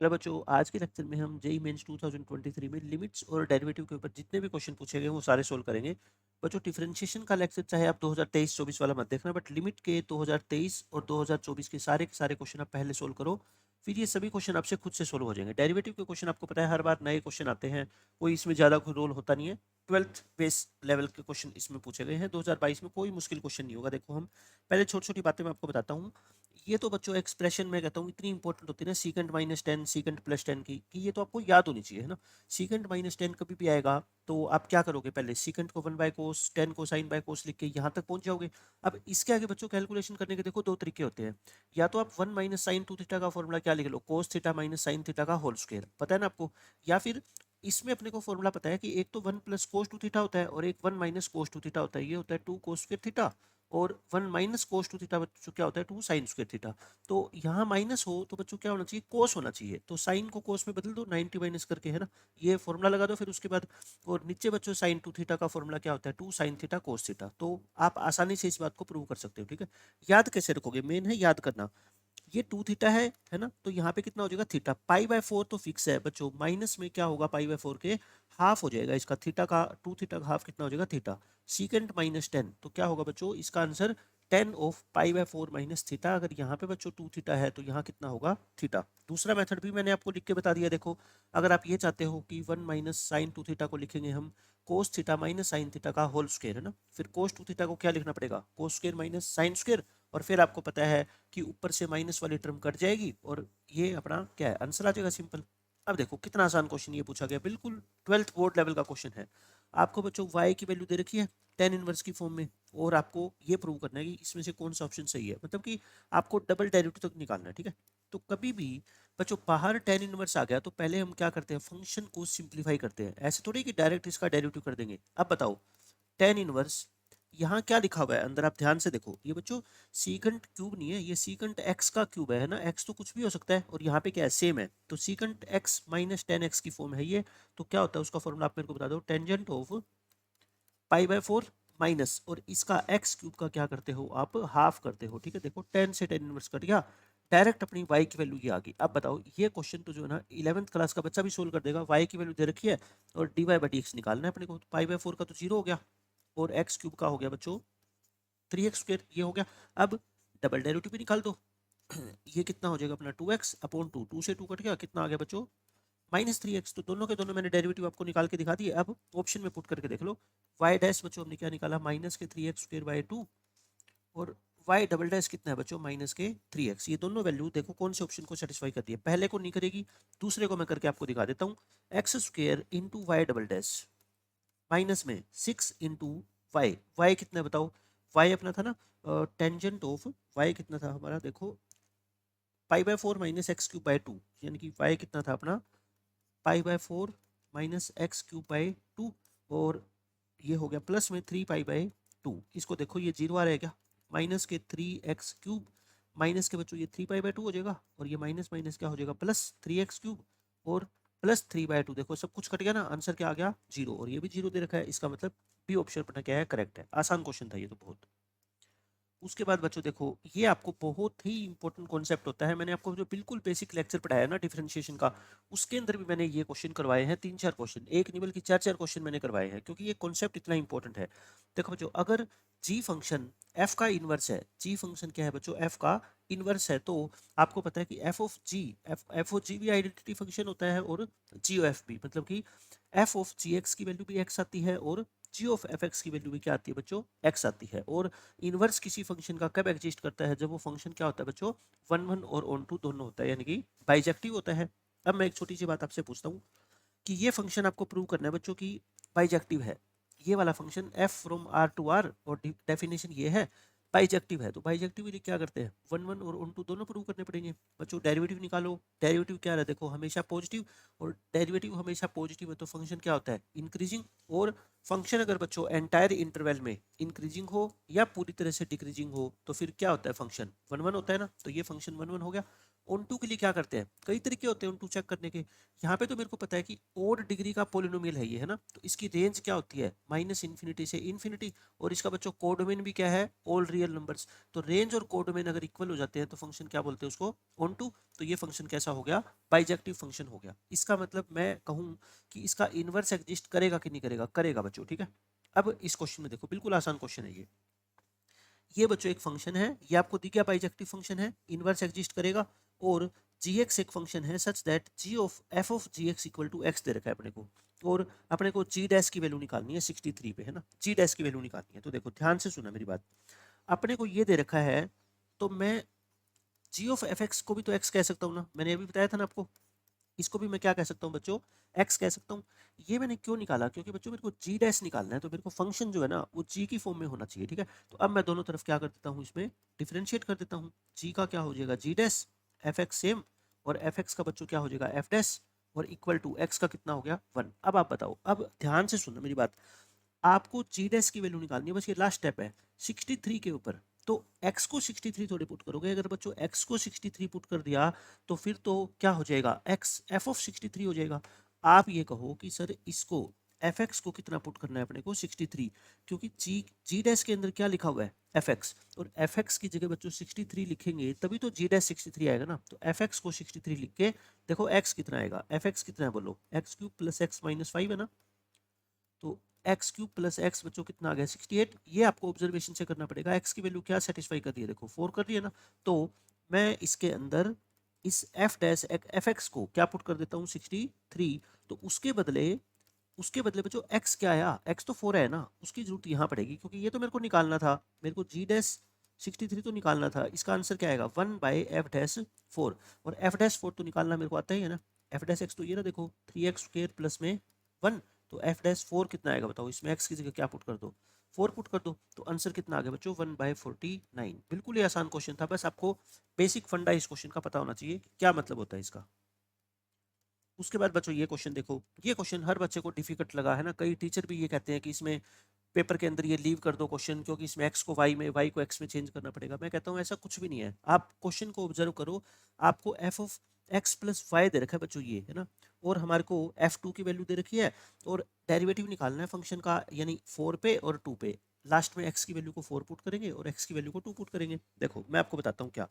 Hello बच्चों, आज के लेक्चर में हम जेईई मेंस 2023 में लिमिट्स और डेरिवेटिव के ऊपर जितने भी क्वेश्चन पूछे गए वो सारे सोल्व करेंगे। बच्चों, डिफरेंशिएशन का लेक्चर चाहे आप 2023-24 वाला मत देखना, बट लिमिट के 2023 और 2024 के सारे क्वेश्चन आप पहले सोल्व करो। फिर ये सभी क्वेश्चन आपसे खुद से सोल्व हो जाएंगे। डेरिवेटिव के क्वेश्चन आपको पता है हर बार नए क्वेश्चन आते हैं, कोई इसमें ज़्यादा कोई रोल होता नहीं है। 12th बेस लेवल के क्वेश्चन इसमें पूछे गए हैं। 2022 में कोई मुश्किल क्वेश्चन नहीं होगा। देखो, हम पहले छोटी छोटी बातें मैं आपको बताता हूँ। ये तो बच्चों एक्सप्रेशन में कहता हूँ इतनी इंपॉर्टेंट होती है ना, secant minus ten secant plus ten की, कि ये तो आपको याद होनी चाहिए, है ना। सीकेंट माइनस टेन कभी भी आएगा तो आप क्या करोगे, पहले सीकेंट को 1/कोस, 10 को साइन बाय कोस लिख के यहाँ तक पहुंच जाओगे। अब इसके आगे बच्चों कैलकुलेशन करने के देखो दो तरीके होते हैं। या तो आप 1 माइनस साइन 2 थीटा का फॉर्मूला क्या लिख लो, cos theta minus sine theta का होल स्क्वायर, पता है ना आपको। या फिर इसमें अपने को फॉर्मूला पता है कि एक तो 1 प्लस कोस 2 थीटा होता है और एक 1 माइनस कोस 2 थीटा होता है, ये होता है 2 कोस स्क्वायर थीटा। और 1 माइनस कोस 2 थीटा बच्चों क्या होता है, 2 साइन स्क्वायर थीटा। तो यहाँ माइनस हो तो बच्चों क्या होना चाहिए, कोस होना चाहिए। तो साइन को कोस में बदल दो 90 माइनस करके, है ना। ये फॉर्मूला लगा दो फिर उसके बाद। और नीचे बच्चों साइन 2 थीटा का फॉर्मूला क्या होता है, 2 साइन थीटा कोस थीटा। तो आप आसानी से इस बात को प्रूव कर सकते हो, ठीक है। याद कैसे रखोगे, मेन है याद करना। ये 2 थीटा है ना, तो यहाँ पे कितना हो जाएगा थीटा। पाई/4 तो फिक्स है बच्चों, माइनस में क्या होगा, पाई/4 के हाफ हो जाएगा इसका, थीटा का 2 थीटा का हाफ कितना हो जाएगा थीटा। सीकेंट माइनस 10 तो क्या होगा बच्चों, इसका आंसर 10 ऑफ पाई/4 माइनस थीटा। अगर यहाँ पे बच्चों 2 थीटा है तो यहाँ कितना होगा थीटा। दूसरा मेथड भी मैंने आपको लिख के बता दिया। देखो, अगर आप ये चाहते हो कि 1 माइनस साइन 2 थीटा को लिखेंगे हम कोस थीटा माइनस साइन थीटा का होल स्क्वायर, है ना। फिर कोस 2 थीटा को क्या लिखना पड़ेगा, cos square minus sine square. और फिर आपको पता है कि ऊपर से माइनस वाली टर्म कट जाएगी और ये अपना क्या है, आंसर आ जाएगा, सिंपल। अब देखो कितना आसान क्वेश्चन ये पूछा गया, बिल्कुल 12th बोर्ड लेवल का क्वेश्चन है। आपको बच्चों y की वैल्यू दे रखी है टेन इनवर्स की फॉर्म में, और आपको ये प्रूव करना है कि इसमें से कौन सा ऑप्शन सही है, मतलब कि आपको डबल डेरिवेटिव तक निकालना है, ठीक है। तो कभी भी बच्चों बाहर टेन इनवर्स आ गया तो पहले हम क्या करते हैं, फंक्शन को सिंप्लीफाई करते हैं। ऐसे थोड़ी कि डायरेक्ट इसका डेरिवेटिव कर देंगे। अब बताओ, टेन इनवर्स यहाँ क्या लिखा हुआ है अंदर, आप ध्यान से देखो। ये बच्चों सीकंट क्यूब नहीं है, ये सीकंट एक्स का क्यूब है ना। एक्स तो कुछ भी हो सकता है और यहाँ पे क्या है, सेम है। तो सीकंट एक्स माइनस 10x की फॉर्म है ये। तो क्या होता है उसका फॉर्मूला, आप मेरे को बता दो। टेंजेंट ऑफ पाई/4 माइनस, और इसका एक्स क्यूब का क्या करते हो आप, हाफ करते हो, ठीक है। देखो 10 से 10 इनवर्स कट गया, डायरेक्ट अपनी y की वैल्यू ये आ गई। अब बताओ, ये क्वेश्चन तो जो है ना 11th क्लास का बच्चा भी सोल्व कर देगा। y की वैल्यू दे रखी है और dy/dx निकालना है अपने को। पाई/4 का तो जीरो हो गया और एक्स क्यूब का हो गया बच्चों 3x², ये हो गया। अब डबल डेरिवेटिव भी निकाल दो। ये कितना हो जाएगा अपना 2x/2, 2 से 2 कट गया, कितना आ गया बच्चों -3x। तो दोनों के दोनों मैंने डेरिवेटिव आपको निकाल के दिखा दिए। अब ऑप्शन में पुट करके देख लो, y डैश बच्चों हमने क्या निकाला, -3x² 2, और y डबल डैश कितना है बच्चों, -3x। ये दोनों वैल्यू देखो कौन से ऑप्शन को सेटिस्फाई करती है, पहले को नहीं करेगी, दूसरे को मैं करके आपको दिखा देता हूँ। x² into y double dash minus में 6 इंटू वाई, वाई कितना है बताओ। वाई अपना था ना टेंजेंट ऑफ, वाई कितना था हमारा, देखो पाई/4 माइनस एक्स क्यूब बाई 2, यानी कि वाई कितना था अपना पाई/4 माइनस एक्स क्यूब बाई 2। और ये हो गया प्लस में 3 पाई/2। इसको देखो ये जीरो आ रहेगा, माइनस के 3x³ माइनस के बच्चों ये 3 पाई/2 हो जाएगा, और ये माइनस माइनस क्या हो जाएगा, प्लस 3x³ और प्लस 3/2। देखो सब कुछ कट गया ना, आंसर क्या आ गया, जीरो। और ये भी जीरो दे रखा है, इसका मतलब बी ऑप्शन अपना क्या है, करेक्ट है। आसान क्वेश्चन था ये तो बहुत। उसके बाद बच्चों देखो, ये आपको बहुत ही इंपॉर्टेंट कॉन्सेप्ट होता है। मैंने आपको जो बिल्कुल बेसिक लेक्चर पढ़ाया ना डिफरेंशिएशन का, उसके अंदर भी मैंने ये क्वेश्चन करवाए हैं, 3-4 क्वेश्चन, एक नहीं बल्कि 4-4 क्वेश्चन मैंने करवाए हैं, क्योंकि ये कॉन्सेप्ट इतना इंपॉर्टेंट है। देखो बच्चों, अगर जी फंक्शन एफ का इनवर्स है, जी फंक्शन क्या है बच्चों, एफ का इनवर्स है, तो आपको पता है कि एफ ऑफ जी भी आइडेंटिटी फंक्शन होता है, और जी ऑफ एफ भी, मतलब कि एफ ऑफ जी एक्स की वैल्यू भी एक्स आती है और जी ऑफ एफ एक्स की वैल्यू भी क्या आती है बच्चों, एक्स आती है। और इनवर्स किसी फंक्शन का कब एग्जिस्ट करता है, जब वो फंक्शन क्या होता है बच्चों, 1 1 और ऑन टू दोनों होता है, यानी कि बाइजेक्टिव होता है। अब मैं एक छोटी सी बात आपसे पूछता हूँ कि ये फंक्शन आपको प्रूव करना है बच्चों की बाइजेक्टिव है। ये वाला function f from R to R, और डेफिनेशन ये है बाइजेक्टिव है। तो बाइजेक्टिव के लिए क्या करते हैं, 1 1 और ऑन टू दोनों प्रूव करने पड़ेंगे बच्चों। डेरिवेटिव निकालो, डेरिवेटिव क्या है, देखो हमेशा पॉजिटिव, और डेरिवेटिव हमेशा पॉजिटिव है तो फंक्शन क्या होता है, इंक्रीजिंग। और फंक्शन अगर बच्चों एंटायर इंटरवल में इंक्रीजिंग हो या पूरी तरह से डिक्रीजिंग हो तो फिर क्या होता है, फंक्शन 1 1 होता है ना। तो ये फंक्शन 1 1 हो गया। ऑन टू के लिए क्या करते हैं, कई तरीके होते हैं ऑन टू चेक करने के। यहाँ पे तो मेरे को पता है कि ओड डिग्री का पोलिनोमियल है ये, है ना, तो इसकी रेंज क्या होती है माइनस इन्फिनिटी से इन्फिनिटी, और इसका बच्चों कोडोमेन भी क्या है, ऑल रियल नंबर्स। तो रेंज और कोडोमेन अगर इक्वल हो जाते हैं तो फंक्शन क्या बोलते हैं उसको, ऑन टू। तो ये फंक्शन कैसा हो गया, बाइजेक्टिव फंक्शन हो गया। इसका मतलब मैं कहूँ कि इसका इनवर्स एग्जिस्ट करेगा कि नहीं करेगा, करेगा बच्चों, ठीक है। अब इस क्वेश्चन में देखो, बिल्कुल आसान क्वेश्चन है ये बच्चों एक फंक्शन है, ये आपको दी गया बाइजेक्टिव फंक्शन है, इनवर्स एग्जिस्ट करेगा, और gx एक फंक्शन है such that g of f of gx equal to x दे रखा है अपने को, और अपने को g डैश की वैल्यू निकालनी है 63 पे, है ना, g डैश की वैल्यू निकालनी है। तो देखो ध्यान से सुना मेरी बात, अपने को ये दे रखा है, तो मैं g ऑफ fx को भी तो x कह सकता हूँ ना, मैंने अभी बताया था ना आपको, इसको भी मैं क्या कह सकता हूँ बच्चों, x कह सकता हूँ। ये मैंने क्यों निकाला, क्योंकि बच्चों मेरे को g डैश निकालना है, तो मेरे को फंक्शन जो है ना वो g की फॉर्म में होना चाहिए, ठीक है। तो अब मैं दोनों तरफ क्या कर देता हूँ, इसमें डिफरेंशिएट कर देता हूँ, g का क्या हो जाएगा g डैश, fx सेम, और fx का बच्चों क्या हो जाएगा f डैश, और इक्वल टू x का कितना हो गया 1। अब आप बताओ, अब ध्यान से सुनना मेरी बात, आपको जी डैश की वैल्यू निकालनी है, बस ये लास्ट स्टेप है 63 के ऊपर। तो x को 63 थोड़ी पुट करोगे, अगर बच्चों x को 63 पुट कर दिया तो फिर तो क्या हो जाएगा, x f ऑफ 63 हो जाएगा। आप ये कहो कि सर इसको fx को कितना पुट करना है अपने को 63, क्योंकि g डैश के अंदर क्या लिखा हुआ है fx, और fx की जगह बच्चों 63 लिखेंगे तभी तो g डैश 63 आएगा ना। तो fx को 63 लिख के देखो x कितना आएगा, fx कितना है बोलो, x cube plus x minus 5 है ना, तो एक्स क्यूब प्लस एक्स बच्चों कितना आ गया 68। ये आपको ऑब्जर्वेशन से करना पड़ेगा, एक्स की वैल्यू क्या सेटिस्फाई कर रही है, देखो 4 कर रही है ना। तो मैं इसके अंदर इस एफ डैश एफ एक्स को क्या पुट कर देता हूँ 63, तो उसके बदले बच्चों एक्स क्या आया, एक्स तो 4 है ना, उसकी जरूरत यहाँ पड़ेगी, क्योंकि ये तो मेरे को निकालना था, मेरे को जी डैश 63 तो निकालना था, इसका आंसर क्या आएगा 1 बाई एफ डैश 4, और एफ डैश 4 तो निकालना मेरे को आता ही है ना। एफ डैश एक्स तो ये ना देखो 3x स्क्वायर प्लस में 1, तो एफ डैश 4 कितना आएगा बताओ, इसमें x की जगह क्या पुट कर दो 4 पुट कर दो, तो आंसर कितना आ गया बच्चों 1 बाई 49। बिल्कुल ही आसान क्वेश्चन था, बस आपको बेसिक फंडा इस क्वेश्चन का पता होना चाहिए कि क्या मतलब होता है इसका। उसके बाद बच्चों ये क्वेश्चन देखो, ये क्वेश्चन हर बच्चे को डिफिकल्ट लगा है ना, कई टीचर भी ये कहते हैं कि इसमें पेपर के अंदर ये लीव कर दो क्वेश्चन, क्योंकि इसमें x को y में, y को x में चेंज करना पड़ेगा। मैं कहता हूँ ऐसा कुछ भी नहीं है, आप क्वेश्चन को ऑब्जर्व करो, आपको f of x plus why they रखा है बच्चों ये, है ना, और हमारे को f2 की वैल्यू दे रखी है, और डेरिवेटिव निकालना है फंक्शन का, यानी 4 पे और 2 पे, लास्ट में x की वैल्यू को 4 पुट करेंगे और x की वैल्यू को 2 पुट करेंगे। देखो मैं आपको बताता हूँ क्या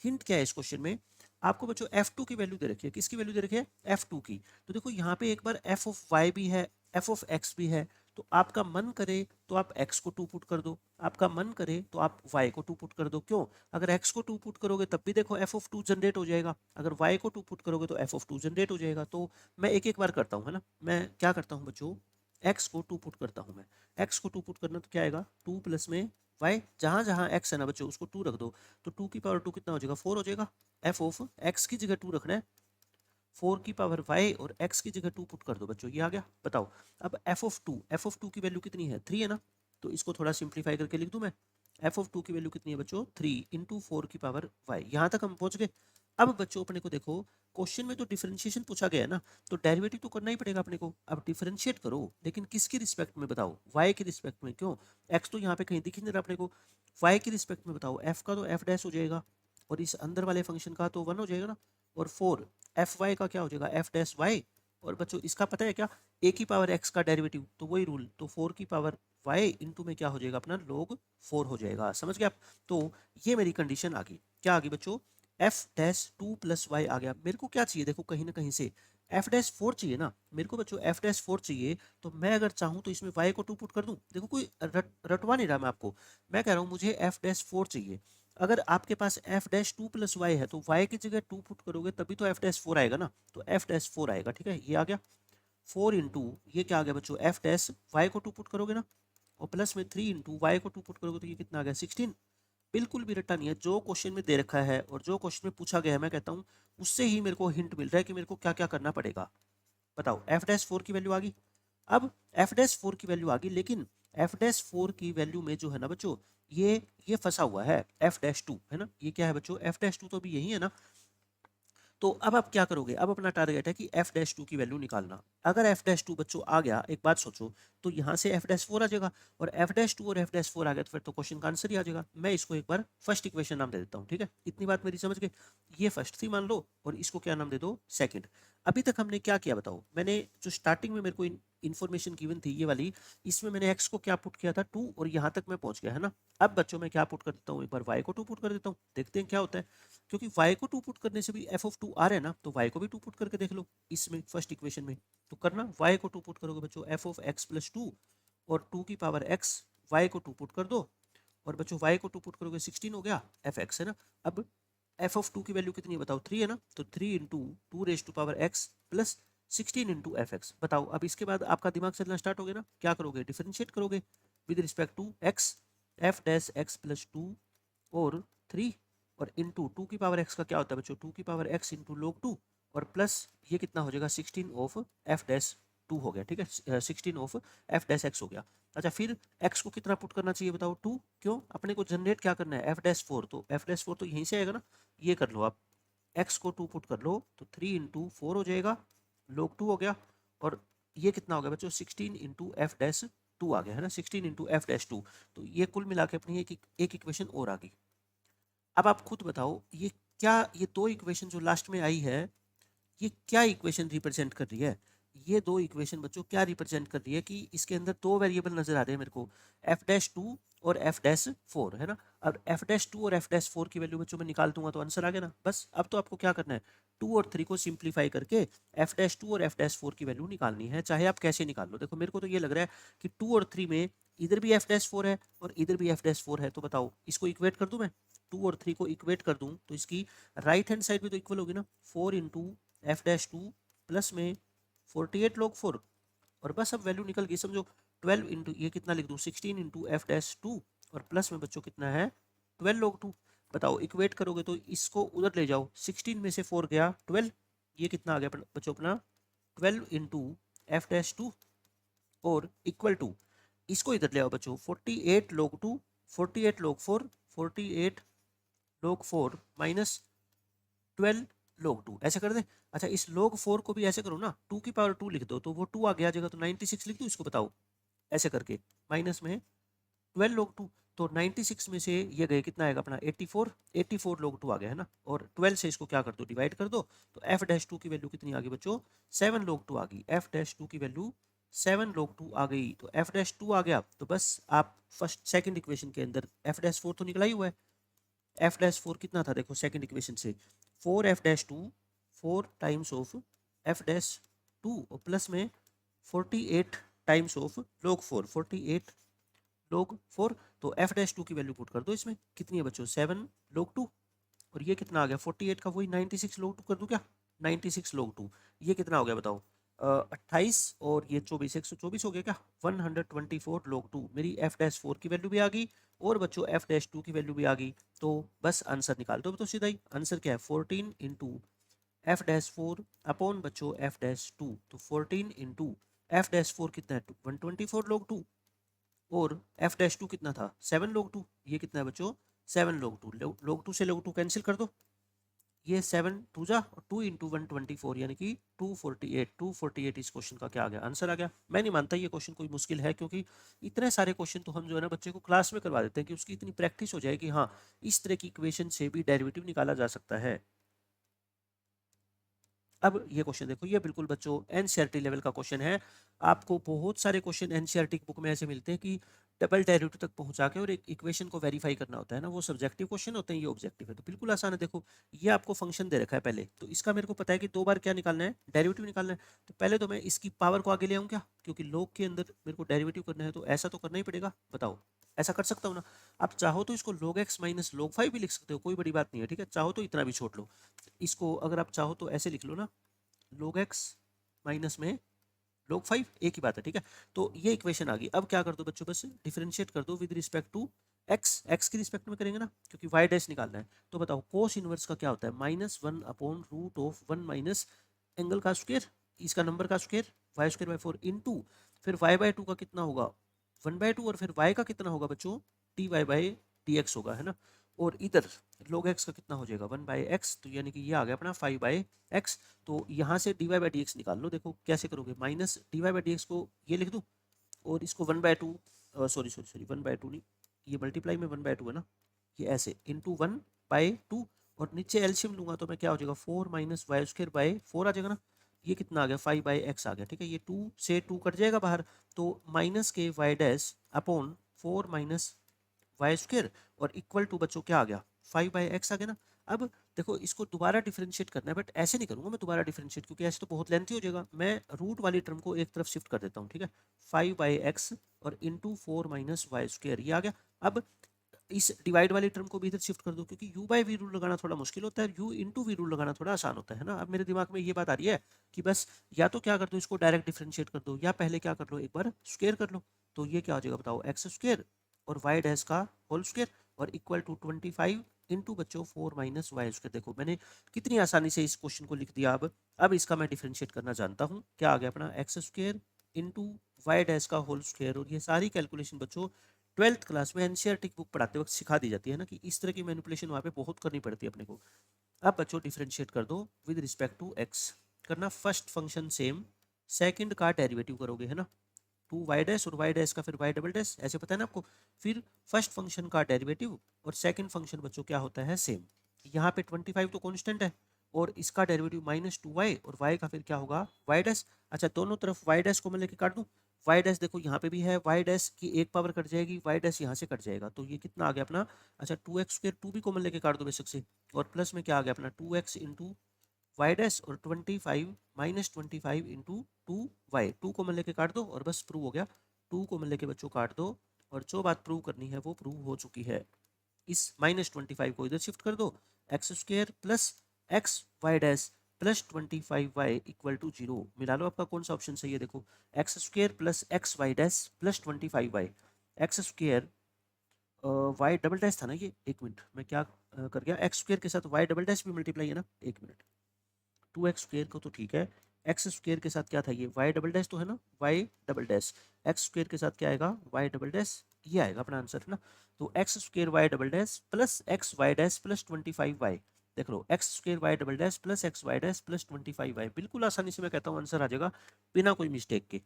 हिंट क्या है इस क्वेश्चन में। आपको बच्चों f2 की वैल्यू दे रखी है, किसकी वैल्यू दे रखी है f2 की, तो देखो यहाँ पे एक बार f ऑफ y भी है, f ऑफ x भी है, तो आपका मन करे तो आप x को 2 पुट कर दो, आपका मन करे तो आप y को 2 पुट कर दो। क्यों, अगर x को 2 पुट करोगे तब भी देखो f ऑफ 2 जनरेट हो जाएगा, अगर y को 2 पुट करोगे तो f ऑफ 2 जनरेट हो जाएगा। तो मैं एक एक बार करता हूँ, है ना, मैं क्या करता हूँ बच्चों, x को 2 पुट करता हूँ मैं, x को 2 पुट करना तो क्या आएगा 2 प्लस में y, जहाँ जहाँ x है ना बच्चों उसको 2 रख दो, तो 2 की पावर 2 कितना हो जाएगा 4 हो जाएगा। f ऑफ x की जगह 2 रखना है, 4 की पावर y, और x की जगह 2 पुट कर दो बच्चों, ये आ गया। बताओ अब f ऑफ 2 की वैल्यू कितनी है 3 है ना, तो इसको थोड़ा सिंप्लीफाई करके लिख दूं मैं, f ऑफ 2 की वैल्यू कितनी है बच्चों 3 इंटू 4 की पावर y। यहाँ तक हम पहुंच गए। अब बच्चों अपने को देखो क्वेश्चन में तो डिफरेंशिएशन पूछा गया है ना, तो डेरिवेटिव तो करना ही पड़ेगा अपने को। अब डिफरेंशिएट करो, लेकिन किसकी रिस्पेक्ट में बताओ, y की रिस्पेक्ट में, क्यों x तो यहाँ पे कहीं दिख ही नहीं रहा अपने को, y की रिस्पेक्ट में बताओ, f का तो f डैश हो जाएगा, और इस अंदर वाले फंक्शन का तो 1 हो जाएगा ना, और 4 एफ वाई का क्या हो जाएगा एफ डैश वाई, और बच्चों इसका पता है क्या, ए की पावर एक्स का डेरिवेटिव, तो वही रूल, तो 4 की पावर वाई इंटू में क्या हो जाएगा अपना log 4 हो जाएगा, समझ गए आप। तो ये मेरी कंडीशन आ गई, क्या आ गई बच्चों, एफ डैश 2 प्लस वाई आ गया। मेरे को क्या चाहिए देखो, कहीं ना कहीं से एफ डैश 4 चाहिए ना मेरे को बच्चों, एफ डैश 4 चाहिए, तो मैं अगर चाहूँ तो इसमें वाई को 2 पुट कर दूं, देखो कोई रटवा नहीं रहा मैं आपको, मैं कह रहा हूँ मुझे एफ डैश 4 चाहिए। अगर आपके पास एफ डैश 2 प्लस वाई है तो वाई की जगह 2 पुट करोगे तभी तो एफ डैश 4 आएगा ना, तो एफ डैश 4 आएगा, ठीक है, ये आ गया 4 इंटू ये क्या आ गया बच्चों एफ डैश वाई को 2 पुट करोगे ना, और प्लस में 3 इंटू वाई को 2 पुट करोगे तो ये कितना आ गया 16। बिल्कुल भी रट्टा नहीं है, जो क्वेश्चन में दे रखा है और जो क्वेश्चन में पूछा गया है मैं कहता हूँ उससे ही मेरे को हिंट मिल रहा है कि मेरे को क्या क्या करना पड़ेगा। बताओ एफ डैश 4 की वैल्यू आ गई। अब एफ डैश 4 की वैल्यू आ गई, लेकिन एफ डैश 4 की वैल्यू में जो है ना बच्चों ये फंसा हुआ है एफ डैश 2, है ना, ये क्या है बच्चों एफ डैश 2 तो भी यही है ना, तो अब आप क्या करोगे, अब अपना टारगेट है कि एफ डैश टू की वैल्यू निकालना। अगर एफ डैश टू बच्चों आ गया, एक बात सोचो, तो यहाँ से एफ डैश फोर आ जाएगा, और एफ डैश टू और एफ डैश फोर आ गया तो फिर तो क्वेश्चन का आंसर ही आ जाएगा। मैं इसको एक बार फर्स्ट इक्वेशन नाम दे देता हूँ, ठीक है, इतनी बात मेरी समझ गए। ये फर्स्ट थी मान लो, और इसको क्या नाम दे दो, सेकंड। अभी तक हमने क्या किया बताओ, मैंने जो स्टार्टिंग में मेरे को इन्फॉर्मेशन गिवन थी ये वाली, इसमें मैंने एक्स को क्या पुट किया था, टू, और यहाँ तक मैं पहुंच गया है ना। अब बच्चों मैं क्या पुट कर देता हूँ, एक बार वाई को टू पुट कर देता हूँ, देखते हैं क्या होता है। क्योंकि y को टू पुट करने से भी एफ ऑफ टू आ रहा है ना, तो y को भी टू पुट करके देख लो इसमें फर्स्ट इक्वेशन में। तो करना, y को टू पुट करोगे बच्चों F of x plus two, और टू की पावर x, y को टू पुट कर दो, और बच्चों y को टू पुट करोगे 16 हो गया एफ एक्स, है ना। अब एफ ऑफ टू की वैल्यू कितनी है बताओ, 3 है ना, तो 3 into two raise to power x plus 16 into f x. बताओ अब इसके बाद आपका दिमाग चलना स्टार्ट हो गया ना, क्या करोगे, डिफरेंशिएट करोगे with respect to x, f dash x plus two और 3, और इंटू टू की पावर एक्स का क्या होता है बच्चों, टू की power x into log two, और प्लस ये कितना हो जाएगा 16 ऑफ एफ डैश टू हो गया, ठीक है, 16 ऑफ एफ डैश एक्स हो गया। अच्छा फिर एक्स को कितना पुट करना चाहिए बताओ, टू, क्यों, अपने को जनरेट क्या करना है एफ डैश फोर, तो एफ डैश फोर तो यहीं से आएगा ना, ये कर लो आप, एक्स को टू पुट कर लो तो 3 इंटू फोर हो जाएगा, लोग टू हो गया, और ये कितना हो गया बच्चों 16 इंटू एफ डैश टू आ गया है ना, 16 इंटू एफ डैश टू। तो ये कुल मिला के अपनी एक इक्वेशन और आ गई। अब आप खुद बताओ ये क्या, ये दो इक्वेशन जो लास्ट में आई है, ये क्या इक्वेशन रिप्रेजेंट कर रही है। ये दो इक्वेशन बच्चों क्या रिप्रेजेंट कर रही है कि इसके अंदर दो वेरिएबल नजर आ रहे हैं मेरे को, एफ डैश टू और एफ डैश फोर, है ना। अब एफ डैश टू और एफ डैश फोर की वैल्यू बच्चों में निकाल दूंगा तो आंसर आ गया ना। बस अब तो आपको क्या करना है, टू और थ्री को सिंप्लीफाई करके एफ डैश टू और एफ डैश फोर की वैल्यू निकालनी है, चाहे आप कैसे निकाल लो। देखो मेरे को तो ये लग रहा है कि टू और थ्री में इधर भी एफ डैश फोर है और इधर भी एफ डैश फोर है, तो बताओ इसको इक्वेट कर दूं मैं, टू और थ्री को इक्वेट कर दूं तो इसकी राइट हैंड साइड भी तो इक्वल होगी ना, four into f dash two plus में 48 log फोर, और बस अब वैल्यू निकल गई समझो, 12 इंटू ये कितना लिख दूँ 16 इंटू एफ डैश टू, और प्लस में बच्चों कितना है 12 log टू। बताओ इक्वेट करोगे तो इसको उधर ले जाओ, 16 में से 4 गया 12, ये कितना आ गया बच्चों अपना 12 इंटू एफ डैश टू, और इक्वल टू इसको इधर ले आओ बच्चों 48 log two, 48 log four, 48 log four minus 12 log two, ऐसे कर दे। अच्छा इस log फोर को भी ऐसे करो ना, टू की पावर टू लिख दो तो वो टू आ गया जगह, तो 96 लिख दो इसको, बताओ ऐसे करके, माइनस में 12 log टू, तो 96 में से ये गए कितना आएगा अपना 84, 84 log टू आ गया है ना, और 12 से इसको क्या कर दो डिवाइड कर दो, तो एफ डैश टू की वैल्यू कितनी आ गई बच्चों 7 log टू आ गई, एफ डैश टू की वैल्यू 7 log टू आ गई, तो एफ डैश टू आ गया, तो बस आप फर्स्ट सेकंड इक्वेशन के अंदर एफ डैश फोर तो निकला ही हुआ है। एफ डैश फोर कितना था देखो सेकंड इक्वेशन से, four f dash two, four times of f dash two, और प्लस में 48 टाइम्स ऑफ लोग फोर, 48 लोग फोर, तो एफ डैश टू की वैल्यू पुट कर दो इसमें, कितनी है बच्चों 7 लोग टू, और ये कितना आ गया 48 का वही 96 लोग टू कर दूं क्या, 96 लोग टू, ये कितना हो गया बताओ 28, और ये 24 124 हो गया क्या, 124 लोग टू, मेरी एफ डैश फोर की वैल्यू भी आ गई, और बच्चों एफ डैश टू की वैल्यू भी आ गई, तो बस आंसर निकाल दो। तो सीधा ही आंसर क्या है 14 into f dash four upon बच्चों एफ डैश टू, तो 14 इंटू एफ डैश फोर कितना है 124 लोग टू, और एफ डैश टू कितना था 7 लोग टू, ये कितना है बच्चों 7 लोग टू, लोग टू से लोग टू कैंसिल कर दो, ये 7 टू जा, और 2 इंटू 124 यानी कि 248, 248 इस क्वेश्चन का क्या आ गया आंसर आ गया। मैं नहीं मानता ये क्वेश्चन कोई मुश्किल है, क्योंकि इतने सारे क्वेश्चन तो हम जो है ना बच्चे को क्लास में करवा देते हैं कि उसकी इतनी प्रैक्टिस हो जाए कि हाँ इस तरह की इक्वेशन से भी डेरिवेटिव निकाला जा सकता है। अब ये क्वेश्चन देखो, ये बिल्कुल बच्चों एनसीईआरटी लेवल का क्वेश्चन है। आपको बहुत सारे क्वेश्चन एनसीईआरटी की बुक में ऐसे मिलते हैं कि डबल डेरिवेटिव तक पहुंचा के और एक इक्वेशन को वेरीफाई करना होता है ना, वो सब्जेक्टिव क्वेश्चन होते हैं, ये ऑब्जेक्टिव है, तो बिल्कुल आसान है। देखो ये आपको फंक्शन दे रखा है पहले, तो इसका मेरे को पता है कि दो बार क्या निकालना है डेरिवेटिव निकालना है, तो पहले तो मैं इसकी पावर को आगे ले आऊँ क्या, क्योंकि लॉग के अंदर मेरे को डेरिवेटिव करना है, तो ऐसा तो करना ही पड़ेगा। बताओ ऐसा कर सकता हूँ ना। आप चाहो तो इसको log x माइनस log 5 भी लिख सकते हो, कोई बड़ी बात नहीं है, ठीक है, चाहो तो इतना भी छोड़ लो इसको, अगर आप चाहो तो ऐसे लिख लो ना, log x माइनस में log 5 एक ही बात है, ठीक है। तो ये इक्वेशन आ गई। अब क्या कर दो बच्चों, बस डिफरेंशिएट कर दो विद रिस्पेक्ट टू x की रिस्पेक्ट में करेंगे ना, क्योंकि y डैश निकालना है। तो बताओ कोस इनवर्स का क्या होता है -1 upon root of 1 minus angle का स्क्वायर, इसका नंबर का square, y square by 4 into फिर y बाई टू का कितना होगा 1/2, और फिर y का कितना होगा बच्चों dy बाई dx होगा, है ना। और इधर log x का कितना हो जाएगा 1/x, तो यानी कि ये आ गया अपना 5/x। तो यहाँ से dy/dx निकाल लो। देखो कैसे करोगे, माइनस dy/dx को ये लिख दूँ और इसको 1/2, सॉरी 1/2 नहीं, ये मल्टीप्लाई में 1/2 है ना, ये ऐसे इंटू 1/2 और नीचे एलसीएम लूंगा तो मैं क्या हो जाएगा 4 माइनस वाई स्क्र बाय 4 आ जाएगा ना। ये कितना आ गया 5/x आ गया। ठीक है, ये 2 से 2 कट जाएगा बाहर, तो माइनस के y dash upon 4 minus y square और इक्वल टू बच्चों क्या आ गया 5/x आ गया ना। अब देखो इसको दोबारा डिफरेंशिएट करना है, बट ऐसे नहीं करूंगा मैं दोबारा डिफरेंशिएट, क्योंकि ऐसे तो बहुत लेंथी हो जाएगा। मैं रूट वाली टर्म को एक तरफ शिफ्ट कर देता हूँ। ठीक है, 5/x और इंटू 4 माइनस वाई स्क्र ये आ गया। अब इस डिवाइड वाली टर्म को भी इधर शिफ्ट कर दो, क्योंकि u बाई वी रूल लगाना थोड़ा मुश्किल होता है, u इंटू वी रूल लगाना थोड़ा आसान होता है ना। अब मेरे दिमाग में ये बात आ रही है कि बस या तो क्या कर दो इसको डायरेक्ट डिफरेंशिएट कर दो, या पहले क्या कर लो एक बार स्क्वायर कर लो। तो ये क्या हो जाएगा बताओ एक्स स्क्वायर और वाई डैश का होल स्क्वायर और इक्वल टू 25 इंटू बच्चों 4 माइनस वाई स्क्वायर। देखो मैंने कितनी आसानी से इस क्वेश्चन को लिख दिया। अब इसका मैं डिफरेंशिएट करना जानता हूँ। क्या आ गया अपना x square into y dash का होल स्क्वायर। और ये सारी कैलकुलेशन बच्चों 12th क्लास में एनसीईआरटी की बुक पढ़ाते वक्त सिखा दी जाती है ना, कि इस तरह की मैनिपुलेशन वहाँ पे बहुत करनी पड़ती है अपने को। अब बच्चों डिफरेंशिएट कर दो विद रिस्पेक्ट टू एक्स। करना फर्स्ट फंक्शन सेम, सेकंड का डेरिवेटिव करोगे है ना, 2y डैश और y डैश का फिर y डबल डैश, ऐसे पता है ना आपको। फिर फर्स्ट फंक्शन का डेरिवेटिव और सेकंड फंक्शन बच्चों क्या होता है सेम। यहाँ पे 25 तो कांस्टेंट है और इसका डेरिवेटिव -2y और y का फिर क्या होगा y डैश। अच्छा दोनों तरफ y डैश को मैं लेके काट दूं। y डैश देखो यहाँ पे भी है, y डैश की एक पावर कट जाएगी, y डैश यहाँ से कट जाएगा, तो ये कितना आ गया अपना। अच्छा 2x² 2 भी कॉमन लेके काट दो बेशक से, और प्लस में क्या आ गया अपना 2x इंटू वाई डैश और 25 माइनस 25 इंटू 2y। 2 को मैं लेके काट दो और बस प्रूव हो गया। 2 को मैं लेके बच्चों काट दो और जो बात प्रूव करनी है वो प्रूव हो चुकी है। इस -25 को इधर शिफ्ट कर दो, x square plus x Y dash plus 25y equal to 0। मिला लो आपका कौन सा ऑप्शन सही है। देखो x square plus x Y dash plus 25y, x square Y double dash था ना ये, एक मिनट मैं क्या कर गया, एक्स स्क्र के साथ वाई डबल डैश भी मल्टीप्लाई है ना, एक मिनट। 2x² को तो ठीक है, एक्स स्क्र के साथ क्या था ये y डबल डैश तो है ना, y double dash x square के साथ क्या आएगा y डबल डैश, ये आएगा अपना आंसर है ना। तो X square Y double dash plus x Y dash plus 25y, देख लो X square Y double dash plus x Y dash plus 25y, बिल्कुल आसानी से मैं कहता हूँ आंसर आ जाएगा बिना कोई मिस्टेक के।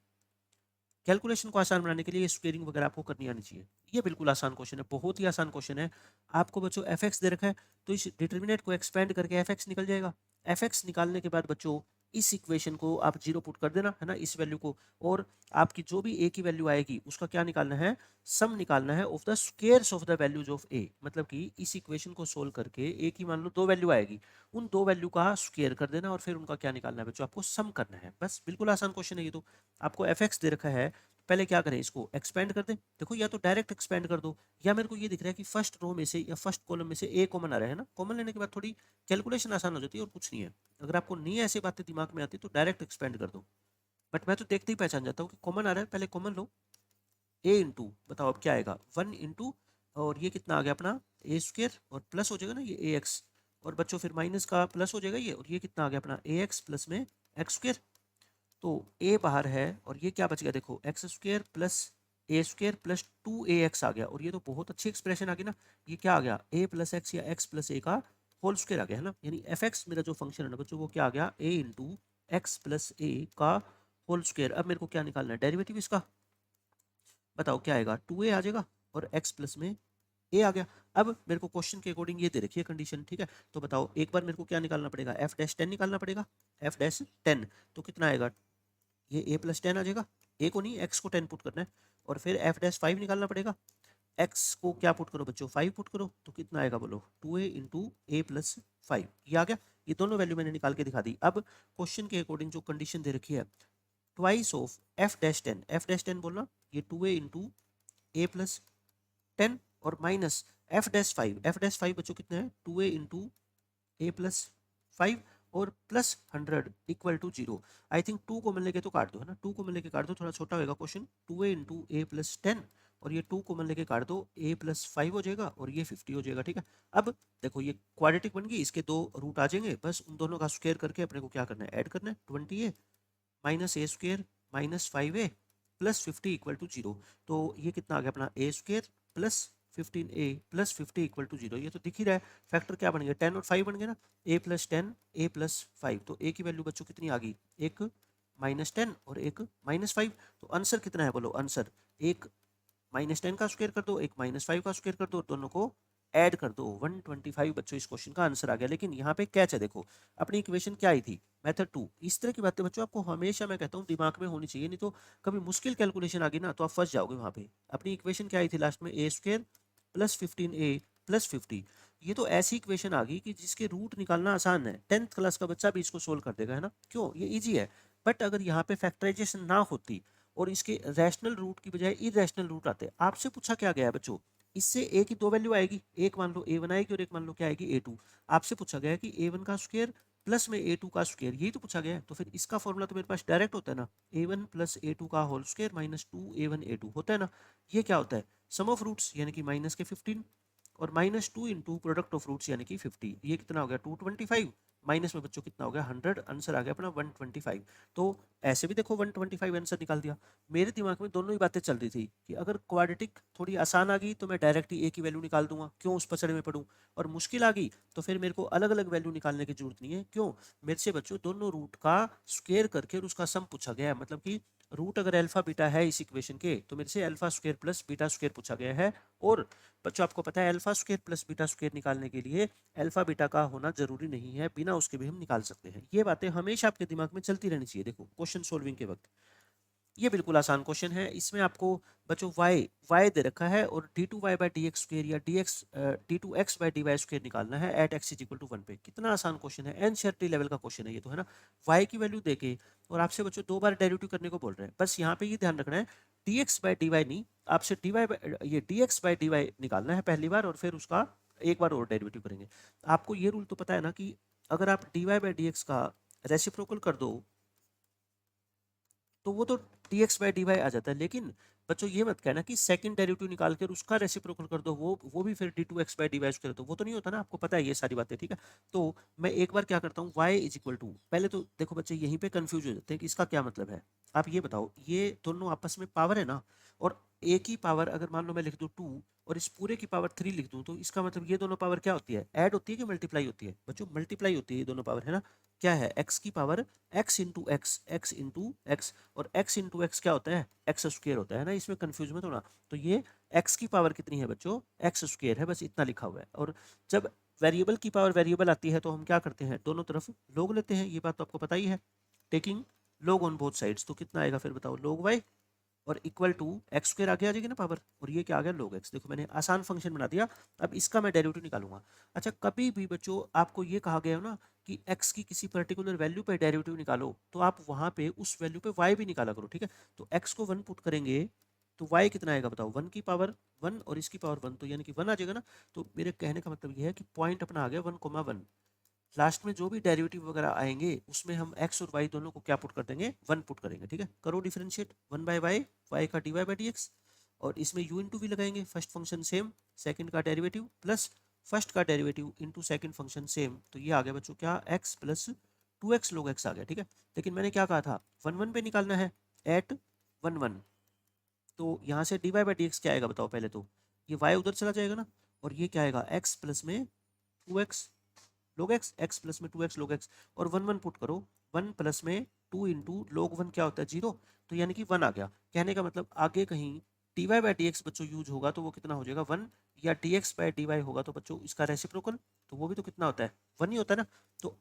कैलकुलेशन को आसान बनाने के लिए स्क्वेयरिंग वगैरह आपको करनी आनी चाहिए। ये बिल्कुल आसान क्वेश्चन है, बहुत ही आसान क्वेश्चन है। आपको बच्चों एफ एक्स दे रखा है तो इस डिटर्मिनेंट को एक्सपेंड करके एफ एक्स निकल जाएगा। एफ एक्स निकालने के बाद बच्चों इस इक्वेशन को आप जीरो पुट कर देना है ना, इस वैल्यू को, और आपकी जो भी ए की वैल्यू आएगी उसका क्या निकालना है, सम निकालना है of the squares of the values of A. मतलब कि इस इक्वेशन को सोल्व करके ए की मान लो दो वैल्यू आएगी, उन दो वैल्यू का स्क्वेयर कर देना और फिर उनका क्या निकालना है बच्चों, आपको सम करना है। बस बिल्कुल आसान क्वेश्चन है ये तो। आपको एफ एक्स दे रखा है, पहले क्या करें इसको एक्सपेंड कर दें। देखो या तो डायरेक्ट एक्सपेंड कर दो, या मेरे को ये दिख रहा है कि फर्स्ट रो में से या फर्स्ट कॉलम में से ए कॉमन आ रहा है ना, कॉमन लेने के बाद थोड़ी कैलकुलेशन आसान हो जाती है और कुछ नहीं है। अगर आपको नहीं ऐसी बातें दिमाग में आती तो डायरेक्ट एक्सपेंड कर दो, बट मैं तो देखते ही पहचान जाता हूँ कि कॉमन आ रहा है, पहले कॉमन लो। ए इंटू बताओ अब क्या आएगा 1 इंटू, और ये कितना आ गया अपना ए स्क्र और प्लस हो जाएगा ना ये ए एक्स, और बच्चों फिर माइनस का प्लस हो जाएगा ये, और ये कितना आ गया अपना ए एक्स प्लस में एक्स स्क्र। तो ए बाहर है और ये क्या बच गया देखो एक्स स्क्र प्लस ए स्क्र प्लस 2ax आ गया, और ये तो बहुत अच्छी एक्सप्रेशन आ गई ना। ये क्या आ गया a प्लस एक्स या x प्लस ए का होल स्क्वायर आ गया है ना, यानी एफ एक्स मेरा जो फंक्शन है ना बच्चों वो क्या आ गया a इंटू एक्स प्लस ए का होल स्क्वायर। अब मेरे को क्या निकालना है डेरिवेटिव इसका, बताओ क्या आएगा 2a आ जाएगा और x प्लस में ए आ गया। अब मेरे को क्वेश्चन के अकॉर्डिंग ये दे रखी है कंडीशन, ठीक है। तो बताओ एक बार मेरे को क्या निकालना पड़ेगा, एफ डैश 10 निकालना पड़ेगा, एफ डैश 10। तो कितना आएगा, ये ए प्लस 10 आ जाएगा, ए को नहीं एक्स को 10 पुट करना है, और फिर एफ डैश 5 निकालना पड़ेगा। एक्स को क्या पुट करो बच्चों 5 पुट करो, तो कितना आएगा बोलो 2a इंटू ए प्लस 5, ये आ गया। ये दोनों वैल्यू मैंने निकाल के दिखा दी। अब क्वेश्चन के अकॉर्डिंग जो कंडीशन दे रखी है, twice of f dash 10, F dash 10 बोलना ये 2a इंटू ए प्लस 10 और minus F dash 5, F dash 5 बच्चों कितने हैं 2a इंटू ए प्लस 5 और plus 100 equal to 0। I think 2 को मिलने के तो काट दो है ना, 2 को मिलने के काट दो, थोड़ा छोटा होगा क्वेश्चन। 2a इंटू ए प्लस 10 और ये 2 को मिलने के काट दो, a प्लस 5 हो जाएगा और ये 50 हो जाएगा, ठीक है। अब देखो ये क्वाड्रेटिक बन गई, इसके दो रूट आ जाएंगे, बस उन दोनों का स्क्वायर करके अपने को क्या करना है ऐड करना है। 20a minus A square minus 5a plus 50 equal to 0। तो ये कितना आ गया अपना A square plus 15a plus 50 equal to 0। ये तो दिख ही रहा है, फैक्टर क्या बन गया, 10 और 5 बन गया ना, a प्लस 10 a प्लस 5। तो a की वैल्यू बच्चों कितनी आ गई, एक -10 और एक -5। तो आंसर कितना है बोलो, आंसर एक -10 का स्क्वायर कर दो, एक -5 का स्क्वायर कर दो, दोनों को ऐड कर दो, 125 बच्चों इस क्वेश्चन का आंसर आ गया। लेकिन यहाँ पे कैच है, देखो अपनी इक्वेशन क्या आई थी, मेथड 2। इस तरह की बातें बच्चों आपको हमेशा मैं कहता हूँ दिमाग में होनी चाहिए, नहीं तो कभी मुश्किल कैलकुलेशन आ गई ना तो आप फंस जाओगे वहाँ पे। अपनी इक्वेशन क्या आई थी लास्ट में, ए स्क्वायर प्लस 15a प्लस 50। ये तो ऐसी इक्वेशन आ गई कि जिसके रूट निकालना आसान है, 10th क्लास का बच्चा भी इसको सोल्व कर देगा, है ना, क्यों, ये ईजी है। बट अगर यहाँ पे फैक्टराइजेशन ना होती और इसके रैशनल रूट की बजाय इरेशनल रूट आते, आपसे पूछा क्या गया है बच्चों, इससे ए की दो वैल्यू आएगी, एक मान लो a1 आएगी और एक मान लो क्या आएगी, a2। आपसे पूछा गया है कि a1 का स्क्वायर प्लस में a2 का स्क्वायर, यही तो पूछा गया है। तो फिर इसका फॉर्मूला तो मेरे पास डायरेक्ट होता है ना, a1 प्लस a2 का whole square minus 2a1 a2 होता है ना। ये क्या होता है, सम ऑफ रूट्स यानी कि माइनस के 15 और -2 इंटू प्रोडक्ट ऑफ रूट्स यानी कि 50। ये कितना हो गया 225, माइनस में बच्चों कितना हो गया 100, आंसर आ गया अपना 125। तो ऐसे भी देखो 125 आंसर निकाल दिया। मेरे दिमाग में दोनों ही बातें चल रही थी कि अगर क्वाड्रेटिक थोड़ी आसान आ गई तो मैं डायरेक्ट ही ए की वैल्यू निकाल दूंगा, क्यों उस पचड़े में पढ़ूं, और मुश्किल आ गई तो फिर मेरे को अलग अलग वैल्यू निकालने की जरूरत नहीं है, क्यों, मेरे से बच्चों दोनों रूट का स्क्वायर करके और उसका सम पूछा गया है। मतलब कि रूट अगर अल्फा बीटा है इस इक्वेशन के तो मेरे से alpha square plus beta square पूछा गया है। और बच्चों आपको पता है alpha square plus beta square निकालने के लिए अल्फा बीटा का होना जरूरी नहीं है, बिना उसके भी हम निकाल सकते हैं। ये बातें हमेशा आपके दिमाग में चलती रहनी चाहिए। देखो क्वेश्चन सोल्विंग के वक्त ये बिल्कुल आसान क्वेश्चन है, इसमें आपको बच्चों y दे रखा है और d2y by D x square या d2x by d y square निकालना है at x is equal to 1 पे। कितना आसान क्वेश्चन है, एनसीईआरटी लेवल का क्वेश्चन है ये तो, है ना। y की वैल्यू देके और आपसे बच्चों दो बार डेरिवेटिव करने को बोल रहे हैं, बस यहाँ पे ये ध्यान रखना है dx बाई डी वाई नहीं, आपसे ये dx बाई डी वाई निकालना है पहली बार और फिर उसका एक बार और डेरिवेटिव करेंगे। आपको ये रूल तो पता है ना कि अगर आप dy बाई डी एक्स का रेसिप्रोकल कर दो तो वो तो dx बाई डी वाई आ जाता है। लेकिन बच्चों ये मत कहना कि सेकंड डेरिवेटिव निकाल कर उसका रेसिप्रोकल कर दो, वो भी फिर d2x by d Y square, तो वो तो नहीं होता ना, आपको पता है ये सारी बातें, ठीक है। तो मैं एक बार क्या करता हूँ, y इज इक्वल टू, पहले तो देखो बच्चे यहीं पे कंफ्यूज हो जाते हैं कि इसका क्या मतलब है। आप ये बताओ, ये दोनों आपस में पावर है ना, और a की पावर अगर मान लो मैं लिख दूँ 2 और इस पूरे की पावर 3 लिख दूँ, तो इसका मतलब ये दोनों पावर क्या होती है, ऐड होती है कि मल्टीप्लाई होती है बच्चों, मल्टीप्लाई होती है ये दोनों पावर, है ना। क्या है, x की power x into x, x into x, और x इंटू एक्स क्या होता है, एक्स स्क्वेयर होता है ना, इसमें कंफ्यूज मत होना। तो ये x की पावर कितनी है बच्चों, एक्स स्क्वेयर है, बस इतना लिखा हुआ है। और जब वेरिएबल की पावर वेरिएबल आती है तो हम क्या करते हैं, दोनों तरफ लोग लेते हैं, ये बात तो आपको पता ही है, टेकिंग लोग ऑन बोथ साइड्स। तो कितना आएगा फिर बताओ, लोग y और इक्वल टू एक्स स्क्वायर आगे आ जाएगी ना पावर, और ये क्या आ गया लोग एक्स। देखो मैंने आसान फंक्शन बना दिया, अब इसका मैं डेरिवेटिव निकालूंगा। अच्छा कभी भी बच्चों आपको ये कहा गया हो ना कि x की किसी पर्टिकुलर वैल्यू पे डेरिवेटिव निकालो, तो आप वहां पे उस वैल्यू पे y भी निकाला करो, ठीक है। तो x को 1 पुट करेंगे तो y कितना आएगा बताओ, 1 की पावर 1 और इसकी पावर 1, तो यानी कि 1 आ जाएगा ना। तो मेरे कहने का मतलब ये है कि पॉइंट अपना आ गया 1,1। लास्ट में जो भी डेरिवेटिव वगैरह आएंगे उसमें हम x और y दोनों को क्या पुट कर देंगे, 1 पुट करेंगे, ठीक है। करो डिफरेंशिएट 1 बाई वाई, वाई का d Y by D x, और इसमें u इंटू वी लगाएंगे, फर्स्ट फंक्शन सेम, सेकंड का डेरिवेटिव प्लस फर्स्ट का derivative into second function same. तो ये आ गया बच्चों क्या, x plus 2x log x आ गया, ठीक है। लेकिन मैंने क्या कहा था, 1 1 पे निकालना है एट 1 1। तो यहाँ से d Y by D x क्या आएगा बताओ, पहले तो ये y उधर चला जाएगा ना, और ये क्या आएगा x प्लस में 2x log x, x plus में 2x log x, और 1 1 पुट करो, 1 प्लस में 2 इंटू log 1 क्या होता है 0, तो यानी कि 1 आ गया। कहने का मतलब आगे कहीं d Y by D x बच्चों यूज होगा तो वो कितना हो जाएगा 1, या d x by d y होगा तो बच्चों इसका रेसिप्रोकल, तो वो भी तो कितना होता है 1 ही होता है ना। तो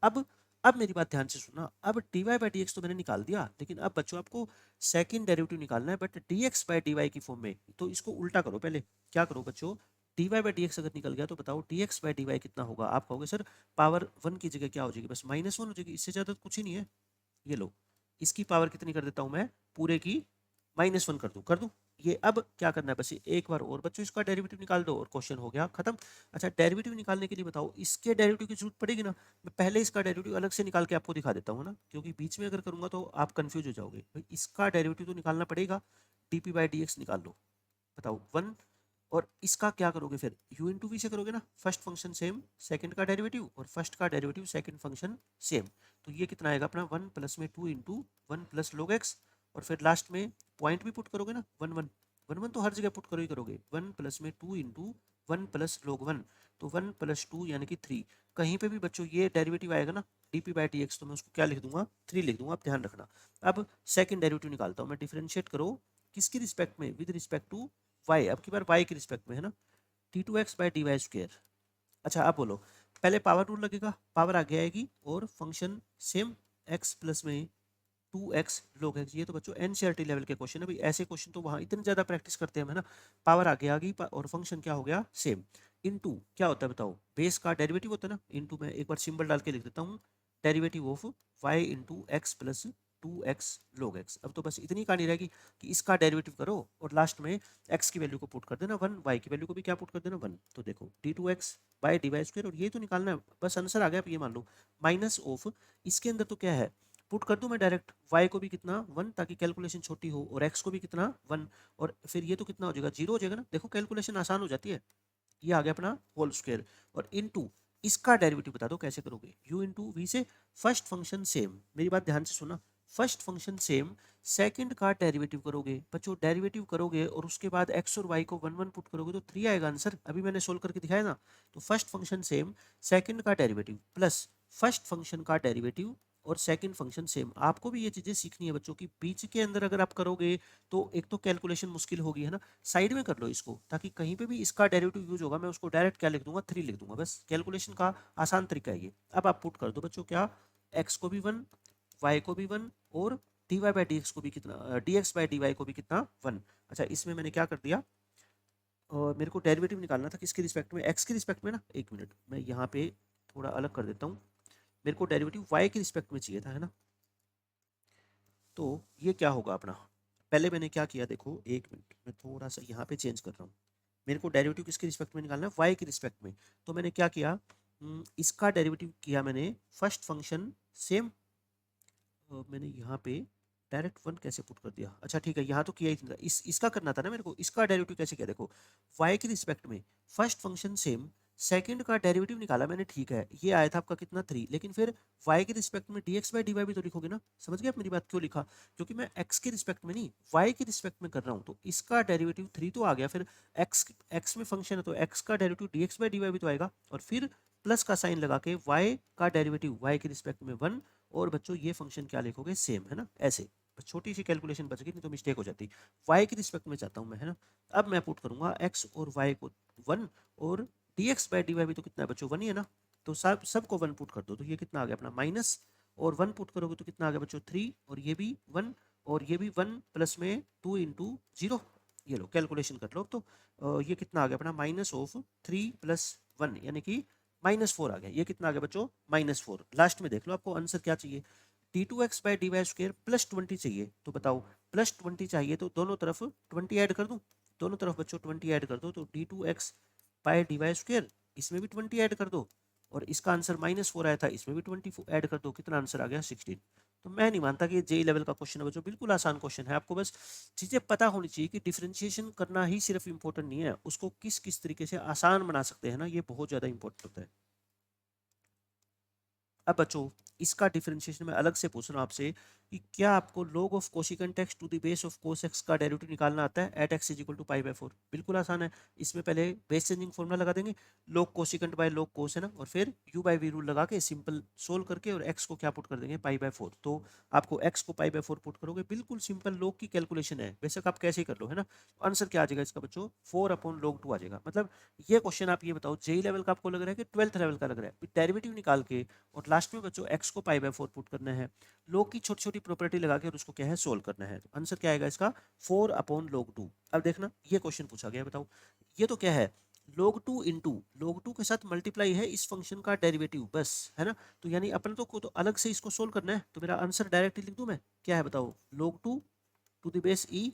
अब मेरी बात ध्यान से सुनना, अब d Y by D x तो मैंने निकाल दिया, लेकिन अब बच्चों आपको सेकंड डेरिवेटिव निकालना है but d x by d y की फॉर्म में। तो इसको उल्टा करो, पहले क्या करो बच्चों, d Y by D x अगर निकल गया तो बताओ d x by d y कितना होगा। आप कहोगे सर पावर 1 की जगह क्या हो जाएगी, बस -1 हो जाएगी, इससे ज़्यादा तो कुछ ही नहीं है। ये लो, इसकी पावर कितनी कर देता हूँ मैं, पूरे की -1 कर दूँ। ये अब क्या करना है, बस ये एक बार और बच्चों इसका डेरिवेटिव निकाल दो और क्वेश्चन हो गया खत्म। अच्छा डेरिवेटिव निकालने के लिए बताओ इसके डेरिवेटिव की जरूरत पड़ेगी ना, मैं पहले इसका डेरिवेटिव अलग से निकाल के आपको दिखा देता हूँ ना, क्योंकि बीच में अगर करूंगा तो आप कंफ्यूज हो जाओगे। भाई इसका डेरिवेटिव तो निकालना पड़ेगा, D P by D x निकाल लो, बताओ 1, और इसका क्या करोगे फिर, u इंटू वी से करोगे ना, फर्स्ट फंक्शन सेम, सेकंड का डेरिवेटिव और फर्स्ट का डेरिवेटिव सेकंड फंक्शन सेम। तो ये कितना आएगा अपना 1 प्लस में 2 इंटू 1 प्लस log x, और फिर लास्ट में पॉइंट भी पुट करोगे ना 1 1, वन वन तो हर जगह पुट करो ही करोगे, 1 प्लस में 2 इंटू 1 प्लस log 1, तो 1 प्लस 2 यानी कि 3। कहीं पे भी बच्चों ये डेरिवेटिव आएगा ना dp बाई dx, तो मैं उसको क्या लिख दूंगा, 3 लिख दूंगा, आप ध्यान रखना। अब सेकंड डेरिवेटिव निकालता हूँ मैं, डिफरेंशिएट करो किसकी रिस्पेक्ट में, विद रिस्पेक्ट टू y, अब की बार y की रिस्पेक्ट में है ना, d2x by d y square. अच्छा आप बोलो, पहले पावर रूल लगेगा, पावर आगे आएगी और फंक्शन सेम, x प्लस में 2x log x। ये तो बच्चों एनसीईआरटी लेवल के क्वेश्चन है भाई, ऐसे क्वेश्चन तो वहाँ इतने ज़्यादा प्रैक्टिस करते हैं है ना। पावर आगे आ गई और फंक्शन क्या हो गया, सेम। इनटू क्या होता है बताओ, बेस का डेरिवेटिव होता है ना, इनटू मैं एक बार सिंबल डाल के लिख देता हूँ, derivative of y into x plus 2x log x। अब तो बस इतनी कहानी रहेगी कि इसका डेरिवेटिव करो और लास्ट में x की वैल्यू को पुट कर देना 1, y की वैल्यू को भी क्या पुट कर देना 1। तो देखो d2x by d Y square, और ये तो निकालना है, बस आंसर आ गया। आप ये मान लो माइनस ऑफ, इसके अंदर तो क्या है, पुट कर दूं मैं डायरेक्ट, y को भी कितना 1 ताकि कैलकुलेशन छोटी हो, और x को भी कितना 1, और फिर ये तो कितना हो जाएगा, 0 हो जाएगा ना। देखो कैलकुलेशन आसान हो जाती है। ये आ गया अपना होल स्क्वायर, और इनटू इसका डेरिवेटिव बता दो कैसे करोगे, u इंटू वी से फर्स्ट फंक्शन सेम, मेरी बात ध्यान से सुना, फर्स्ट फंक्शन सेम, सेकंड का डेरिवेटिव करोगे बच्चों, डेरिवेटिव करोगे और उसके बाद x और y को 1 1 पुट करोगे तो 3 आएगा आंसर, अभी मैंने सोल्व करके दिखाया ना। तो फर्स्ट फंक्शन सेम, सेकंड का डेरिवेटिव प्लस फर्स्ट फंक्शन का डेरिवेटिव और सेकंड फंक्शन सेम। आपको भी ये चीजें सीखनी है बच्चों की, बीच के अंदर अगर आप करोगे तो एक तो कैलकुलेशन मुश्किल होगी है ना, साइड में कर लो इसको, ताकि कहीं पे भी इसका डेरिवेटिव यूज होगा मैं उसको डायरेक्ट क्या लिख दूंगा, 3 लिख दूंगा, बस कैलकुलेशन का आसान तरीका है ये। अब आप पुट कर दो बच्चों क्या, x को भी 1, y को भी 1, और dy बाई डी को भी कितना, dx बाई dy को भी कितना 1। अच्छा इसमें मैंने क्या कर दिया, और मेरे को डेरिवेटिव निकालना था किसके रिस्पेक्ट में, x के रिस्पेक्ट में ना, एक मिनट मैं यहाँ पे थोड़ा अलग कर देता हूँ, मेरे को डेरिवेटिव y के रिस्पेक्ट में चाहिए था है ना। तो ये क्या होगा अपना, पहले मैंने क्या किया देखो, एक मिनट मैं थोड़ा सा यहाँ पे चेंज कर रहा हूँ, मेरे को डेरिवेटिव किसके रिस्पेक्ट में निकालना है, y के रिस्पेक्ट में। तो मैंने क्या किया, इसका डेरिवेटिव किया मैंने, फर्स्ट फंक्शन सेम, मैंने यहाँ पे डायरेक्ट 1 कैसे पुट कर दिया, अच्छा ठीक है यहाँ तो किया ही था, इसका करना था ना मेरे को, इसका डेरिवेटिव कैसे किया देखो, y के रिस्पेक्ट में फर्स्ट फंक्शन सेम, सेकंड का डेरिवेटिव निकाला मैंने, ठीक है ये आया था आपका कितना 3, लेकिन फिर y के रिस्पेक्ट में dx बाई डी वाई भी तो लिखोगे ना। समझ गए आप मेरी बात, क्यों लिखा, क्योंकि मैं x के रिस्पेक्ट में नहीं y के रिस्पेक्ट में कर रहा हूँ, तो इसका डेरिवेटिव 3 तो आ गया, फिर x में फंक्शन है तो x का derivative dx by d y भी तो आएगा, और फिर प्लस का साइन लगा के y का डेरिवेटिव y के रिस्पेक्ट में 1, और बच्चों ये फंक्शन क्या लिखोगे, सेम है ना, ऐसे बस छोटी सी कैलकुलेशन बच गई, नहीं तो मिस्टेक हो जाती। y के रिस्पेक्ट में चाहता हूँ मैं है ना, अब मैं पुट करूंगा x और y को 1, और dx बाई डी वाई भी तो कितना है बच्चों 1 ही है ना, तो सबको 1 पुट कर दो, तो ये कितना आ गया अपना माइनस, और 1 पुट करोगे तो कितना आ गया बच्चों 3, और ये भी 1, और ये भी 1 प्लस में 2 इंटू 0। ये लो कैलकुलेशन कर लो, तो ये कितना आ गया अपना माइनस ऑफ 3 प्लस 1 यानी कि -4 आ गया, ये कितना आ गया बच्चों -4। लास्ट में देख लो आपको आंसर क्या चाहिए, d2x by d y square plus 20 चाहिए, तो बताओ +20 चाहिए तो दोनों तरफ 20 ऐड कर दूं, दोनों तरफ बच्चों 20 ऐड कर दो, तो d2x by d y square, इसमें भी 20 ऐड कर दो, और इसका आंसर -4 आया था, इसमें भी 20 ऐड कर दो, कितना आंसर आ गया 16। तो मैं नहीं मानता कि जेई लेवल का क्वेश्चन है बच्चों, बिल्कुल आसान क्वेश्चन है, आपको बस चीज़ें पता होनी चाहिए कि डिफरेंशिएशन करना ही सिर्फ इंपॉर्टेंट नहीं है, उसको किस किस तरीके से आसान बना सकते हैं ना, ये बहुत ज़्यादा इंपॉर्टेंट होता है। अब बच्चों इसका डिफरेंशिएशन मैं अलग से पूछ रहा हूँ आपसे कि क्या आपको log of cosecant x to the base of cos x का डेरिवेटिव निकालना आता है at x is equal to pi by 4। बिल्कुल आसान है, इसमें पहले बेस चेंजिंग फॉर्मूला लगा देंगे, log cosecant by log cos है ना, और फिर u बाई वी रूल लगा के सिंपल सोल्व करके, और x को क्या पुट कर देंगे पाई बाई 4, तो आपको x को पाई बाई 4 पुट करोगे, बिल्कुल सिंपल log की कैलकुलेशन है, बेशक आप कैसे ही कर लो है ना। आंसर क्या आ जाएगा इसका बच्चों 4/log 2 आ जाएगा। मतलब ये क्वेश्चन आप ये बताओ जेई लेवल का आपको लग रहा है कि 12th लेवल का लग रहा है, डेरिवेटिव निकाल के और लास्ट में बच्चों x को पाई बाई 4 पुट करना है, log की छोटी छोटी प्रॉपर्टी लगा के और उसको क्या है सोल्व करना है, तो आंसर क्या आएगा इसका 4/log 2। अब देखना ये क्वेश्चन पूछा गया, बताओ ये तो क्या है, log 2 इंटू log 2 के साथ मल्टीप्लाई है इस फंक्शन का डेरिवेटिव, बस है ना। तो यानी अपन तो को तो अलग से इसको सोल्व करना है, तो मेरा आंसर डायरेक्टली लिख दूं मैं, क्या है बताओ log 2 टू द बेस ई,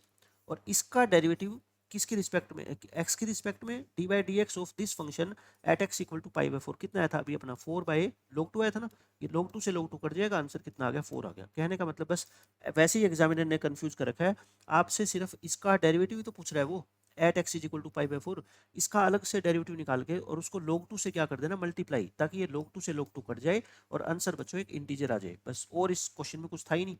और इसका डेरिवेटिव किसके रिस्पेक्ट में, x के रिस्पेक्ट में d by D x of this function at x equal to pi by 4, कितना आया था अभी अपना 4/log 2 आया था ना, ये log 2 से log 2 कट जाएगा, आंसर कितना आ गया 4 आ गया। कहने का मतलब बस वैसे ही एग्जामिनर ने कंफ्यूज कर रखा है, आपसे सिर्फ इसका डेरिवेटिव ही तो पूछ रहा है वो, at x is equal to pi by 4, इसका अलग से डेरिवेटिव निकाल के और उसको log 2 से क्या कर देना मल्टीप्लाई, ताकि ये log 2 से log 2 कट जाए और आंसर बच्चों एक इंटीजर आ जाए, बस और इस क्वेश्चन में कुछ था ही नहीं।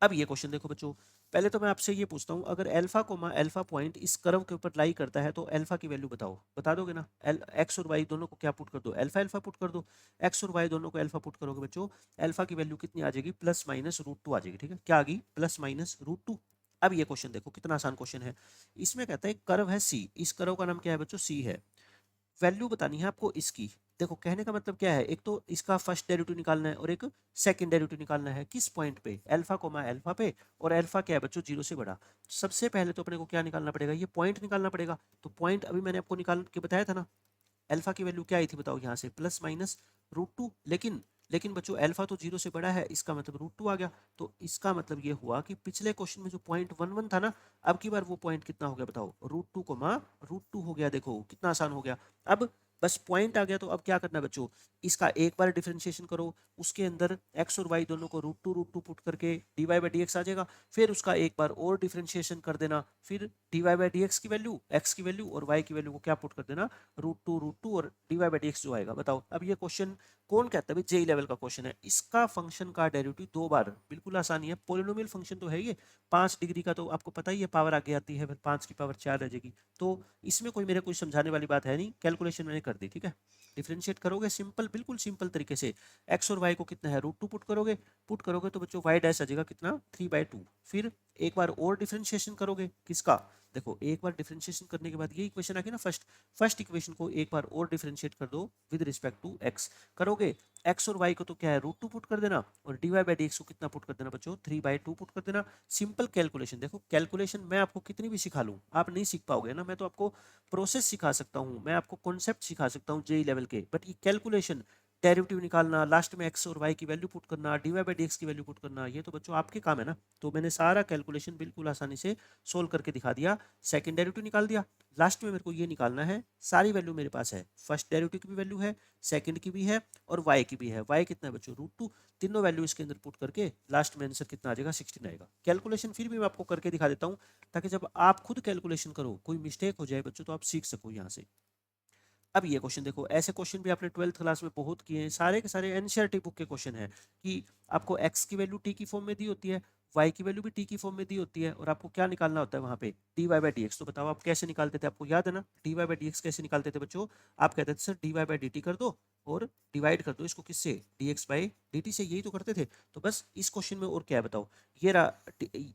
अब ये क्वेश्चन देखो बच्चों, पहले तो मैं आपसे ये पूछता हूँ, अगर अल्फा कोमा अल्फा पॉइंट इस कर्व के ऊपर लाई करता है तो अल्फा की वैल्यू बताओ, बता दोगे ना? एक्स और वाई दोनों को क्या पुट कर दो, अल्फा अल्फा पुट कर दो। एक्स और वाई दोनों को अल्फा पुट करोगे बच्चों, अल्फा की वैल्यू कितनी आ जाएगी, प्लस माइनस रूट टू आ जाएगी। ठीक है, क्या आ गई, प्लस माइनस रूट टू। अब ये क्वेश्चन देखो कितना आसान क्वेश्चन है। इसमें कहता है कर्व है सी, इस कर्व का नाम क्या है बच्चों, सी है। वैल्यू बतानी है आपको इसकी। देखो कहने का मतलब क्या है, एक तो इसका फर्स्ट डेरिवेटिव निकालना है और एक सेकंड डेरिवेटिव निकालना है। किस पॉइंट पे, अल्फा कोमा अल्फा पे, और अल्फा क्या है बच्चों, जीरो से बड़ा। सबसे पहले तो अपने को क्या निकालना पड़ेगा, ये पॉइंट निकालना पड़ेगा। तो पॉइंट अभी मैंने आपको निकाल के बताया था ना, अल्फा की वैल्यू क्या आई थी बताओ, यहाँ से प्लस माइनस रूट टू। लेकिन लेकिन बच्चों अल्फा तो जीरो से बड़ा है, इसका मतलब रूट टू आ गया। तो इसका मतलब ये हुआ कि पिछले क्वेश्चन में जो पॉइंट वन वन था ना, अब की बार वो पॉइंट कितना हो गया बताओ, root two comma root two हो गया। देखो कितना आसान हो गया। अब बस पॉइंट आ गया, तो अब क्या करना है बच्चों, इसका एक बार डिफरेंशिएशन करो, उसके अंदर एक्स और वाई दोनों को रूट टू पुट करके D Y by D X आ जाएगा। फिर उसका एक बार और डिफरेंशिएशन कर देना, फिर d Y by D x की वैल्यू, एक्स की वैल्यू और वाई की वैल्यू को क्या पुट कर देना, रूट टू और d Y by D x जो आएगा। बताओ अब ये क्वेश्चन कौन कहता है भाई, जेई लेवल का क्वेश्चन है। इसका फंक्शन का डेरिवेटिव दो बार, बिल्कुल आसानी है, पोलिनोमियल फंक्शन तो है ये। 5 डिग्री का तो आपको पता ही है, पावर आगे आती है, फिर 5 की पावर 4 रह जाएगी। तो इसमें कोई मेरे कोई समझाने वाली बात है नहीं, कैलकुलेशन मैंने कर दी। ठीक है, डिफरेंशिएट करोगे सिंपल, बिल्कुल सिंपल तरीके से। एक्स और वाई को कितना है, रूट टू पुट करोगे तो बच्चों वाई डैश आ जाएगा कितना, 3/2। फिर एक बार और डिफरेंशिएशन करोगे किसका, देखो एक बार डिफरेंशिएशन करने के बाद ये इक्वेशन आ गई ना, फर्स्ट इक्वेशन को एक बार और डिफरेंशिएट कर दो विद रिस्पेक्ट टू एक्स। करोगे एक्स और वाई को तो क्या है, रूट टू पुट कर देना, और d Y by D x को कितना पुट कर देना बच्चों, 3/2 पुट कर देना। Simple calculation. देखो कैलकुलेशन मैं आपको कितनी भी सिखा लूँ आप नहीं सीख पाओगे ना, मैं तो आपको प्रोसेस सिखा सकता हूँ, मैं आपको कॉन्सेप्ट सिखा सकता हूँ जेई लेवल के, बट ये कैलकुलेशन, डेरिवेटिव निकालना, लास्ट में एक्स और वाई की वैल्यू पुट करना, d Y by D x की वैल्यू पुट करना, ये तो बच्चों आपके काम है ना। तो मैंने सारा कैलकुलेशन बिल्कुल आसानी से सोल्व करके दिखा दिया। सेकंड डेरिवेटिव निकाल दिया, लास्ट में मेरे को ये निकालना है, सारी वैल्यू मेरे पास है, फर्स्ट डेरिवेटिव की भी वैल्यू है, सेकंड की भी है और वाई की भी है। वाई कितना है बच्चों, रूट टू। तीनों वैल्यू इसके अंदर पुट करके लास्ट में आंसर कितना आ जाएगा, 16 आएगा। कैलकुलेशन फिर भी मैं आपको करके दिखा देता हूँ, ताकि जब आप खुद कैलकुलेशन करो कोई मिस्टेक हो जाए बच्चों तो आप सीख सको यहाँ से। अब ये क्वेश्चन देखो, ऐसे क्वेश्चन भी आपने 12th क्लास में बहुत किए हैं, सारे के सारे एनसीईआरटी बुक के क्वेश्चन है कि आपको एक्स की वैल्यू टी की फॉर्म में दी होती है, वाई की वैल्यू भी टी की फॉर्म में दी होती है, और आपको क्या निकालना होता है वहाँ पे, d Y by D x. तो बताओ आप कैसे निकालते थे, आपको याद है ना, d Y by D x कैसे निकालते थे बच्चों, आप कहते थे sir d Y by d t कर दो और डिवाइड कर दो इसको किससे, d x by d t से, यही तो करते थे। तो बस इस क्वेश्चन में और क्या है बताओ, ये रहा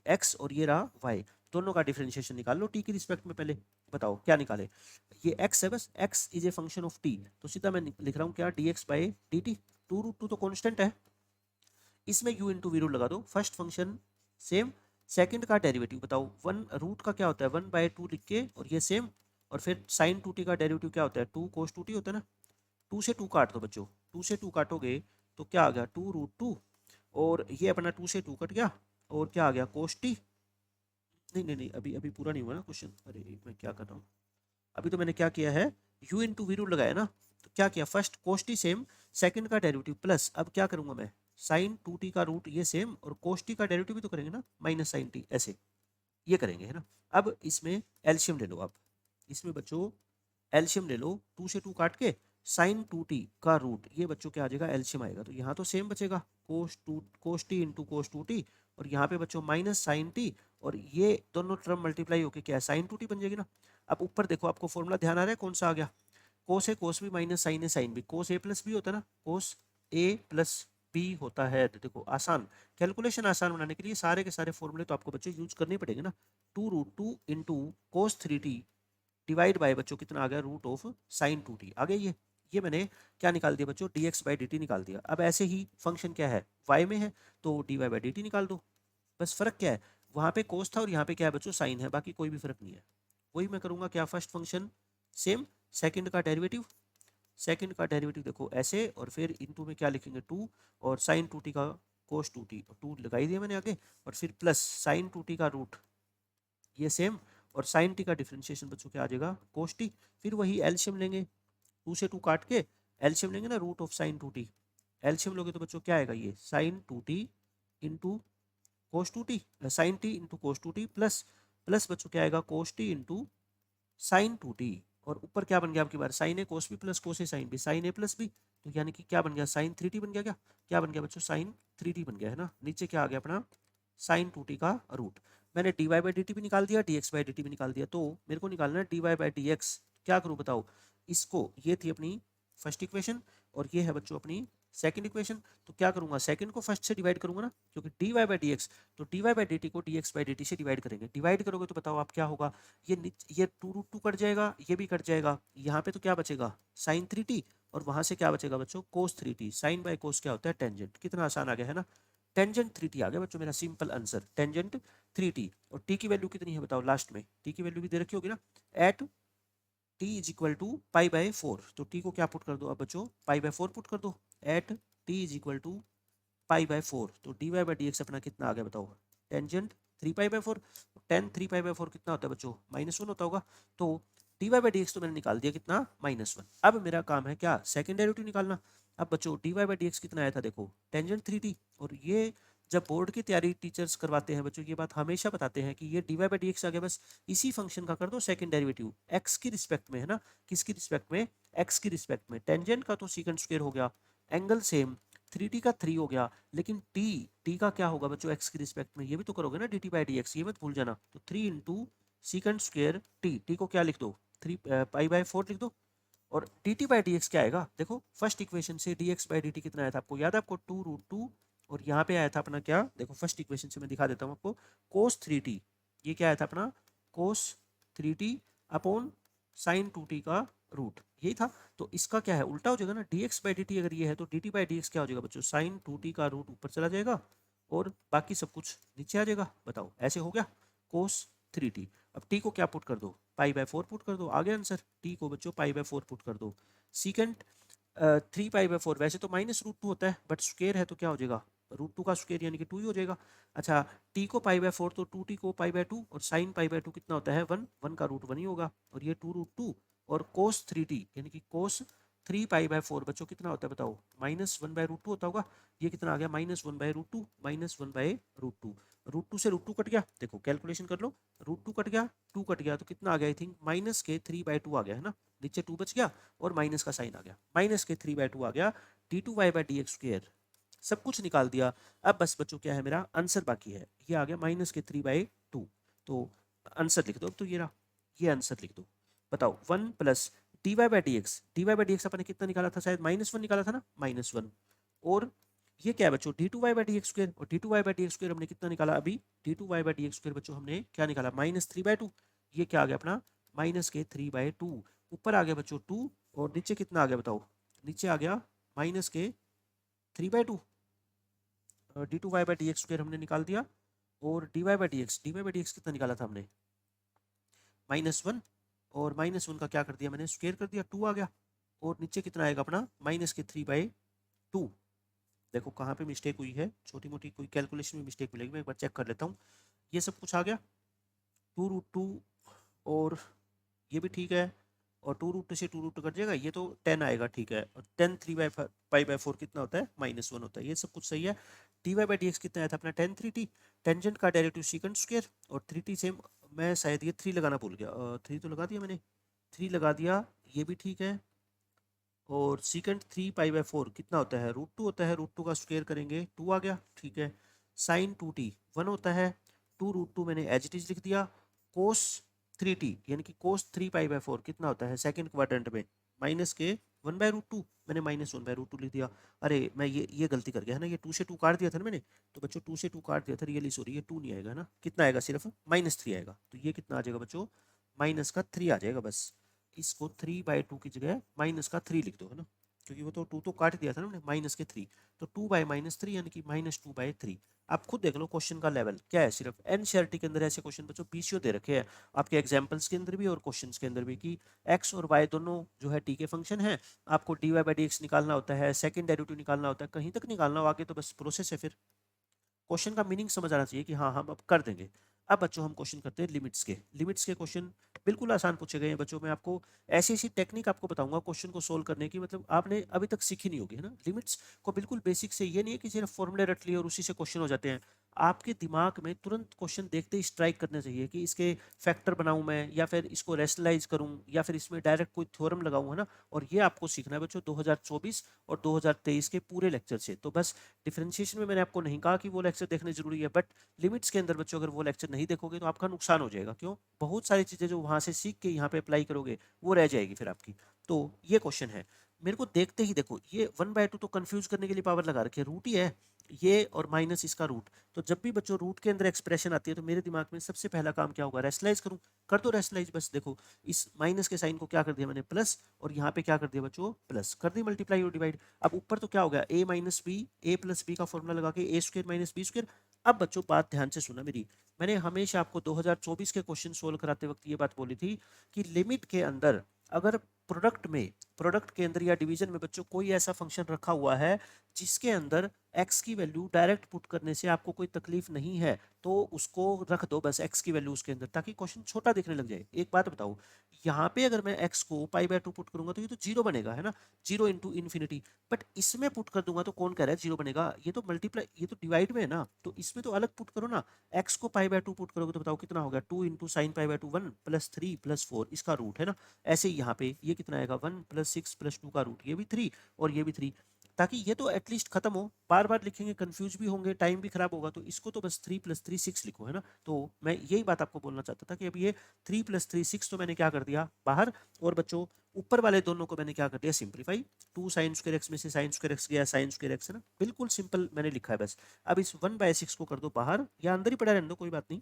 एक्स और ये रहा वाई, दोनों का डिफरेंशिएशन निकाल लो टी की रिस्पेक्ट में। पहले बताओ क्या निकाले, ये x है, बस x is a function of t, तो सीधा मैं लिख रहा हूँ क्या, dx by d t. Two root two तो कॉन्स्टेंट है, इसमें u इंटू वी रूट लगा दो, फर्स्ट फंक्शन सेम, सेकंड का डेरिवेटिव बताओ, वन रूट का क्या होता है, 1/2 लिख के, और ये सेम, और फिर साइन टू टी का डेरिवेटिव क्या होता है, 2 कोस टू टी होता है ना। 2 से 2 काट दो बच्चों, 2 से 2 काटोगे तो क्या आ गया, 2√2, और ये अपना 2 से 2 कट गया, और क्या आ गया, कोस टी। नहीं नहीं नहीं, अभी अभी पूरा नहीं हुआ ना क्वेश्चन, अरे मैं क्या कर रहा हूँ, अभी तो मैंने क्या किया है, u इंटू वी रूट लगाया ना, तो क्या किया, फर्स्ट कोष्टी सेम, सेकंड का डेरिवेटिव प्लस, अब क्या करूंगा मैं, साइन 2t का रूट ये सेम, और कोष्टी का डेरिवेटिव भी तो करेंगे ना, माइनस साइन टी, ऐसे ये करेंगे है ना। अब इसमें एल्शियम ले लो आप, इसमें बच्चों एल्शियम ले लो, 2 से 2 काट के साइन 2t का रूट, ये बच्चों क्या आ जाएगा, एल्शियम आएगा, तो यहाँ तो सेम बचेगा, cos t into cos 2t, और यहाँ पे बच्चों माइनस साइन टी, और ये दोनों टर्म मल्टीप्लाई होके क्या है, साइन 2t बन जाएगी ना। अब ऊपर देखो, आपको फॉर्मूला ध्यान आ रहा है कौन सा आ गया, कोस है कोस भी माइनस साइन है साइन भी, कोस ए प्लस बी होता है ना, कोस ए प्लस बी होता है। तो देखो आसान, कैलकुलेशन आसान बनाने के लिए सारे के सारे फॉर्मूले तो आपको बच्चों यूज करने पड़ेंगे ना। 2√2 into cos 3t divide by बच्चों कितना आ गया, रूट ऑफ साइन 2t आ गया। ये मैंने क्या निकाल दिया बच्चों, dx बाई डी निकाल दिया। अब ऐसे ही फंक्शन क्या है, y में है, तो dy बाई डी निकाल दो। बस फर्क क्या है, वहां पे कोस था और यहाँ पे क्या है बच्चों, साइन है, बाकी कोई भी फर्क नहीं है। वही मैं करूंगा क्या, फर्स्ट फंक्शन सेम, सेकंड का डेरिवेटिव, सेकंड का डेरिवेटिव देखो ऐसे, और फिर इनटू में क्या लिखेंगे 2, और साइन 2t का कोस 2t, 2 लगाई दिया मैंने आगे, और फिर प्लस साइन 2t का रूट ये सेम, और साइन टी का डिफरेंशिएशन बच्चों क्या आ जाएगा, कोस टी। फिर वही एल्शियम लेंगे, 2 से 2 काट के एल्शियम लेंगे ना, रूट ऑफ साइन 2t, एल्शियम लोगे तो बच्चों क्या आएगा, ये sine 2t into cos 2t, sine t into cos 2t, plus plus बच्चों क्या आएगा, cos t into sine 2t, और ऊपर क्या बन गया आपकी बार, साइन ए कोस बी प्लस कोस ए साइन बी, साइन ए प्लस बी, तो यानी कि क्या बन गया, साइन 3t बन गया, क्या क्या बन गया बच्चों, साइन 3t बन गया है ना। नीचे क्या आ गया अपना साइन 2t का रूट। मैंने dy बाई डी भी निकाल दिया, dx बाई dt भी निकाल दिया, तो मेरे को निकालना है dy बाई dx। क्या करूँ बताओ, इसको, ये थी अपनी फर्स्ट इक्वेशन और ये है बच्चों अपनी सेकंड इक्वेशन। तो क्या करूंगा, सेकंड को फर्स्ट से डिवाइड करूंगा ना, क्योंकि dy बाई dx, तो dy बाई dt को dx बाई dt से डिवाइड करेंगे। डिवाइड करोगे तो बताओ आप क्या होगा, ये 2√2 कट जाएगा, ये भी कट जाएगा, यहाँ पे तो क्या बचेगा साइन 3t, और वहां से क्या बचेगा बच्चों कोस 3t। साइन बाय कोस क्या होता है टेंजेंट। कितना आसान आ गया है ना, टेंजेंट 3t आ गया बच्चों मेरा सिंपल आंसर, टेंजेंट 3t। और t की वैल्यू कितनी है बताओ, लास्ट में t की वैल्यू भी दे रखी होगी ना, at t is equal to pi by 4। तो t को क्या पुट कर दो अब बच्चों, पाई बाय 4 पुट कर दो, at t is equal to pi by 4। तो dy बाई डी एक्स अपना कितना आ गया बताओ, tangent 3 pi by 4। Ten 3 pi by 4 कितना होता है बच्चों, -1 होता होगा। तो dy बाई डी एक्स तो मैंने निकाल दिया कितना, -1। अब मेरा काम है क्या, सेकंड डेरिवेटिव निकालना। अब बच्चों dy बाई डी एक्स कितना आया था देखो, टेंजेंट 3t। और ये जब बोर्ड की तैयारी टीचर्स करवाते हैं बच्चों, ये बात हमेशा बताते हैं कि ये dy बाई डी एक्स आ गया, बस इसी फंक्शन का कर दो सेकंड डेरिवेटिव, x की रिस्पेक्ट में है ना, किसकी रिस्पेक्ट में, x की रिस्पेक्ट में। टेंजेंट का तो सीकेंड स्क्वायर हो गया, एंगल सेम, 3t का 3 हो गया, लेकिन t का क्या होगा बच्चों x की रिस्पेक्ट में, ये भी तो करोगे ना dt बाई डी एक्स, ये मत भूल जाना। तो 3 इंटू सीकेंड स्क्वायर t को क्या लिख दो, 3 पाई बाय 4 लिख दो। और dt बाई डी एक्स क्या आएगा देखो, फर्स्ट इक्वेशन से dx बाई dt कितना आया था आपको याद है, आपको 2√2। और यहाँ पे आया था अपना क्या देखो, फर्स्ट इक्वेशन से मैं दिखा देता हूँ आपको, कोस 3t, ये क्या आया था अपना कोस 3t अपॉन साइन 2t का रूट, यही था। तो इसका क्या है उल्टा हो जाएगा ना, dx बाई dt अगर ये है तो dt बाई dx क्या हो जाएगा बच्चों, साइन 2t का रूट ऊपर चला जाएगा और बाकी सब कुछ नीचे आ जाएगा। बताओ ऐसे हो गया कोस 3t। अब t को क्या पुट कर दो, पाई बाय 4 पुट कर दो, आ गया आंसर। t को बच्चों पाई बाय 4 पुट कर दो। सीकेंड 3 पाई बाय 4 वैसे तो -√2 होता है, बट स्क्वायर है तो क्या हो जाएगा, √2 का स्क्वायर यानी कि 2 ही हो जाएगा। अच्छा, t को पाई बाय 4 तो 2t को पाई बाय 2, और साइन पाई बाय 2 कितना होता है 1, 1 का रूट 1 ही होगा, और ये 2√2। और कोस 3t यानी कि कोस 3 पाई बाय 4 बच्चों कितना होता है बताओ, -1/√2 होता होगा। ये कितना आ गया, -1/√2, -1/√2। √2 से √2 कट गया, देखो कैलकुलेशन कर लो, √2 कट गया, 2 कट गया, तो कितना आ गया आई थिंक माइनस के 3/2 आ गया है ना, नीचे 2 बच गया और माइनस का साइन आ गया, माइनस के 3/2 आ गया, d2y by D x square. सब कुछ निकाल दिया। अब बस बच्चों क्या है मेरा आंसर बाकी है, ये आ गया -3/2। तो आंसर लिख दो अब, तो ये रहा, ये आंसर लिख दो। बताओ 1 plus dy by D x, dy by D x अपने कितना निकाला था, शायद -1 निकाला था ना, -1। और ये क्या है बच्चों, d2y by D x square, और d2y by D x square हमने कितना निकाला अभी, d2y by D x square बच्चों हमने क्या निकाला, -3/2। ये क्या आ गया अपना, -3/2। ऊपर आ गया बच्चों 2, और नीचे कितना आ गया बताओ, नीचे आ गया -3/2। d2y by D x square हमने निकाल दिया, और dy बाई डी एक्स कितना निकाला था हमने, -1। और -1 का क्या कर दिया मैंने, स्क्वायर कर दिया, 2 आ गया। और नीचे कितना आएगा अपना, -3/2। देखो कहाँ पे मिस्टेक हुई है, छोटी मोटी कोई कैलकुलेशन में मिस्टेक मिलेगी, मैं एक बार चेक कर लेता हूँ। ये सब कुछ आ गया, 2√2, और ये भी ठीक है, और 2√2 से 2√2 कट जाएगा, ये तो 10 आएगा, ठीक है। और 10 3/4 कितना होता है, -1 होता है, ये सब कुछ सही है। dy बाई डी एक्स कितना आया था अपना, 10 3t। टेंजेंट का डेरिवेटिव सीकेंड स्क्वायर, और 3t सेम, मैं शायद ये 3 लगाना भूल गया, 3 तो लगा दिया मैंने, 3 लगा दिया, ये भी ठीक है। और सीकेंड 3 पाई बाय 4 कितना होता है, √2 होता है, √2 का स्क्वायर करेंगे, 2 आ गया, ठीक है। साइन 2t 1 होता है, 2√2 मैंने एज इट इज लिख दिया। कोस 3t यानी कि कोस 3 पाई बाय 4 कितना होता है सेकंड क्वाड्रेंट में, माइनस के 1/√2, मैंने -1/√2 लिख दिया। अरे मैं ये गलती कर गया है ना, ये 2 से 2 काट दिया था ना मैंने, तो बच्चों 2 से 2 काट दिया था, रियली सॉरी, ये 2 नहीं आएगा ना, कितना आएगा सिर्फ -3 आएगा। तो ये कितना आ जाएगा बच्चों, -3 आ जाएगा बस। इसको 3/2 की जगह -3 लिख दो है ना, क्योंकि वो तो 2 तो काट दिया था ना हमने, -3, तो 2/-3 यानी कि -2/3। आप खुद देख लो क्वेश्चन का लेवल क्या है, सिर्फ एनसीईआरटी के अंदर ऐसे क्वेश्चन बच्चों पीसीओ दे रखे हैं, आपके एग्जांपल्स के अंदर भी और क्वेश्चंस के अंदर भी, कि एक्स और वाई दोनों जो है टी के फंक्शन है, आपको dy बाई डी एक्स निकालना होता है, सेकंड डेरिवेटिव निकालना होता है, कहीं तक निकालना हो, आगे तो बस प्रोसेस है। फिर क्वेश्चन का मीनिंग समझ आना चाहिए कि हाँ हम अब कर देंगे। अब बच्चों हम क्वेश्चन करते हैं लिमिट्स के क्वेश्चन बिल्कुल आसान पूछे गए हैं बच्चों। मैं आपको ऐसी ऐसी टेक्निक आपको बताऊंगा क्वेश्चन को सोल्व करने की, मतलब आपने अभी तक सीखी नहीं होगी है ना लिमिट्स को, बिल्कुल बेसिक से। ये नहीं है कि सिर्फ फॉर्मूले रट लिए और उसी से क्वेश्चन हो जाते हैं। आपके दिमाग में तुरंत क्वेश्चन देखते ही स्ट्राइक करना चाहिए कि इसके फैक्टर बनाऊं मैं, या फिर इसको रैशनलाइज करूं, या फिर इसमें डायरेक्ट कोई थ्योरम लगाऊं, है ना। और ये आपको सीखना है बच्चों 2024 और 2023 के पूरे लेक्चर से। तो बस डिफरेंशिएशन में मैंने आपको नहीं कहा कि वो लेक्चर देखने जरूरी है, बट लिमिट्स के अंदर बच्चों अगर वो लेक्चर नहीं देखोगे तो आपका नुकसान हो जाएगा। क्यों? बहुत सारी चीजें जो वहां से सीख के यहाँ पे अप्लाई करोगे वो रह जाएगी फिर आपकी। तो ये क्वेश्चन है, मेरे को देखते ही देखो ये 1/2 तो कंफ्यूज करने के लिए पावर लगा रखे, रूट ही है ये और माइनस इसका रूट। तो जब भी बच्चों रूट के अंदर एक्सप्रेशन आती है तो मेरे दिमाग में सबसे पहला काम क्या होगा, रैशनलाइज करूं। कर दो रैशनलाइज, बस देखो इस माइनस के साइन को क्या कर दिया मैंने प्लस, और यहाँ पे क्या कर दिया बच्चों प्लस, कर दी मल्टीप्लाई और डिवाइड। अब ऊपर तो क्या हो गया ए माइनस बी, ए प्लस बी का फॉर्मूला लगा के ए स्क्वायर माइनस बी स्क्वायर। अब बच्चों बात ध्यान से सुना मेरी, मैंने हमेशा आपको 2024 के क्वेश्चन सोल्व कराते वक्त ये बात बोली थी कि लिमिट के अंदर अगर प्रोडक्ट के अंदर या डिवीजन में बच्चों कोई ऐसा फंक्शन रखा हुआ है जिसके अंदर x की वैल्यू डायरेक्ट पुट करने से आपको कोई तकलीफ नहीं है, तो उसको रख दो बस x की वैल्यू उसके अंदर, ताकि क्वेश्चन छोटा दिखने लग जाए। एक बात बताओ, यहाँ पे अगर मैं x को π/2 पुट करूंगा तो ये तो जीरो बनेगा, है ना, जीरो इंटू इन्फिनिटी। बट इसमें पुट कर दूंगा तो कौन कह रहा है जीरो बनेगा, ये तो मल्टीप्लाई, ये तो डिवाइड में है ना, तो इसमें तो अलग पुट करो ना। x को π/2 पुट करोगे तो बताओ कितना होगा, 2 इंटू साइन π/2 1 प्लस 3 प्लस 4 इसका रूट, है ना। ऐसे ही यहाँ पे ये कितना आएगा 1 प्लस 6 प्लस 2 का रूट, ये भी 3 और ये भी 3, ताकि ये तो एटलीस्ट खत्म हो। बार बार लिखेंगे कंफ्यूज भी होंगे, टाइम भी खराब होगा, तो इसको तो बस 3 प्लस 3 6 लिखो, है ना। तो मैं यही बात आपको बोलना चाहता था कि अब ये 3 प्लस 3 6 तो मैंने क्या कर दिया बाहर, और बच्चों ऊपर वाले दोनों को मैंने क्या कर दिया सिंप्लीफाई। 2 साइन स्क्वायर एक्स में से साइन स्क्वायर एक्स गया साइन स्क्वायर एक्स, है ना, बिल्कुल सिंपल मैंने लिखा है बस। अब इस 1/6 को कर दो बाहर, या अंदर ही पड़ा रहने दो कोई बात नहीं,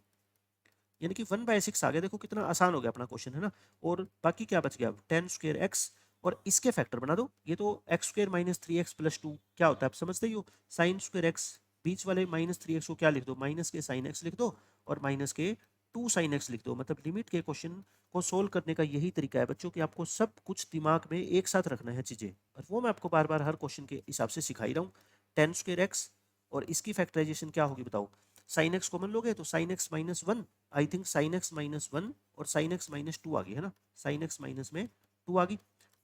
यानी कि 1/6 आ गया। देखो कितना आसान हो गया अपना क्वेश्चन, है ना। और बाकी क्या बच गया, 10 स्क्वायर एक्स, और इसके फैक्टर बना दो। ये तो x square minus 3x plus 2 क्या होता है आप समझते ही हो, साइन स्क्वायर एक्स, बीच वाले माइनस 3x को क्या लिख दो, माइनस के साइन एक्स लिख दो, और माइनस के 2 साइन एक्स लिख दो। मतलब लिमिट के क्वेश्चन को सोल्व करने का यही तरीका है बच्चों, कि आपको सब कुछ दिमाग में एक साथ रखना है चीजें, और वो मैं आपको बार बार हर क्वेश्चन के हिसाब से सिखा ही रहा हूँ। 10 स्क्वायर एक्स, और इसकी फैक्टराइजेशन क्या होगी बताओ, साइन एक्स कॉमन लोगे तो sine x minus 1, I think sine x minus 1 और साइन एक्स माइनस 2 आ गई, है ना, साइन एक्स माइनस में 2 आ गई।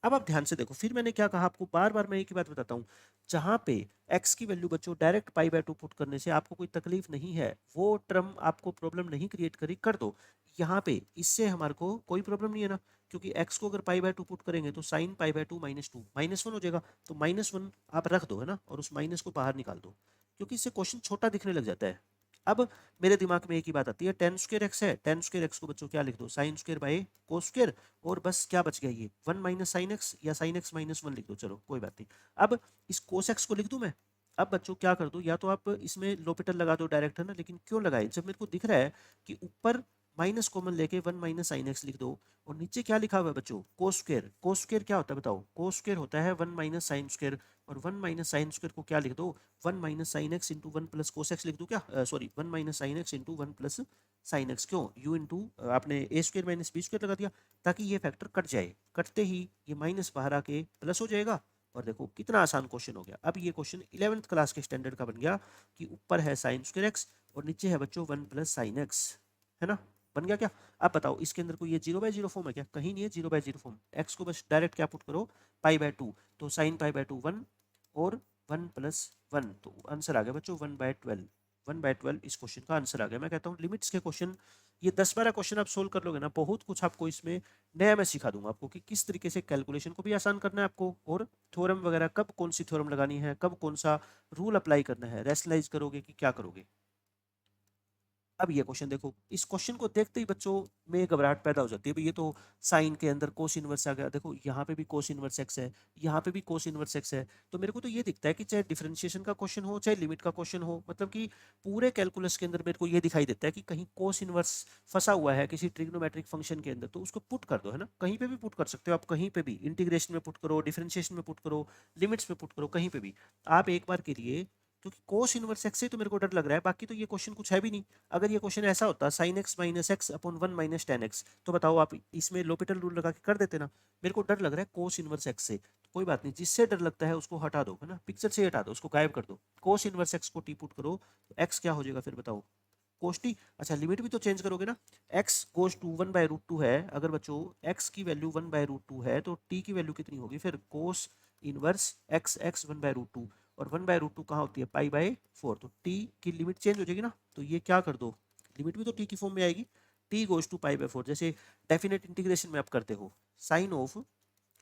अब आप ध्यान से देखो, फिर मैंने क्या कहा आपको, बार बार मैं एक ही बात बताता हूँ, जहां पे x की वैल्यू बच्चों डायरेक्ट π/2 पुट करने से आपको कोई तकलीफ नहीं है, वो टर्म आपको प्रॉब्लम नहीं क्रिएट करी, कर दो। यहाँ पे इससे हमारे को कोई प्रॉब्लम नहीं है ना, क्योंकि x को अगर π/2 पुट करेंगे तो साइन π/2 माइनस 2 माइनस 1 हो जाएगा, तो माइनस 1 आप रख दो, है ना, और उस माइनस को बाहर निकाल दो, क्योंकि इससे क्वेश्चन छोटा दिखने लग जाता है। अब मेरे दिमाग में एक ही बात आती है, 10 स्क्वायर एक्स है, 10 स्क्वायर एक्स को बच्चों क्या लिख दो, sine square by cos square, और बस क्या बच गया ये 1 माइनस साइन एक्स, या साइन एक्स माइनस 1 लिख दो, चलो कोई बात नहीं। अब इस कोस एक्स को लिख दूं मैं। अब बच्चों क्या कर दो, या तो आप इसमें लोपिटल लगा दो डायरेक्ट, है ना, लेकिन क्यों लगाए जब मेरे को दिख रहा है कि ऊपर माइनस कॉमन लेके 1 माइनस साइन एक्स लिख दो, और नीचे क्या लिखा हुआ है बच्चों कोस स्क्वायर। कोस स्क्वायर क्या होता है बताओ, कोस स्क्वायर होता है 1 माइनस साइन स्क्वायर, और 1 माइनस साइन स्क्वायर को क्या लिख दो, 1 minus sine x into 1 plus cos x लिख दो क्या, sorry 1 minus sine x into 1 plus sine x, क्यों यू इंटू आपने ए स्क्वायर माइनस बी स्क्वायर लगा दिया, ताकि ये फैक्टर कट जाए, कटते ही ये माइनस बाहर आके प्लस हो जाएगा। और देखो कितना आसान क्वेश्चन हो गया। अब ये क्वेश्चन 11th क्लास के स्टैंडर्ड का बन गया, कि ऊपर है साइन स्क्वायर एक्स और नीचे है बच्चों 1 प्लस साइन एक्स, है ना, बन गया क्या। अब बताओ इसके अंदर कोई ये 0/0 फॉर्म है क्या, कहीं नहीं है 0/0 फॉर्म। एक्स को बस डायरेक्ट क्या पुट करो π/2, तो साइन π/2 1 और 1 प्लस 1, तो आंसर आ गया बच्चों 1/12। 1/12 इस क्वेश्चन का आंसर आ गया। मैं कहता हूँ लिमिट्स के क्वेश्चन ये 10-12 क्वेश्चन आप सोल्व कर लोगे ना, बहुत कुछ आपको इसमें नया मैं सिखा दूंगा आपको, कि किस तरीके से कैलकुलेशन को भी आसान करना है आपको, और थ्योरम वगैरह कब कौन सी थ्योरम लगानी है, कब कौन सा रूल अप्लाई करना है, रैशनलाइज करोगे कि क्या करोगे। अब ये क्वेश्चन देखो, इस क्वेश्चन को देखते ही बच्चों में घबराहट पैदा हो जाती है, भाई ये तो साइन के अंदर कोस इनवर्स आ गया, देखो यहाँ पे भी कोस इनवर्स एक्स है, यहाँ पे भी कोस इनवर्स एक्स है, तो मेरे को तो ये दिखता है कि चाहे डिफरेंशिएशन का क्वेश्चन हो चाहे लिमिट का क्वेश्चन हो, मतलब कि पूरे कैलकुलस के अंदर मेरे को ये दिखाई देता है कि कहीं कोस इनवर्स फंसा हुआ है किसी ट्रिग्नोमेट्रिक फंक्शन के अंदर, तो उसको पुट कर दो, है ना, कहीं पे भी पुट कर सकते हो आप, कहीं पे भी इंटीग्रेशन में पुट करो, डिफरेंशिएशन में पुट करो, लिमिट्स में पुट करो, कहीं पे भी आप एक बार के लिए, क्योंकि कोस इनवर्स एक्स से तो मेरे को डर लग रहा है, बाकी तो ये क्वेश्चन कुछ है भी नहीं। अगर ये क्वेश्चन ऐसा होता sine x minus x upon 1 minus ten x, तो बताओ आप इसमें लोपिटल रूल लगा के कर देते ना। मेरे को डर लग रहा है कोस इनवर्स एक्स से, तो कोई बात नहीं, जिससे डर लगता है उसको हटा दो, है ना, पिक्चर से हटा दो, उसको गायब कर दो। कोस इनवर्स एक्स को टी पुट करो तो एक्स क्या हो जाएगा फिर बताओ, कोस टी। अच्छा लिमिट भी तो चेंज करोगे ना, एक्स गोज टू 1/√2 है, अगर बच्चों एक्स की वैल्यू 1/√2 है तो टी की वैल्यू कितनी होगी फिर, कोस इनवर्स एक्स एक्स 1/√2, और 1/√2 कहाँ होती है, π/4। तो t की लिमिट चेंज हो जाएगी ना, तो ये क्या कर दो, लिमिट भी तो t की फॉर्म में आएगी, t गोज टू π/4। जैसे डेफिनेट इंटीग्रेशन में आप करते हो, sine of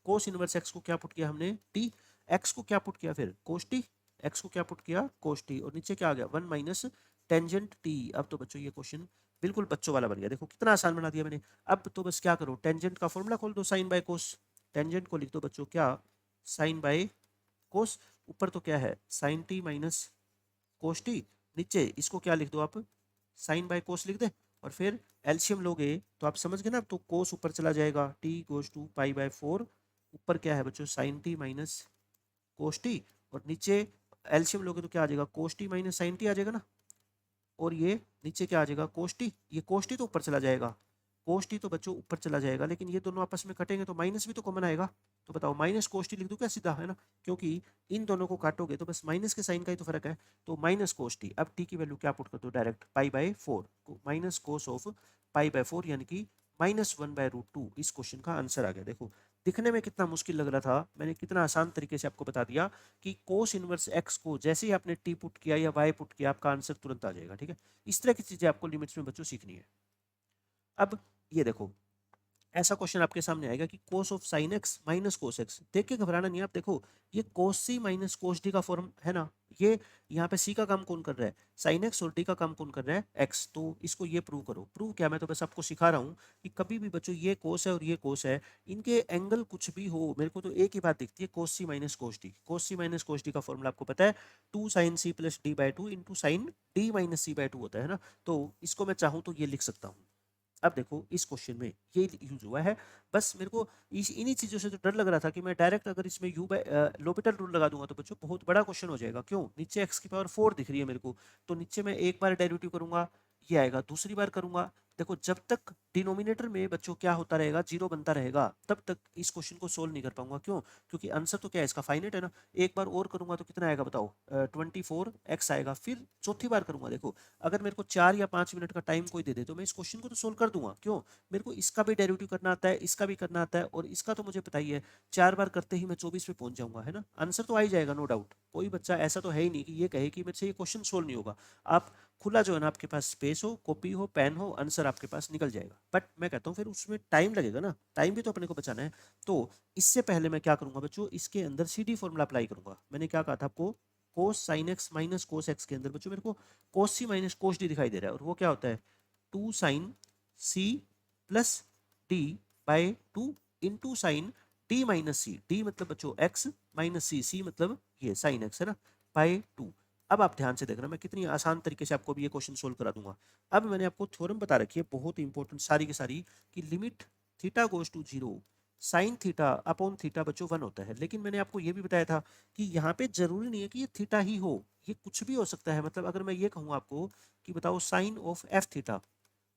cos inverse x को क्या पुट किया हमने, t, x को क्या पुट किया फिर कोस t, x को क्या पुट किया कोस t, और नीचे क्या आ गया 1 माइनस टेंजेंट t। अब तो बच्चों ये क्वेश्चन बिल्कुल बच्चों वाला बन गया, देखो कितना आसान बना दिया मैंने। अब तो बस क्या करो, टेंजेंट का फॉर्मूला खोल दो, साइन बाय कोस, टेंजेंट को लिख दो बच्चों क्या, साइन बाय कोस, ऊपर तो क्या है sine t minus cos t, नीचे इसको क्या लिख दो आप, साइन बाय कोस लिख दे, और फिर एलसीएम लोगे तो आप समझ गए ना, अब तो कोस ऊपर चला जाएगा, टी गोज टू π/4, ऊपर क्या है बच्चों sine t minus cos t, और नीचे एलसीएम लोगे तो क्या आ जाएगा, cos t minus sine t आ जाएगा ना, और ये नीचे क्या आ जाएगा कोस टी, ये कोस टी तो ऊपर चला जाएगा, कोस टी तो बच्चों ऊपर चला जाएगा, लेकिन ये दोनों आपस में कटेंगे तो माइनस भी तो कॉमन आएगा, तो बताओ माइनस कोस टी लिख दूं क्या सीधा, है ना, क्योंकि इन दोनों को काटोगे तो बस माइनस के साइन का ही तो फर्क है, तो माइनस कोस टी। अब टी की वैल्यू क्या पुट कर दो डायरेक्ट, π/4, माइनस कोस ऑफ π/4 यानी कि -1/√2। इस क्वेश्चन का आंसर आ गया। देखो दिखने में कितना मुश्किल लग रहा था, मैंने कितना आसान तरीके से आपको बता दिया कि कोस इनवर्स एक्स को जैसे ही आपने टी पुट किया या वाई पुट किया, आपका आंसर तुरंत आ जाएगा। ठीक है, इस तरह की चीजें आपको लिमिट्स में बच्चों सीखनी है। अब ये देखो, ऐसा क्वेश्चन आपके सामने आएगा कि cos of sine x minus cos x, देख के घबराना नहीं है। आप देखो ये कोस सी माइनस कोस डी का फॉर्म है ना, ये यहाँ पे सी का काम कौन कर रहा है, साइन एक्स, और डी का काम कौन कर रहा है, एक्स। तो इसको ये प्रूव करो। प्रूव क्या, मैं तो बस आपको सिखा रहा हूँ कि कभी भी बच्चों ये कोस है और ये कोस है, इनके एंगल कुछ भी हो, मेरे को तो एक ही बात दिखती है, कोस सी माइनस कोस डी। कोस सी माइनस कोस डी का फॉर्मूला आपको पता है, 2 sin c + d/2 into sine D minus c/2 होता है ना, तो इसको मैं चाहूँ तो ये लिख सकता हूँ। अब देखो इस क्वेश्चन में ये यूज हुआ है, बस मेरे को इन्हीं चीजों से तो डर लग रहा था कि मैं डायरेक्ट अगर इसमें यू बाय लोपिटल रूल लगा दूंगा तो बच्चों बहुत बड़ा क्वेश्चन हो जाएगा। क्यों, नीचे x⁴ दिख रही है मेरे को, तो नीचे मैं एक बार डेरिवेटिव करूंगा ये आएगा, दूसरी बार करूंगा, देखो जब तक डिनोमिनेटर में बच्चों क्या होता रहेगा, जीरो बनता रहेगा, तब तक इस क्वेश्चन को सोल्व नहीं कर पाऊंगा। क्यों, क्योंकि आंसर तो क्या है इसका, फाइनाइट है ना। एक बार और करूंगा तो कितना आएगा बताओ, 24x आएगा। फिर चौथी बार करूंगा, देखो अगर मेरे को 4 या 5 मिनट का टाइम कोई दे दे तो मैं इस क्वेश्चन को तो सोल्व कर दूंगा। क्यों, मेरे को इसका भी डेरिवेटिव करना आता है, इसका भी करना आता है, और इसका तो मुझे पता ही है 4 बार करते ही मैं 24 पे पहुंच जाऊंगा, है ना। आंसर तो आ ही जाएगा नो डाउट। कोई बच्चा ऐसा तो है ही नहीं कि ये कहे कि मेरे से ये क्वेश्चन सोल्व नहीं होगा। आप खुला जो है ना, आपके पास स्पेस हो, कॉपी हो, पेन हो, आंसर आपके पास निकल जाएगा। बट मैं कहता हूँ फिर उसमें टाइम लगेगा ना, टाइम भी तो अपने को बचाना है। तो इससे पहले मैं क्या करूंगा बच्चों, इसके अंदर सी डी फॉर्मूला अप्लाई करूंगा। मैंने क्या कहा था आपको, कोस sine x minus cos x के अंदर बच्चों मेरे को कोस सी माइनस कोस डी दिखाई दे रहा है, और वो क्या होता है 2 sin c + d/2 into sine D minus C, D मतलब बच्चों एक्स, माइनस सी, सी मतलब ये साइन एक्स है ना, /2। अब आप ध्यान से देखना, मैं कितनी आसान तरीके से आपको भी ये क्वेश्चन सोल्व करा दूंगा। अब मैंने आपको थ्योरम बता रखी है बहुत इंपॉर्टेंट सारी की सारी, कि limit theta goes to 0 sine theta upon theta बच्चों 1 होता है। लेकिन मैंने आपको ये भी बताया था कि यहाँ पे जरूरी नहीं है कि ये थीटा ही हो, ये कुछ भी हो सकता है। मतलब अगर मैं ये कहूँ आपको कि बताओ साइन ऑफ एफ थीटा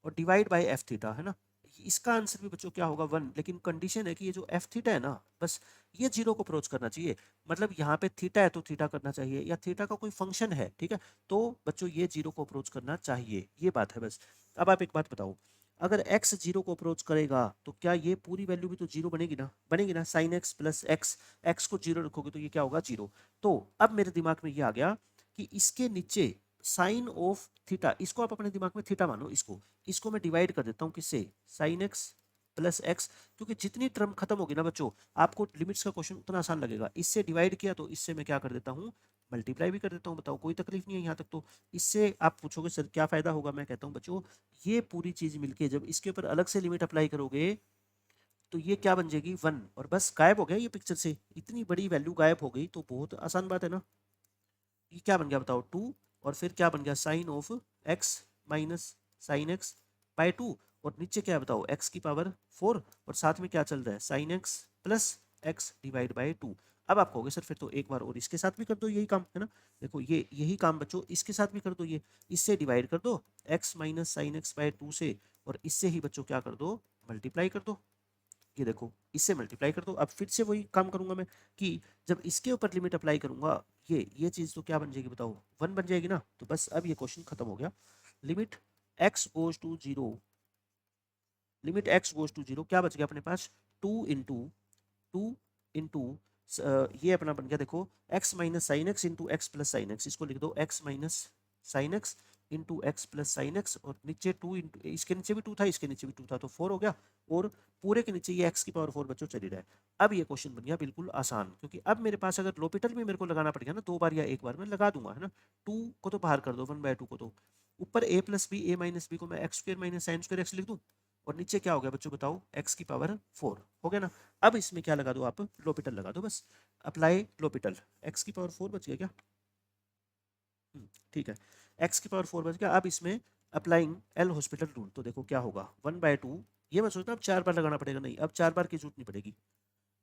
और डिवाइड बाय एफ थीटा, है ना, इसका आंसर भी बच्चों क्या होगा 1। लेकिन कंडीशन है कि ये जो एफ थीटा है ना, बस ये 0 को अप्रोच करना चाहिए। मतलब यहाँ पे थीटा है तो थीटा करना चाहिए, या थीटा का कोई फंक्शन है, ठीक है, तो बच्चों ये 0 को अप्रोच करना चाहिए, ये बात है बस। अब आप एक बात बताओ, अगर x 0 को अप्रोच करेगा तो क्या ये पूरी वैल्यू भी तो 0 बनेगी ना, बनेगी ना। Sine x plus x, x को 0 रखोगे तो ये क्या होगा 0। तो अब मेरे दिमाग में ये आ गया कि इसके नीचे साइन ऑफ थीटा, इसको आप अपने दिमाग में थीटा मानो, इसको मैं डिवाइड कर देता हूँ किससे, साइन एक्स प्लस एक्स, क्योंकि जितनी टर्म खत्म होगी ना बच्चों, आपको लिमिट्स का क्वेश्चन उतना आसान लगेगा। इससे डिवाइड किया तो इससे मैं क्या कर देता हूँ, मल्टीप्लाई भी कर देता हूँ। बताओ कोई तकलीफ नहीं है यहाँ तक तो। इससे आप पूछोगे सर क्या फायदा होगा, मैं कहता हूँ बच्चों ये पूरी चीज मिलके जब इसके ऊपर अलग से लिमिट अप्लाई करोगे तो ये क्या बन जाएगी 1, और बस गायब हो गया ये पिक्चर से। इतनी बड़ी वैल्यू गायब हो गई तो बहुत आसान बात है ना। ये क्या बन गया बताओ 2, और फिर क्या बन गया sine of x minus sine x by 2, और नीचे क्या है बताओ x⁴ और साथ में क्या चल रहा है sine x plus x divide by 2। अब आप कहोगे सर फिर तो एक बार और इसके साथ भी कर दो यही काम, है ना। देखो ये यही काम बच्चों इसके साथ भी कर दो, ये इससे डिवाइड कर दो x minus sine x by 2 से, और इससे ही बच्चों क्या कर दो मल्टीप्लाई कर दो। ये देखो इससे मल्टीप्लाई कर दो। अब फिर से वही काम करूंगा मैं कि जब इसके ऊपर लिमिट अप्लाई करूंगा ये चीज तो क्या बन जाएगी बताओ 1 बन जाएगी ना। तो बस अब ये क्वेश्चन खत्म हो गया। Limit x goes to 0, limit x goes to 0 क्या बच गया अपने पास 2 इंटू ये अपना बन गया देखो x minus sine x into x plus sine x, इसको लिख दो x minus sine x into x plus sine x, और नीचे 2 इंटू इसके नीचे भी 2 था, इसके नीचे भी 2 था, तो 4 हो गया, और पूरे के नीचे ये x की पावर 4 बच्चों चली रहा है। अब ये क्वेश्चन बन गया बिल्कुल आसान, क्योंकि अब मेरे पास अगर लोपिटल में मेरे को लगाना पड़ गया ना 2 बार या 1 बार, मैं लगा दूंगा, है ना। 2 को तो बाहर कर दो, 1/2 को, तो ऊपर a plus b a minus b को मैं x square minus sine square x लिख दूँ, और नीचे क्या हो गया बच्चों बताओ, x की पावर 4 हो गया ना। अब इसमें क्या लगा दो आप, लोपिटल लगा दो बस, अप्लाई लोपिटल, x की पावर 4 बच गया क्या, ठीक है, x की पावर 4 बच गया। अब इसमें अप्लाइंग एल हॉस्पिटल रूल, तो देखो क्या होगा 1/2, ये मैं सोचता अब 4 बार लगाना पड़ेगा, नहीं अब 4 बार की जरूरत नहीं पड़ेगी।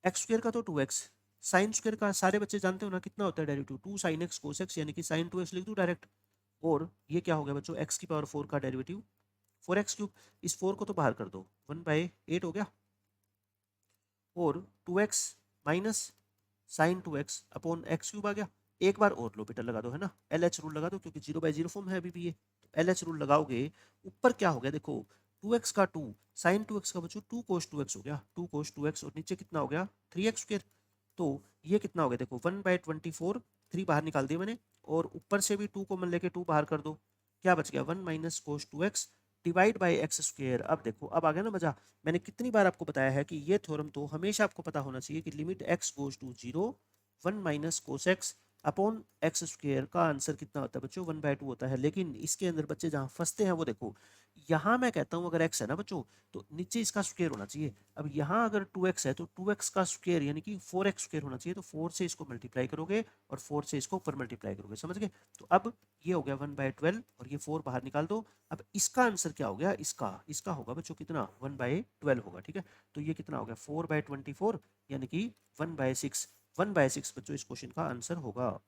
एक्स स्क्र का तो 2x, साइन स्क्र का सारे बच्चे जानते हो ना कितना होता है derivative, 2 sin x cos x, यानी कि sin 2x लिख दूं डायरेक्ट, और ये क्या हो गया बच्चों x की पावर 4 का डेरिवेटिव 4x3, इस 4 को तो बाहर कर दो, 1/8 हो गया, और 2x minus sign 2x upon x³ आ गया। एक बार और लोपिटल लगा दो, है ना, LH रूल लगा दो, क्योंकि 0/0 फॉर्म है अभी भी ये, तो LH रूल लगाओगे, ऊपर क्या हो गया देखो 2x का 2 साइन 2x का बच्चों 2 cos 2x हो गया, 2 cos 2x, और नीचे कितना हो गया 3x², तो ये कितना हो गया देखो 1/24, 3 बाहर निकाल दिया मैंने, और ऊपर से भी 2 कॉमन लेके 2 बाहर कर दो, क्या बच गया 1 minus cos 2x divide by x square. अब देखो अब आ गया ना मजा, मैंने कितनी बार आपको बताया है कि ये थ्योरम तो हमेशा आपको पता होना चाहिए कि limit x goes to 0 1 minus cos x upon x square का आंसर कितना होता है बच्चों 1/2 होता है। लेकिन इसके अंदर बच्चे जहाँ फंसते हैं वो देखो, यहाँ मैं कहता हूँ अगर x है ना बच्चों तो नीचे इसका स्क्वेयर होना चाहिए, अब यहाँ अगर 2x है तो 2x का स्क्वेयर यानी कि 4x स्क्वेयर होना चाहिए, तो 4 से इसको मल्टीप्लाई करोगे और 4 से इसको ऊपर मल्टीप्लाई करोगे, समझ गए। तो अब ये हो गया 1/12 और ये 4 बाहर निकाल दो। अब इसका आंसर क्या हो गया, इसका इसका होगा बच्चों कितना 1/12 होगा, ठीक है। तो ये कितना हो गया 4/24 यानी कि 1/6, 1/6 बच्चों इस क्वेश्चन का आंसर होगा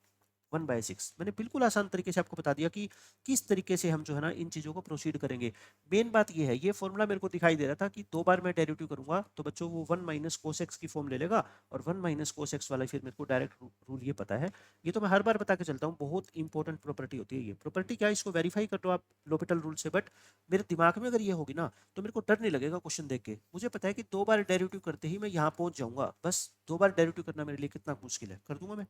1/6। मैंने बिल्कुल आसान तरीके से आपको बता दिया कि किस तरीके से हम जो है ना इन चीज़ों को प्रोसीड करेंगे। मेन बात ये है, ये फॉर्मूला मेरे को दिखाई दे रहा था कि 2 बार मैं डेरिवेटिव करूंगा तो बच्चों वो 1 माइनस कोस एक्स की फॉर्म ले लेगा, और 1 माइनस कोस एक्स वाला फिर मेरे को डायरेक्ट रूल ये पता है, ये तो मैं हर बार बता के चलता हूँ, बहुत इंपॉर्टेंट प्रॉपर्टी होती है ये प्रॉपर्टी। क्या इसको वेरीफाई कर दो आप लोपिटल रूल से, बट मेरे दिमाग में अगर ये होगी ना तो मेरे को डर नहीं लगेगा क्वेश्चन देख के, मुझे पता है कि 2 बार डेरिवेटिव करते ही मैं यहाँ पहुंच जाऊंगा, बस 2 बार डेरिवेटिव करना मेरे लिए कितना मुश्किल है, कर दूंगा मैं।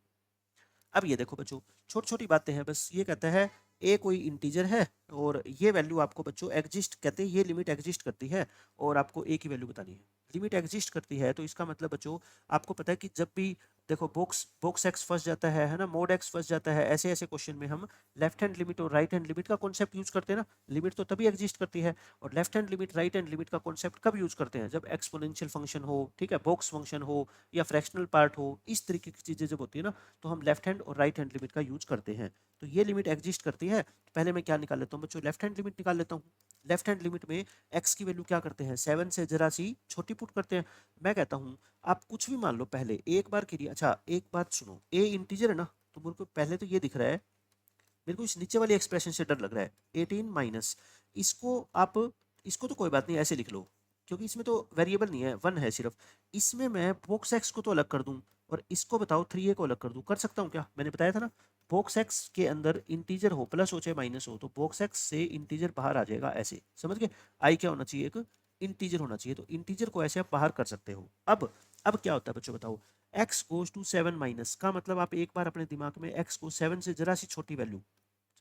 अब ये देखो बच्चों छोटी छोटी बातें हैं, बस ये कहता है ए कोई इंटीजर है और ये वैल्यू आपको बच्चों एग्जिस्ट कहते हैं, ये लिमिट एग्जिस्ट करती है और आपको ए की वैल्यू बतानी है। लिमिट एग्जिस्ट करती है तो इसका मतलब बच्चों आपको पता है कि जब भी देखो बॉक्स बॉक्स एक्स फंस जाता है ना, मोड एक्स फंस जाता है, ऐसे ऐसे क्वेश्चन में हम लेफ्ट हैंड लिमिट और राइट हैंड लिमिट का कॉन्सेप्ट यूज करते हैं ना। लिमिट तो तभी एग्जिस्ट करती है, और left hand limit right hand limit का कॉन्सेप्ट कब यूज करते हैं, जब एक्सपोनेंशियल फंक्शन हो, ठीक है, बॉक्स फंक्शन हो या फ्रैक्शनल पार्ट हो, इस तरीके की चीजें जब होती है ना तो हम लेफ्ट हैंड और राइट हैंड लिमिट का यूज करते हैं। तो ये लिमिट एग्जिस्ट करती है, तो पहले मैं क्या निकाल लेता हूँ बच्चों, लेफ्ट हैंड लिमिट निकाल लेता हूँ। लेफ्ट हैंड लिमिट में x की वैल्यू क्या करते हैं 7 से जरा सी छोटी पुट करते हैं। मैं कहता हूँ आप कुछ भी मान लो, पहले एक बार के लिए, अच्छा एक बात सुनो, a इंटीजर है ना, तो मेरे को पहले तो ये दिख रहा है, मेरे को इस नीचे वाली एक्सप्रेशन से डर लग रहा है 18 माइनस, इसको आप इसको तो कोई बात नहीं ऐसे लिख लो, क्योंकि इसमें तो वेरिएबल नहीं है, 1 है सिर्फ। इसमें मैं बॉक्स एक्स को तो अलग कर दूं और इसको बताओ 3a को अलग कर दूं, कर सकता हूँ क्या, मैंने बताया था ना बॉक्स एक्स के अंदर इंटीजर हो प्लस हो चाहे माइनस हो तो बॉक्स एक्स से इंटीजर बाहर आ जाएगा, ऐसे समझ गए। आई क्या होना चाहिए, एक इंटीजर होना चाहिए, तो इंटीजर को ऐसे आप बाहर कर सकते हो। अब क्या होता है बच्चों बताओ, x गोज टू 7 माइनस का मतलब आप एक बार अपने दिमाग में x को 7 से जरा सी छोटी वैल्यू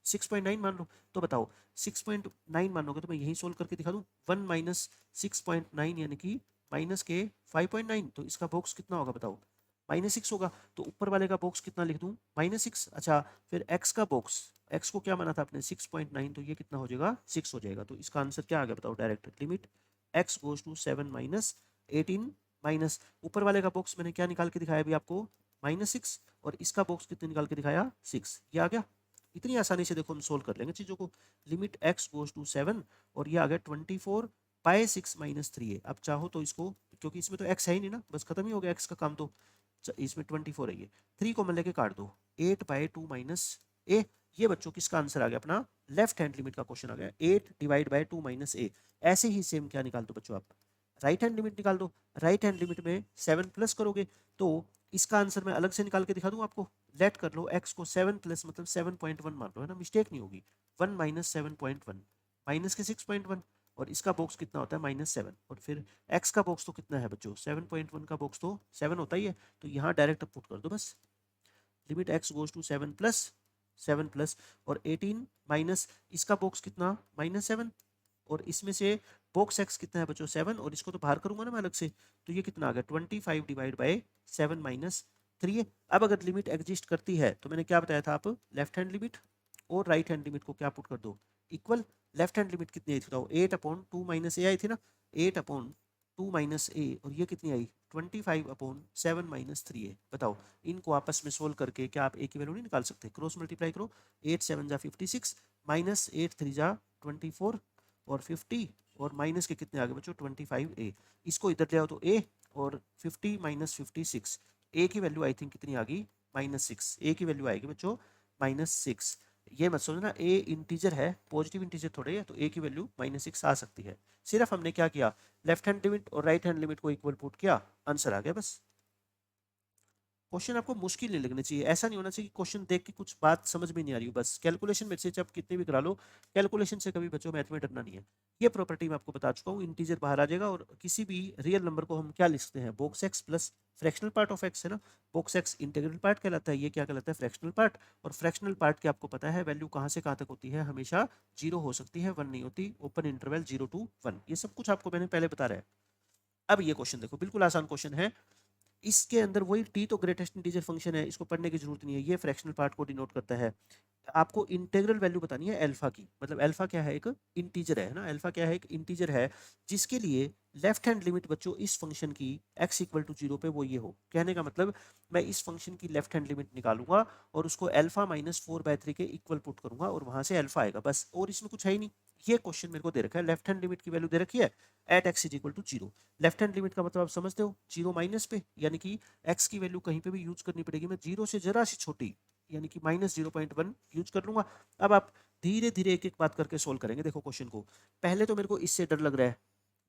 6.9 मान लो, तो बताओ 6.9 मानोगे तो मैं यही सोल्व करके दिखा दूं, 1 माइनस 6.9 यानी कि माइनस के 5.9, तो इसका बॉक्स कितना होगा बताओ -6 होगा, तो ऊपर वाले का बॉक्स कितना लिख दूं -6। अच्छा फिर x का बॉक्स, x को क्या माना था आपने 6.9, तो ये कितना हो जाएगा 6 हो जाएगा, तो इसका आंसर क्या आ गया बताओ direct, limit x goes to 7 minus 18 minus ऊपर वाले का बॉक्स मैंने क्या निकाल के दिखाया अभी आपको -6, और इसका बॉक्स कितने निकाल के दिखाया 6, ये आ गया। इतनी आसानी से देखो हम सोल्व कर लेंगे चीज़ों को, लिमिट x गोज टू 7 और ये आ गया 24/6 माइनस 3a। अब चाहो तो इसको, क्योंकि इसमें तो x है ही नहीं ना, बस खत्म ही हो गया x का काम, तो इसमें 24 है, ये 3 को मैं लेके काट दो, 8/2 माइनस a। ये बच्चों किसका आंसर आ गया अपना लेफ्ट हैंड लिमिट का क्वेश्चन आ गया, 8/2 माइनस a। ऐसे ही सेम क्या निकाल दो बच्चों आप, राइट हैंड लिमिट निकाल दो, राइट हैंड लिमिट में 7 प्लस करोगे तो इसका आंसर मैं अलग से निकाल के दिखा दूं आपको, लेट कर लो x को 7 प्लस मतलब 7.1 मान लो, है ना, मिस्टेक नहीं होगी, 1 माइनस 7.1 माइनस के 6.1, और इसका बॉक्स कितना होता है -7, और फिर x का बॉक्स तो कितना है बच्चों, 7.1 का बॉक्स तो 7 होता ही है, तो यहाँ डायरेक्ट पुट कर दो बस, limit x goes to 7 plus और 18 माइनस इसका बॉक्स कितना -7, और इसमें से बॉक्स x कितना है बच्चों 7, और इसको तो बाहर करूंगा ना मैं अलग से, तो ये कितना आ गया 25 डिवाइड बाय 7 - 3 है। अब अगर लिमिट एग्जिस्ट करती है तो मैंने क्या बताया था, आप लेफ्ट हैंड लिमिट और राइट हैंड लिमिट को क्या पुट कर दो, इक्वल। लेफ्ट हैंड लिमिट कितनी आई थी बताओ, 8/2 - a आई थी ना, 8/2 - a, और ये कितनी आई 25/7 - 3a। बताओ इनको आपस में सोल्व करके क्या आप a की वैल्यू नहीं निकाल सकते, क्रॉस मल्टीप्लाई करो, 8 7 जा 56 माइनस 8 3 जा 24 और 50, और माइनस के कितने आ गए बच्चों 25a, इसको इधर ले आओ तो a, और 50 - 56, a की वैल्यू आई थिंक कितनी आ गई -6, a की वैल्यू आएगी बच्चों -6। ये मत सोचना a इंटीजर है, पॉजिटिव इंटीजर थोड़े है, तो a की वैल्यू -6 आ सकती है। सिर्फ हमने क्या किया, लेफ्ट हैंड लिमिट और राइट हैंड लिमिट को इक्वल पुट किया, आंसर आ गया बस। क्वेश्चन आपको मुश्किल नहीं लगना चाहिए, ऐसा नहीं होना चाहिए कि क्वेश्चन देख के कुछ बात समझ में नहीं आ रही हो, बस कैलकुलेशन मेरे से आप कितनी भी करा लो, कैलकुलेशन से कभी बच्चों मैथ में डरना नहीं है। ये प्रॉपर्टी मैं आपको बता चुका हूँ, इंटीजर बाहर आ जाएगा, और किसी भी रियल नंबर को हम क्या लिख सकते हैं, box x plus fractional part of x है ना, बॉक्स एक्स इंटीग्रल पार्ट कहलाता है, ये क्या कहलाता है फ्रैक्शनल पार्ट, और फ्रैक्शनल पार्ट के आपको पता है वैल्यू कहाँ से कहाँ तक होती है, हमेशा 0 हो सकती है, 1 नहीं होती, ओपन इंटरवल 0 to 1, ये सब कुछ आपको मैंने पहले बता रहा है। अब ये क्वेश्चन देखो, बिल्कुल आसान क्वेश्चन है, इसके अंदर वही t तो ग्रेटेस्ट इंटीजर फंक्शन है, इसको पढ़ने की जरूरत नहीं है, ये फ्रैक्शनल पार्ट को डिनोट करता है। आपको इंटीग्रल वैल्यू बतानी है अल्फा की, मतलब अल्फा क्या है, एक इंटीजर है ना, अल्फा क्या है, एक इंटीजर है, जिसके लिए लेफ्ट हैंड लिमिट बच्चों इस फंक्शन की x इक्वल टू 0 पे वो ये हो, कहने का मतलब मैं इस फंक्शन की लेफ्ट हैंड लिमिट निकालूंगा और उसको अल्फा -4/3 के इक्वल पुट करूंगा, और वहां से अल्फा आएगा बस, और इसमें कुछ है ही नहीं। ये क्वेश्चन मेरे को दे रखा है, लेफ्ट हैंड लिमिट की वैल्यू दे रखी है at x is equal to 0। Left hand limit का मतलब आप समझते हो, 0 माइनस पे, यानी कि x की वैल्यू कहीं पे भी यूज करनी पड़ेगी, मैं 0 से जरा सी छोटी यानी कि -0.1 यूज कर लूंगा। अब आप धीरे धीरे एक एक बात करके सोल्व करेंगे। देखो क्वेश्चन को, पहले तो मेरे को इससे डर लग रहा है,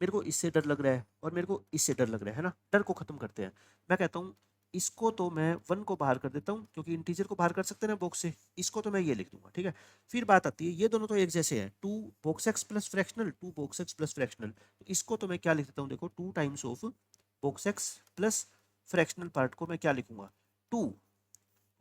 मेरे को इससे डर लग रहा है, और मेरे को इससे डर लग रहा है ना, डर को खत्म करते हैं। मैं कहता हूँ इसको तो मैं 1 को बाहर कर देता हूँ, क्योंकि इंटीजर को बाहर कर सकते हैं ना बॉक्स से, इसको तो मैं ये लिख दूंगा, ठीक है। फिर बात आती है, ये दोनों तो एक जैसे हैं, 2 box x plus fractional, 2 box x plus fractional, तो इसको तो मैं क्या लिख देता हूँ, देखो 2 times of box x plus fractional part को मैं क्या लिखूंगा 2,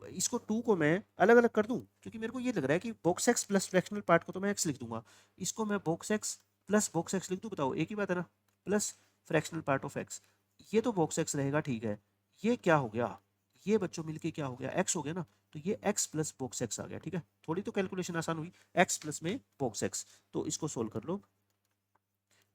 इसको 2 को मैं अलग अलग कर दूं, क्योंकि मेरे को ये लग रहा है कि box x plus fractional part को तो मैं एक्स लिख दूंगा, इसको मैं box x plus box x लिख दूं, बताओ एक ही बात है ना, plus fractional part of x, ये तो बॉक्स एक्स रहेगा, ठीक है। ये क्या हो गया, ये बच्चों मिलके क्या हो गया, एक्स हो गया ना, तो ये एक्स प्लस बॉक्स एक्स आ गया, ठीक है। थोड़ी तो कैलकुलेशन आसान हुई, एक्स प्लस में बॉक्स एक्स, तो इसको सोल्व कर लो,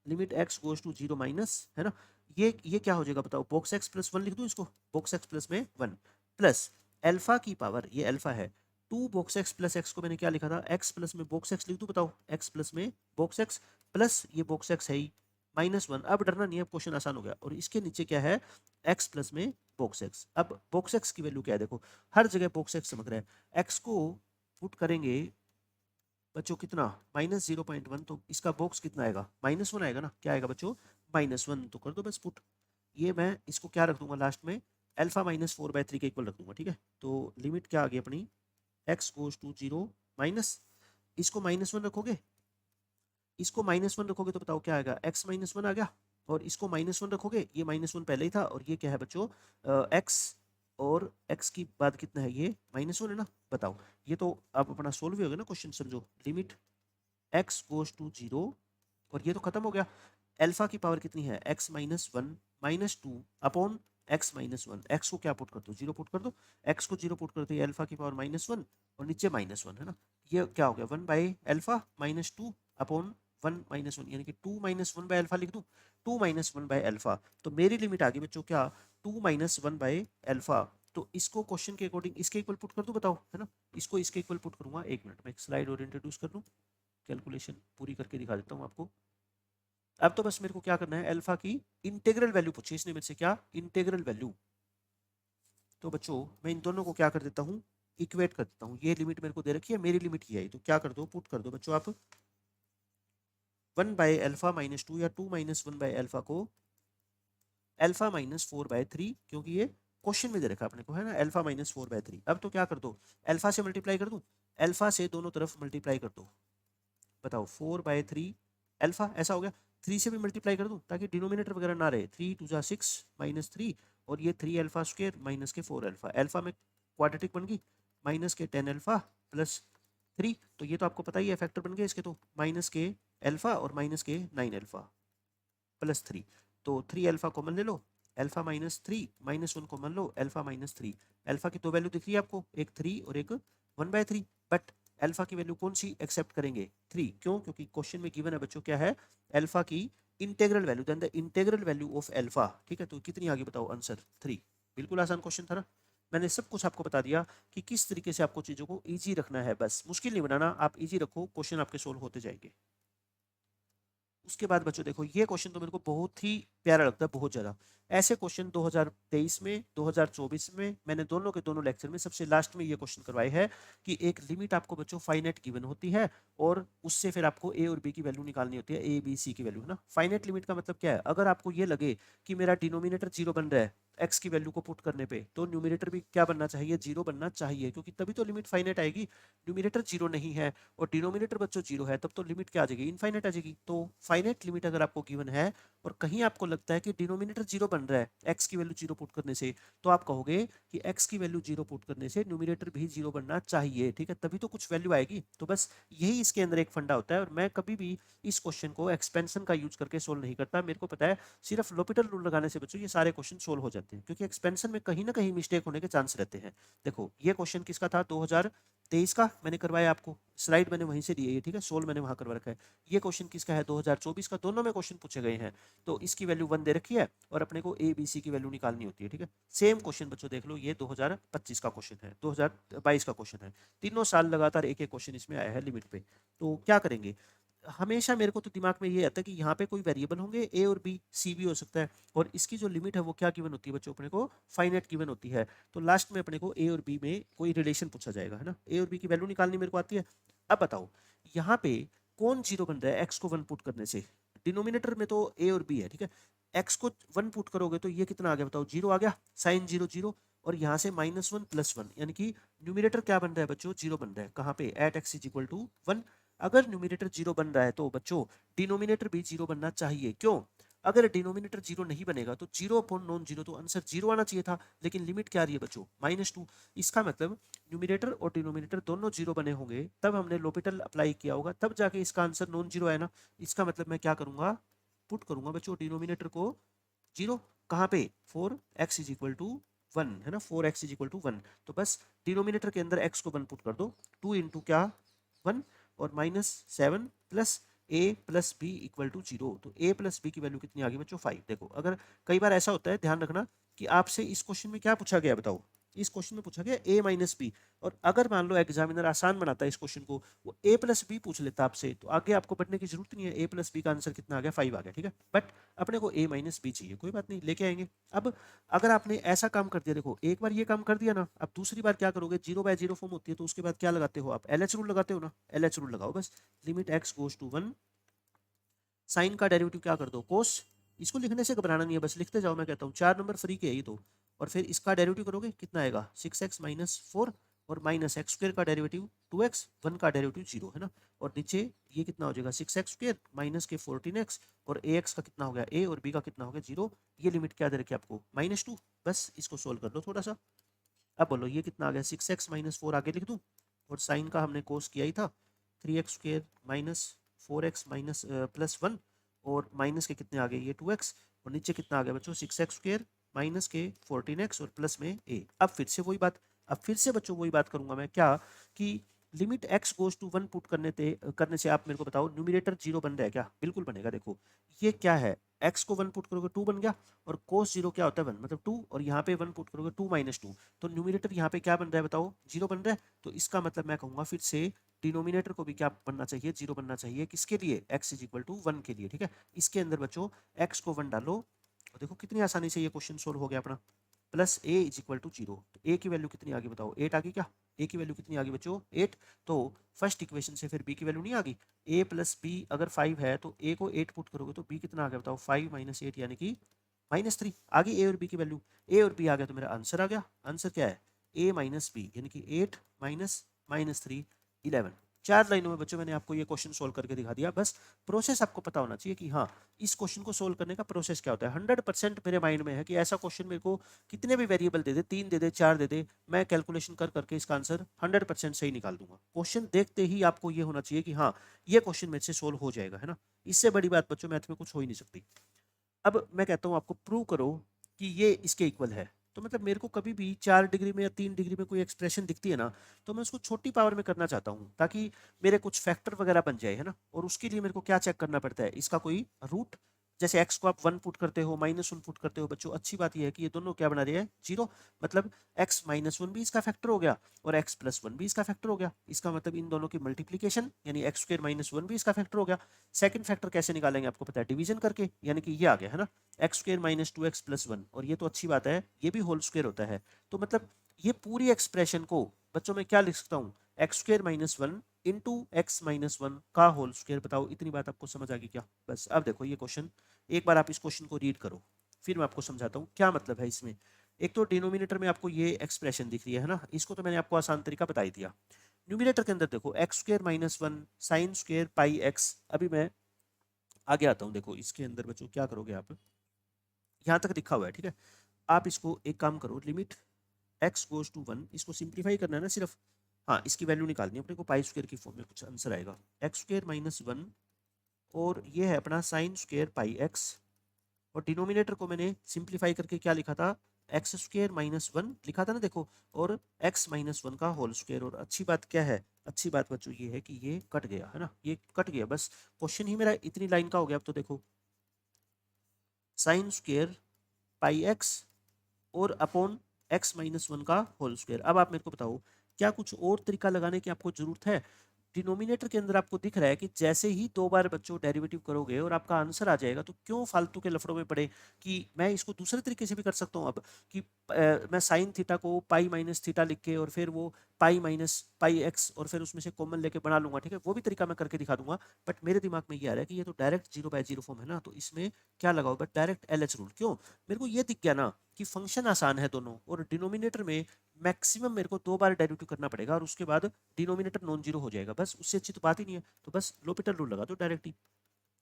limit x goes to 0 minus है ना, ये क्या हो जाएगा बताओ, बॉक्स एक्स प्लस 1 लिख दूं इसको, बॉक्स एक्स प्लस में 1 प्लस अल्फा की पावर, ये अल्फा है, 2 बॉक्स एक्स प्लस एक्स को मैंने क्या लिखा था, एक्स प्लस में बॉक्स एक्स लिख दूं, बताओ एक्स प्लस में बॉक्स एक्स प्लस ये बॉक्स एक्स है ही -1, अब डरना नहीं है, क्वेश्चन आसान हो गया, और इसके नीचे क्या है, एक्स प्लस में बॉक्स एक्स। अब बॉक्स एक्स की वैल्यू क्या है, देखो हर जगह बॉक्स एक्स चमक रहा है, एक्स को पुट करेंगे बच्चों कितना -0.1, तो इसका बॉक्स कितना आएगा -1 आएगा ना, क्या आएगा बच्चों -1, तो कर दो बस पुट, ये मैं इसको क्या रख दूंगा लास्ट में, अल्फा -4/3 के इक्वल रख दूंगा, ठीक है। तो लिमिट क्या आ गई अपनी, x गोज टू 0 माइनस, इसको -1 रखोगे, इसको -1 रखोगे तो बताओ क्या आएगा, x -1 आ गया, और इसको -1 रखोगे, ये -1 पहले ही था, और ये क्या है बच्चों x, और x की बाद कितना है, ये -1 है ना, बताओ ये तो अब अपना सोल्व ही हो गया ना क्वेश्चन, समझो लिमिट x गोज टू 0, और ये तो खत्म हो गया, अल्फा की पावर कितनी है x -1 -2 अपॉन x-1, x को क्या पुट कर दो 0 पुट कर दो, x को 0 पुट करते ही अल्फा की पावर -1 और नीचे -1 है ना, ये क्या हो गया 1 बाई अल्फा -2 अपॉन 1 -1, यानी कि 2 -1 बाय अल्फा लिख दूं, 2 -1 बाय अल्फा, तो मेरी लिमिट आ गई बच्चों क्या 2 -1 बाय अल्फा। तो इसको क्वेश्चन के अकॉर्डिंग इसके इक्वल पुट कर दूं, बताओ है ना, इसको इसके इक्वल पुट करूंगा, एक मिनट में एक स्लाइड और इंट्रोड्यूस कर लूं, कैलकुलेशन पूरी करके दिखा देता हूँ आपको। अब तो बस मेरे को क्या करना है, अल्फा की इंटीग्रल वैल्यू पूछी इसने मेरे से, क्या इंटीग्रल वैल्यू, तो बच्चों मैं इन दोनों को क्या कर देता हूँ, इक्वेट कर देता हूँ, ये लिमिट मेरे को दे रखी है, मेरी लिमिट ये है, तो क्या कर दो पुट कर दो बच्चों आप 1 बाय अल्फा -2 या 2 -1 बाय अल्फा को अल्फा -4/3, क्योंकि ये क्वेश्चन में दे रखा अपने को है ना, अल्फा -4/3। अब तो क्या कर दो, अल्फा से मल्टीप्लाई कर दूं, अल्फा से दोनों तरफ मल्टीप्लाई कर दो, बताओ 4/3 अल्फा ऐसा हो गया। 3 से भी मल्टीप्लाई कर दूं ताकि डिनोमिनेटर वगैरह ना रहे, 3 टू जा 6 माइनस 3 और ये 3 अल्फा स्क्वायर माइनस के 4 अल्फा, अल्फा में क्वाड्रेटिक बन गई माइनस के 10 अल्फा प्लस 3, तो ये तो आपको पता ही है फैक्टर बन गए इसके, तो माइनस के अल्फा और माइनस के 9 अल्फा प्लस 3, तो 3 अल्फा कॉमन ले लो, अल्फा माइनस 3 माइनस 1 कॉमन लो, अल्फा माइनस 3, अल्फा की दो वैल्यू दिख रही है आपको, एक 3 और एक 1/3, बट अल्फा की वैल्यू कौन सी एक्सेप्ट करेंगे, 3, क्यों, क्योंकि क्वेश्चन में गिवन है बच्चों क्या है, अल्फा की integral value, then the integral value of alpha, ठीक है, तो कितनी आगे बताओ आंसर 3। बिल्कुल आसान क्वेश्चन था ना, मैंने सब कुछ आपको बता दिया कि किस तरीके से आपको चीज़ों को इजी रखना है, बस मुश्किल नहीं बनाना, आप इजी रखो, क्वेश्चन आपके सोल्व होते जाएंगे। उसके बाद बच्चों देखो, ये क्वेश्चन तो मेरे को बहुत ही प्यारा लगता है, बहुत ज़्यादा। ऐसे क्वेश्चन 2023 में, 2024 में मैंने दोनों के दोनों लेक्चर में सबसे लास्ट में ये क्वेश्चन करवाए हैं कि एक लिमिट आपको बच्चों फाइनाइट गिवन होती है और उससे फिर आपको ए और बी की वैल्यू निकालनी होती है, ए बी सी की वैल्यू, है ना। फाइनाइट लिमिट का मतलब क्या है, अगर आपको ये लगे कि मेरा डिनोमिनेटर जीरो बन रहा है एक्स की वैल्यू को पुट करने पे, तो न्यूमिनेटर भी क्या बनना चाहिए, जीरो बनना चाहिए, क्योंकि तभी तो लिमिट फाइनाइट आएगी। न्यूमिनेटर जीरो नहीं है और डिनोमिनेटर बच्चों जीरो है, तब तो लिमिट क्या आ जाएगी, इनफाइनाइट आ जाएगी। तो फाइनाइट लिमिट अगर आपको गिवन है और कहीं आपको लगता है कि डिनोमिनेटर जीरो बन रहा है एक्स की वैल्यू जीरो पुट करने से, तो आप कहोगे कि एक्स की वैल्यू जीरो पुट करने से न्यूमिनेटर भी जीरो बनना चाहिए, ठीक है, तभी तो कुछ वैल्यू आएगी। तो बस यही इसके अंदर एक फंडा होता है, और मैं कभी भी इस क्वेश्चन को एक्सपेंशन का यूज करके सोल्व नहीं करता। मेरे को पता है सिर्फ लोपिटल रूल लगाने से बच्चों ये सारे क्वेश्चन सोल्व हो जाते हैं, क्योंकि एक्सपेंशन में कहीं ना कहीं मिस्टेक होने के चांस रहते हैं। देखो ये क्वेश्चन किसका था, 2023 का मैंने करवाया आपको, स्लाइड मैंने वहीं से दी है, ठीक है, सोल्व मैंने वहां करवा रखा है। ये क्वेश्चन किसका है, 2024 का, दोनों में क्वेश्चन पूछे गए हैं। तो इसकी वैल्यू 1 दे रखी है और अपने को ए बी सी की वैल्यू निकालनी होती है, ठीक है। सेम क्वेश्चन बच्चों देख लो, ये 2025 का क्वेश्चन है, 2022 का क्वेश्चन है, तीनों साल लगातार एक एक क्वेश्चन इसमें आया है लिमिट पे। तो क्या करेंगे, हमेशा मेरे को तो दिमाग में ये आता है कि यहाँ पे कोई वेरिएबल होंगे, ए और बी, सी भी हो सकता है, और इसकी जो लिमिट है वो क्या गिवन होती है बच्चों, अपने को फाइनाइट गिवन होती है। तो लास्ट में अपने को ए और बी में कोई रिलेशन पूछा जाएगा, है ना, ए और बी की वैल्यू निकालनी मेरे को आती है। अब बताओ यहाँ पे कौन जीरो बन रहा है एक्स को 1 पुट करने से, डिनोमिनेटर में तो ए और बी है, ठीक है, एक्स को 1 पुट करोगे तो ये कितना आ गया बताओ, जीरो आ गया, साइन जीरो जीरो, और यहाँ से -1 +1, यानी कि न्यूमिनेटर क्या बन रहा है बच्चों, जीरो बन रहा है, कहाँ पे, at x is equal to 1। अगर न्यूमिनेटर जीरो बन रहा है तो बच्चों डिनोमिनेटर भी जीरो बनना चाहिए, क्यों, अगर डिनोमिनेटर जीरो नहीं बनेगा तो जीरो अपॉन नॉन जीरो, तो आंसर जीरो आना चाहिए था, लेकिन लिमिट क्या आ रही है बच्चों, -2। इसका मतलब न्यूमिनेटर और डिनोमिनेटर दोनों जीरो बने होंगे, तब हमने लोपिटल अप्लाई किया होगा, तब जाके इसका आंसर नॉन जीरो है ना। इसका मतलब मैं क्या करूंगा, पुट करूंगा बच्चों डिनोमिनेटर को जीरो, कहाँ पे, 4x इज इक्वल टू 1, है ना, 4x इज इक्वल टू 1, तो बस डिनोमिनेटर के अंदर x को 1 पुट कर दो, 2 इंटू क्या 1 और -7 plus a plus b equal to 0, तो a प्लस बी की वैल्यू कितनी आ गई बच्चों 5। देखो अगर कई बार ऐसा होता है, ध्यान रखना कि आपसे इस क्वेश्चन में क्या पूछा गया बताओ, इस क्वेश्चन में पूछा गया a माइनस बी, और अगर मान लो एग्जामिनर आसान बनाता है इस क्वेश्चन को, वो a प्लस बी पूछ लेता आपसे, तो आगे आपको बढ़ने की जरूरत नहीं है, a प्लस बी का आंसर कितना आ गया 5 आ गया, ठीक है, बट अपने को a माइनस बी चाहिए, कोई बात नहीं लेके आएंगे। अब अगर आपने ऐसा काम कर दिया, देखो एक बार ये काम कर दिया ना, अब दूसरी बार क्या करोगे, 0/0 फॉर्म होती है, तो उसके बाद क्या लगाते हो आप, LH रूल लगाते हो ना, LH रूल लगाओ बस, limit x goes to 1, sine का डेरिवेटिव क्या कर दो, कोस, इसको लिखने से घबराना नहीं है, बस लिखते जाओ, मैं कहता हूँ 4 नंबर फ्री के है ये तो, और फिर इसका डेरिवेटिव करोगे कितना आएगा 6x माइनस 4, और माइनस एक्स स्क्र का डेरिवेटिव 2x, 1 का डेरिवेटिव 0, है ना, और नीचे ये कितना हो जाएगा 6x² माइनस के 14x, और ax का कितना हो गया, a और b का कितना हो गया 0, ये लिमिट क्या दे रखी है आपको -2, बस इसको सोल्व कर लो थोड़ा सा। अब बोलो ये कितना आ गया 6x माइनस 4 आगे लिख दूँ, और साइन का हमने कोस किया ही था, 3x² minus 4x minus plus 1, और माइनस के कितने आ गए ये 2x, और नीचे कितना आ गया बच्चों 6x² माइनस के 14x और प्लस में a। अब फिर से वही बात, अब फिर से बच्चों वही बात करूंगा मैं, क्या कि limit x goes to 1 put करने से आप मेरे को बताओ न्यूमिनेटर जीरो बन रहा है क्या, बिल्कुल बनेगा। देखो ये क्या है, x को 1 पुट करोगे 2 बन गया, और cos 0 क्या होता है 1 मतलब 2, और यहाँ पे 1 पुट करोगे 2 माइनस 2, तो न्यूमिनेटर यहाँ पे क्या बन रहा है बताओ, जीरो बन रहा है। तो इसका मतलब मैं कहूँगा फिर से डिनोमिनेटर को भी क्या बनना चाहिए, जीरो बनना चाहिए, किसके लिए, x इज इक्वल टू 1 के लिए, ठीक है। इसके अंदर बच्चों x को 1 डालो, और देखो कितनी आसानी से ये क्वेश्चन सोल्व हो गया अपना, plus a is equal to 0, तो a की वैल्यू कितनी आ गई बताओ, 8 आ गई क्या, a की वैल्यू कितनी आ गई बच्चों 8, तो फर्स्ट इक्वेशन से फिर b की वैल्यू नहीं आ गई, a प्लस बी अगर 5 है तो a को 8 पुट करोगे तो b कितना आ गया बताओ 5 माइनस 8 यानी कि -3 आ गई a और b की वैल्यू, a और b आ गया तो मेरा आंसर आ गया, आंसर क्या है a माइनस बी, यानी कि 8 माइनस -3 11, 4 लाइनों में बच्चों मैंने आपको ये क्वेश्चन सोल्व करके दिखा दिया। बस प्रोसेस आपको पता होना चाहिए कि हाँ, इस क्वेश्चन को सोल्व करने का प्रोसेस क्या होता है। 100% मेरे माइंड में है कि ऐसा क्वेश्चन मेरे को कितने भी वेरिएबल दे दे, 3 दे दे, 4 दे दे, मैं कैलकुलेशन कर करके इसका आंसर 100% सही निकाल दूंगा। क्वेश्चन देखते ही आपको ये होना चाहिए कि हाँ, ये क्वेश्चन मेरे से सोल्व हो जाएगा, है ना। इससे बड़ी बात बच्चों मैथ में कुछ हो ही नहीं सकती। अब मैं कहता हूँ आपको प्रूव करो कि ये इसके इक्वल है। तो मतलब मेरे को कभी भी 4 डिग्री में या 3 डिग्री में कोई एक्सप्रेशन दिखती है ना, तो मैं उसको छोटी पावर में करना चाहता हूँ ताकि मेरे कुछ फैक्टर वगैरह बन जाए, है ना। और उसके लिए मेरे को क्या चेक करना पड़ता है, इसका कोई रूट। जैसे एक्स को आप 1 पुट करते हो, -1 पुट करते हो बच्चों, अच्छी बात यह है कि ये दोनों क्या बना रहे हैं, 0। मतलब x -1 भी इसका फैक्टर हो गया और x +1 भी इसका फैक्टर हो गया। इसका मतलब इन दोनों की मल्टीप्लीकेशन यानी x² -1 भी इसका फैक्टर हो गया। सेकंड फैक्टर कैसे निकालेंगे आपको पता है, डिवीजन करके, यानी कि ये आ गया, है ना, x² -2x + 1। और ये तो अच्छी बात है, ये भी होल स्क्वायर होता है। तो मतलब ये पूरी एक्सप्रेशन को बच्चों में क्या लिख सकता हूँ, x² -1 इंटू x -1 का होल स्क्वायर। बताओ इतनी बात आपको समझ आ गई क्या। बस अब देखो ये क्वेश्चन, एक बार आप इस क्वेश्चन को रीड करो, फिर मैं आपको समझाता हूँ क्या मतलब है इसमें। एक तो डिनोमिनेटर में आपको ये एक्सप्रेशन दिख रही है ना, इसको तो मैंने आपको आसान तरीका बता ही दिया। न्यूमिनेटर के अंदर देखो x² -1 sin square pi x। अभी मैं आगे आता हूँ। देखो इसके अंदर बच्चों क्या करोगे आप, यहाँ तक लिखा हुआ है, ठीक है। आप इसको एक काम करो, लिमिट x गोज टू 1, इसको सिंप्लीफाई करना है ना सिर्फ। हाँ, इसकी वैल्यू निकालनी है अपने को, पाई स्क्वायर की फॉर्म में कुछ आंसर आएगा, x² -1 और ये है अपना साइन स्क्वायर पाई x। और डिनोमिनेटर को मैंने सिंप्लीफाई करके क्या लिखा था, x² -1 लिखा था ना देखो, और x -1 का होल स्क्वायर। और अच्छी बात क्या है, अच्छी बात बच्चों ये है कि ये कट गया, है ना, ये कट गया। बस क्वेश्चन ही मेरा इतनी लाइन का हो गया। अब तो देखो साइन स्क्वायर पाई एक्स और अपॉन x -1 का होल स्क्वायर। अब आप मेरे को बताओ, क्या कुछ और तरीका लगाने की आपको जरूरत है। डिनोमिनेटर के अंदर आपको दिख रहा है कि जैसे ही 2 बार बच्चों डेरिवेटिव करोगे और आपका आंसर आ जाएगा, तो क्यों फालतू के लफड़ों में पड़े। कि मैं इसको दूसरे तरीके से भी कर सकता हूँ अब, कि मैं साइन थीटा को पाई माइनस थीटा लिख के और फिर वो पाई माइनस पाई एक्स और फिर उसमें से कॉमन लेके बना लूंगा, ठीक है, वो भी तरीका मैं करके दिखा दूंगा। बट मेरे दिमाग में ये आ रहा है कि ये तो डायरेक्ट 0/0 फॉर्म है ना, तो इसमें क्या लगाओ, बट डायरेक्ट LH रूल। क्यों, मेरे को ये दिख गया ना कि फंक्शन आसान है दोनों, और डिनोमिनेटर में मैक्सिमम मेरे को 2 बार डेरिवेटिव करना पड़ेगा और उसके बाद डिनोमिनेटर नॉन जीरो हो जाएगा। बस उससे अच्छी तो बात ही नहीं है। तो बस लोपिटल रूल लगा दो डायरेक्ट ही।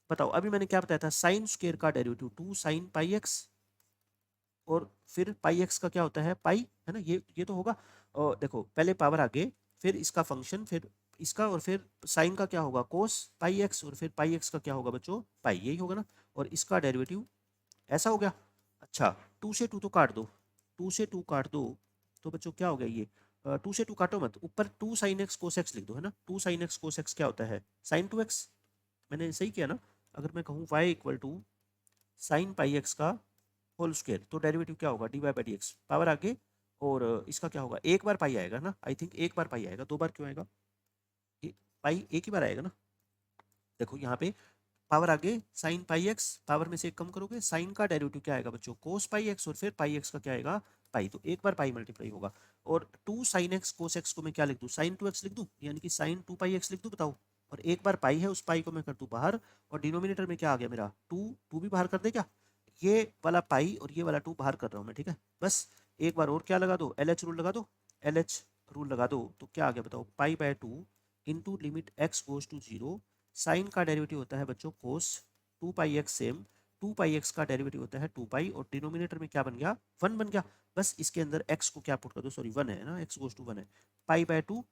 बताओ अभी मैंने क्या बताया था, साइन स्क्वायर का डेरिवेटिव 2 sin पाई एक्स, और फिर पाई एक्स का क्या होता है, पाई, है ना, ये तो होगा। और देखो पहले पावर आगे, फिर इसका फंक्शन, फिर इसका, और फिर साइन का क्या होगा, कोस पाई एक्स, और फिर पाई एक्स का क्या होगा बच्चों, पाई, यही होगा ना। और इसका डेरिवेटिव ऐसा हो गया। अच्छा, 2 से 2 तो काट दो, 2 से 2 काट दो, तो बच्चों क्या हो गया ये, 2 से 2 काटो मत, ऊपर 2 sin x cos x लिख दो, है ना। 2 sin x cos x क्या होता है, sin 2x। मैंने सही किया ना। अगर मैं कहूँ y equal to sine pi x का होल स्क्वायर, तो डेरिवेटिव क्या होगा, dy/dx, पावर आगे। और इसका क्या होगा, एक बार पाई आएगा ना, आई थिंक एक बार पाई आएगा, 2 बार क्यों आएगा, पाई एक ही बार आएगा ना। देखो यहाँ पे पावर आगे साइन पाई एक्स, पावर में से एक कम करोगे, साइन का डेरिवेटिव क्या आएगा बच्चों, कोस पाई एक्स, और फिर पाई एक्स का क्या आएगा, पाई। तो एक बार पाई मल्टीप्लाई होगा। और 2 sin x cos x को मैं क्या लिख दूं, sin 2x लिख दूं, यानी कि sin 2 पाई एक्स लिख दूं, बताओ। और एक बार पाई है, उस पाई को मैं कर दूं बाहर, और डिनोमिनेटर में क्या आ गया मेरा, 2, 2 भी बाहर कर दे क्या, ये वाला पाई और ये वाला 2 बाहर कर रहा हूं मैं, ठीक है। बस एक बार और क्या लगा दो, LH रूल लगा दो, LH रूल लगा दो, तो क्या आ गया बताओ, पाई/2 into limit x goes to 0, sine का डेरिवेटिव होता है बच्चों cos 2 pi X, same 2 pi x का डेरिवेटिव होता है 2 पाई, और डिनोमिनेटर में क्या बन गया, 1 बन गया। बस इसके अंदर x को क्या पुट कर दो, सॉरी 1 है ना, x गोज टू 1 है, पाई/2,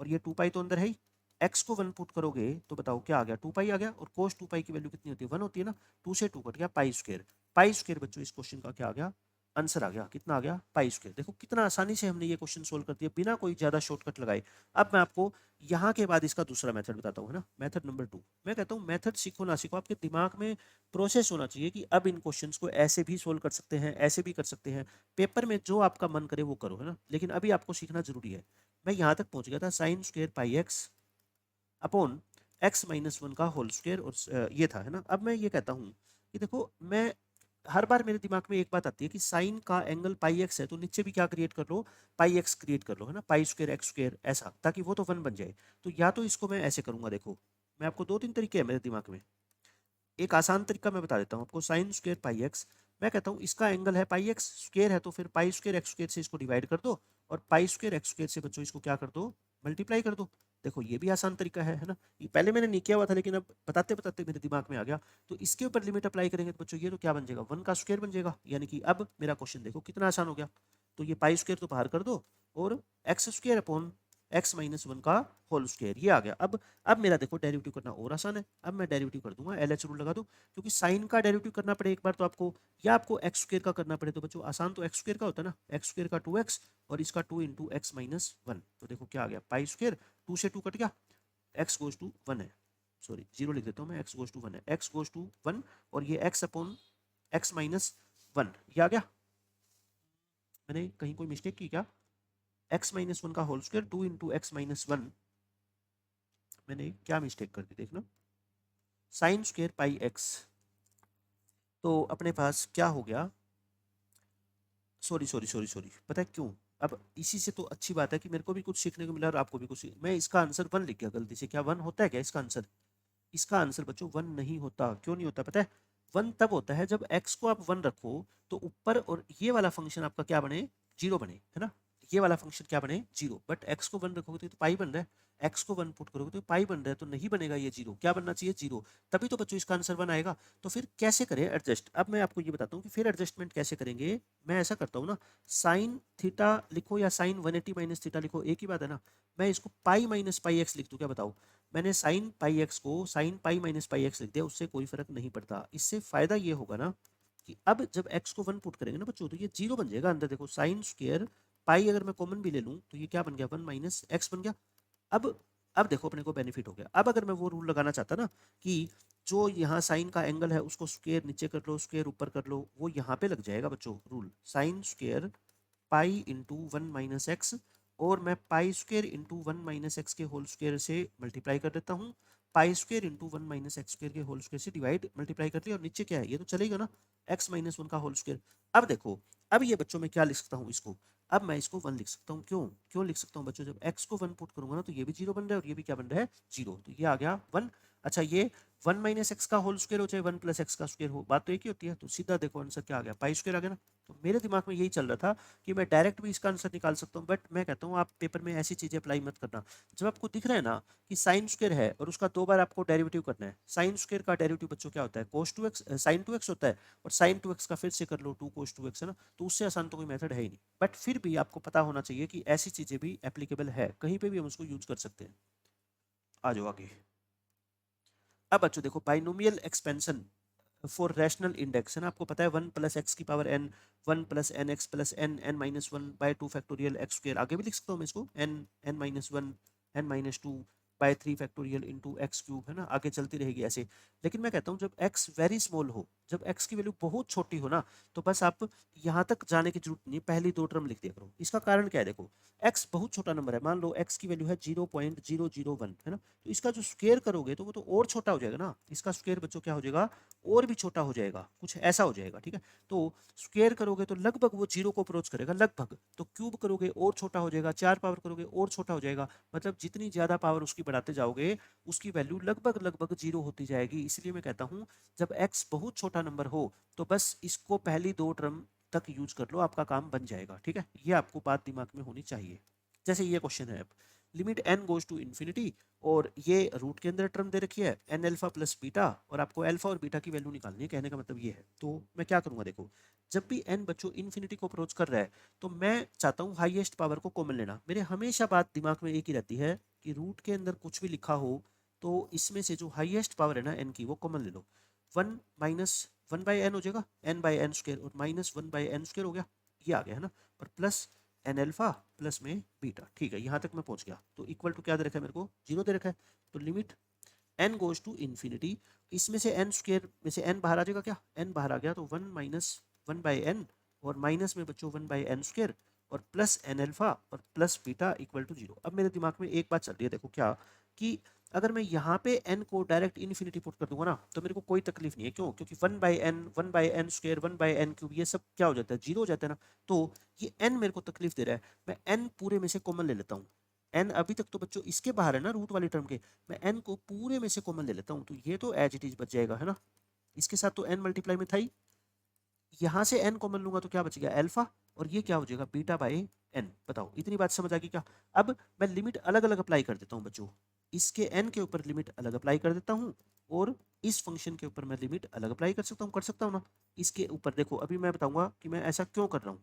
और ये 2 पाई तो अंदर है ही। x को 1 पुट करोगे तो बताओ क्या आ गया, 2 पाई आ गया, और कोस 2 पाई की वैल्यू कितनी होती है, 1 होती है ना। 2 से 2 कट गया, पाई स्क्वायर। पाई स्क्वायर बच्चों इस क्वेश्चन का क्या आ गया, आंसर आ गया, कितना आ गया, पाई स्क्वायर। देखो कितना आसानी से हमने ये क्वेश्चन सोल्व कर दिया बिना कोई ज्यादा शॉर्टकट लगाए। अब मैं आपको यहाँ के बाद इसका दूसरा मेथड बताता हूँ, है ना, मेथड नंबर 2। मैं कहता हूँ मेथड सीखो ना सीखो, आपके दिमाग में प्रोसेस होना चाहिए कि अब इन क्वेश्चंस को ऐसे भी सोल्व कर सकते हैं, ऐसे भी कर सकते हैं। पेपर में जो आपका मन करे वो करो, है ना, लेकिन अभी आपको सीखना जरूरी है। मैं यहाँ तक पहुंच गया था, sine square pi x upon x-1 का होल स्क्वायर, और ये था, है ना। अब मैं ये कहता हूँ कि देखो, मैं हर बार मेरे दिमाग में एक बात आती है कि साइन का एंगल पाई एक्स है, तो नीचे भी क्या क्रिएट कर लो, पाई एक्स क्रिएट कर लो, है ना, पाई स्क्वायर एक्स स्क्वायर ऐसा, ताकि वो तो 1 बन जाए। तो या तो इसको मैं ऐसे करूंगा, देखो मैं आपको 2-3 तरीके हैं मेरे दिमाग में। एक आसान तरीका मैं बता देता हूँ आपको, साइन स्क्वायर पाई एक्स, मैं कहता हूँ इसका एंगल है पाई एक्स, स्क्वायर है तो फिर पाई स्क्वायर एक्स स्क्वायर से इसको डिवाइड कर दो, और पाई स्क्वायर एक्स स्क्वायर से बच्चों इसको क्या कर दो, मल्टीप्लाई कर दो। देखो ये भी आसान तरीका है ना, ये पहले मैंने नहीं किया हुआ था लेकिन अब बताते बताते मेरे दिमाग में आ गया। तो इसके ऊपर लिमिट अप्लाई करेंगे तो बच्चों ये तो क्या बन जाएगा, 1 का स्क्वायर बन जाएगा। यानी कि अब मेरा क्वेश्चन देखो कितना आसान हो गया। तो ये पाई स्क्वायर तो बाहर कर दो और x square upon x minus 1 का होल स्क्वायर, ये आ गया। अब मेरा देखो डेरिवेटिव करना और आसान है। अब मैं डेरिवेटिव कर दूंगा, एल एच रूल लगा दूं, क्योंकि साइन का डेरिवेटिव करना पड़े एक बार तो आपको, या आपको एक्स स्क्वायर का करना पड़े, तो बच्चों आसान तो एक्स स्क्वायर का होता है ना, एक्स स्क्वायर का 2x और इसका 2 इंटू एक्स माइनस 1। तो देखो क्या आ गया, पाई स्क्वायर 2 से 2 कट गया, एक्स गोज टू 1 है, सॉरी 0 लिख देता हूँ मैं, एक्स गोज टू 1 है, एक्स गोज टू 1 और ये एक्स अपॉन एक्स माइनस 1, ये आ गया। मैंने कहीं कोई मिस्टेक की क्या, एक्स माइनस 1 का whole square 2 into x minus 1, मैंने क्या मिस्टेक कर दी देखना, साइन स्क्वायर पाई एक्स, तो अपने पास क्या हो गया, सॉरी सॉरी सॉरी सॉरी, पता है क्यों, अब इसी से तो अच्छी बात है कि मेरे को भी कुछ सीखने को मिला और आपको भी कुछ मैं इसका आंसर 1 लिख गया गलती से। क्या 1 होता है क्या इसका आंसर, इसका आंसर बच्चों 1 नहीं होता। क्यों नहीं होता पता है, 1 तब होता है जब x को आप 1 रखो तो ऊपर और ये वाला फंक्शन आपका क्या बने, 0 बने, है ना, ये वाला फंक्शन क्या बने 0, बट x को 1 रखोगे तो पाई बन रहा है, x को 1 पुट करोगे तो पाई बन रहा है, तो नहीं बनेगा ये 0, क्या बनना चाहिए 0, तभी तो बच्चों इसका आंसर 1 आएगा। तो फिर कैसे करें एडजस्ट, अब मैं आपको ये बताता हूँ कि फिर एडजस्टमेंट कैसे करेंगे। मैं ऐसा करता हूँ ना, साइन थीटा लिखो या साइन 180 माइनस थीटा लिखो, एक ही बात है ना, मैं इसको पाई माइनस पाई एक्स लिख दूँ, क्या बताओ, मैंने साइन पाई एक्स को sine pi minus pi x लिख दिया, उससे कोई फर्क नहीं पड़ता। इससे फायदा ये होगा ना कि अब जब एक्स को 1 पुट करेंगे ना बच्चों तो ये 0 बन जाएगा अंदर, देखो साइन स्क्वायर पाई अगर मैं कॉमन भी ले लूं तो ये क्या बन गया, 1 माइनस एक्स बन गया। अब अब देखो अपने को बेनिफिट हो गया। अब अगर मैं वो रूल लगाना चाहता ना कि जो यहाँ साइन का एंगल है उसको स्क्वायर नीचे कर लो स्क्वायर ऊपर कर लो, वो यहाँ पे लग जाएगा बच्चों rule, sine square pi into 1 minus X, और मैं pi square into 1 minus x के होल स्क्वायर से मल्टीप्लाई कर देता हूँ, pi square into 1 minus x square के होल स्क्वायर से डिवाइड मल्टीप्लाई कर लिया, और नीचे क्या है ये तो चलेगा ना, एक्स माइनस 1 का होल स्क्वायर। अब देखो, अब ये बच्चों में क्या लिख सकता हूँ इसको, अब मैं इसको 1 लिख सकता हूँ, क्यों क्यों लिख सकता हूँ बच्चों, जब x को 1 पुट करूंगा ना तो ये भी 0 बन रहा है और ये भी क्या बन रहा है 0, तो ये आ गया 1। अच्छा ये 1 माइनस एक्स का होल स्क्वायर हो चाहे 1 प्लस एक्स का स्क्वायर हो, बात तो एक ही होती है, तो सीधा देखो आंसर क्या आ गया, पाई स्क्वायर आ गया ना। तो मेरे दिमाग में यही चल रहा था कि मैं डायरेक्ट भी इसका आंसर निकाल सकता हूँ, बट मैं कहता हूँ आप पेपर में ऐसी चीजें अप्लाई मत करना। जब आपको दिख रहा है ना कि साइन स्क्वायर है और उसका 2 बार आपको डेरिवेटिव करना है, साइन स्क्वायर का डेरिवेटिव बच्चों क्या होता है, कोस 2x साइन 2x होता है, और साइन 2x का फिर से कर लो 2 कोस 2x, है ना, तो उससे आसान तो कोई मेथड है ही नहीं। बट फिर भी आपको पता होना चाहिए कि ऐसी चीजें भी एप्लीकेबल है, कहीं पे भी हम उसको यूज कर सकते हैं। आ जाओ आगे। अब बच्चों देखो binomial expansion for rational index है ना, आपको पता है 1 प्लस एक्स की power n, 1 plus n x plus n n minus 1 by 2 factorial x square, आगे भी लिख सकता हूँ मैं इसको n n minus 1 n minus 2 by 3 factorial into x cube, है ना, आगे चलती रहेगी ऐसे। लेकिन मैं कहता हूँ जब x वेरी स्मॉल हो, जब x की वैल्यू बहुत छोटी हो ना, तो बस आप यहाँ तक जाने की जरूरत नहीं, पहली 2 टर्म लिख दिया करो। इसका कारण क्या है, देखो x बहुत छोटा नंबर है, मान लो x की वैल्यू है 0.001, है ना, तो इसका जो स्क्वायर करोगे तो वो तो और छोटा हो जाएगा ना, इसका स्क्वायर बच्चों क्या हो जाएगा, और भी छोटा हो जाएगा, कुछ ऐसा हो जाएगा, ठीक है। तो स्क्वायर करोगे तो लगभग वो 0 को अप्रोच करेगा लगभग, तो क्यूब करोगे और छोटा हो जाएगा, 4 पावर करोगे और छोटा हो जाएगा, मतलब जितनी ज्यादा पावर उसकी बढ़ाते जाओगे उसकी वैल्यू लगभग लगभग 0 होती जाएगी। इसलिए मैं कहता हूँ जब x बहुत छोटा नंबर हो तो बस इसको पहली 2 टर्म तक यूज कर लो, आपका काम बन जाएगा, ठीक है। ये आपको बात दिमाग में होनी चाहिए। जैसे ये क्वेश्चन है, limit n goes to infinity, और ये रूट के अंदर टर्म दे रखी है एन अल्फा प्लस बीटा, और आपको अल्फा और बीटा की वैल्यू निकालनी है, कहने का मतलब ये है। तो मैं क्या करूंगा, देखो जब भी n बच्चों इन्फिनिटी को अप्रोच कर रहा है तो मैं चाहता हूँ हाईएस्ट पावर को कॉमन लेना। मेरे हमेशा बात दिमाग में एक ही रहती है कि रूट के अंदर कुछ भी लिखा हो तो इसमें से जो हाईएस्ट पावर है ना n की, वो कॉमन ले लो। 1 माइनस 1 बाई एन हो जाएगा, n बाई एन स्क्वायर, और माइनस 1 बाई एन स्क्वायर हो गया, ये आ गया, है ना, और प्लस एन अल्फा प्लस में बीटा, ठीक है, यहाँ तक मैं पहुंच गया। तो इक्वल टू क्या दे रखा है मेरे को, 0 दे रखा है। तो limit n goes to infinity, इसमें से एन स्क्वायर में से n बाहर आ जाएगा, क्या n बाहर आ गया, तो 1 माइनस 1 बाई एन, और माइनस में बच्चों 1 बाई एन स्क्वायर, और प्लस एन अल्फा और प्लस बीटा इक्वल टू 0। अब मेरे दिमाग में एक बात चल रही है, देखो क्या, कि अगर मैं यहाँ पे n को डायरेक्ट इन्फिनिटी पुट कर दूंगा ना तो मेरे को कोई तकलीफ नहीं है, क्यों, क्योंकि 1 by n square 1 by n cube ये सब क्या हो जाता है, 0 हो जाता है ना। तो ये n मेरे को तकलीफ दे रहा है, मैं n पूरे में से कॉमन ले लेता हूँ। n अभी तक तो बच्चों इसके बाहर है ना रूट वाली टर्म के, मैं n को पूरे में से कॉमन ले लेता हूँ, तो ये तो एज इट इज बच जाएगा, है ना, इसके साथ तो n मल्टीप्लाई में था ही, यहाँ से n कॉमन लूंगा तो क्या बच गया, अल्फा, और ये क्या हो जाएगा बीटा बाई एन। बताओ इतनी बात समझ आ गई क्या? अब मैं लिमिट अलग अलग अप्लाई कर देता हूँ बच्चों, इसके एन के ऊपर लिमिट अलग अप्लाई कर देता हूँ और इस फंक्शन के ऊपर मैं लिमिट अलग अप्लाई कर सकता हूँ ना। इसके ऊपर देखो अभी मैं बताऊंगा कि मैं ऐसा क्यों कर रहा हूँ।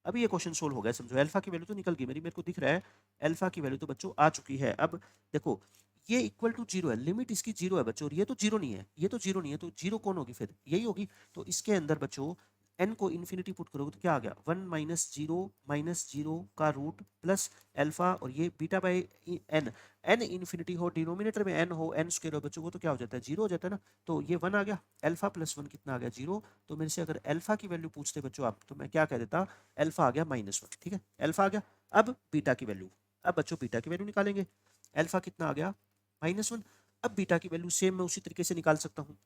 अभी ये क्वेश्चन सोल्व हो गया समझो, अल्फा की वैल्यू तो निकल गई मेरे को दिख रहा है, अल्फा की वैल्यू तो बच्चों आ चुकी है। अब देखो ये इक्वल टू जीरो है, लिमिट इसकी जीरो है बच्चों, और ये तो जीरो नहीं है, ये तो जीरो नहीं है, तो जीरो कौन होगी फिर? यही होगी। तो इसके अंदर बच्चों एन को इन्फिनिटी पुट करोगे तो क्या आ गया, वन माइनस जीरो का रूट प्लस अल्फा और ये beta by n. N infinity हो, डिनोमिनेटर में एन हो, एन स्क्वायर हो बच्चों, वो तो क्या हो जाता है, जीरो हो जाता है ना। तो ये वन आ गया, अल्फा प्लस वन कितना आ गया, जीरो। तो मेरे से अगर अल्फा की वैल्यू पूछते बच्चों आप, तो मैं क्या कह देता, अल्फा आ गया -1। ठीक है, अल्फा आ गया। अब बीटा की वैल्यू, अब बच्चों बीटा की वैल्यू निकालेंगे। अल्फा कितना आ गया, -1। अब बीटा की वैल्यू सेम मैं उसी तरीके से निकाल सकता हूँ।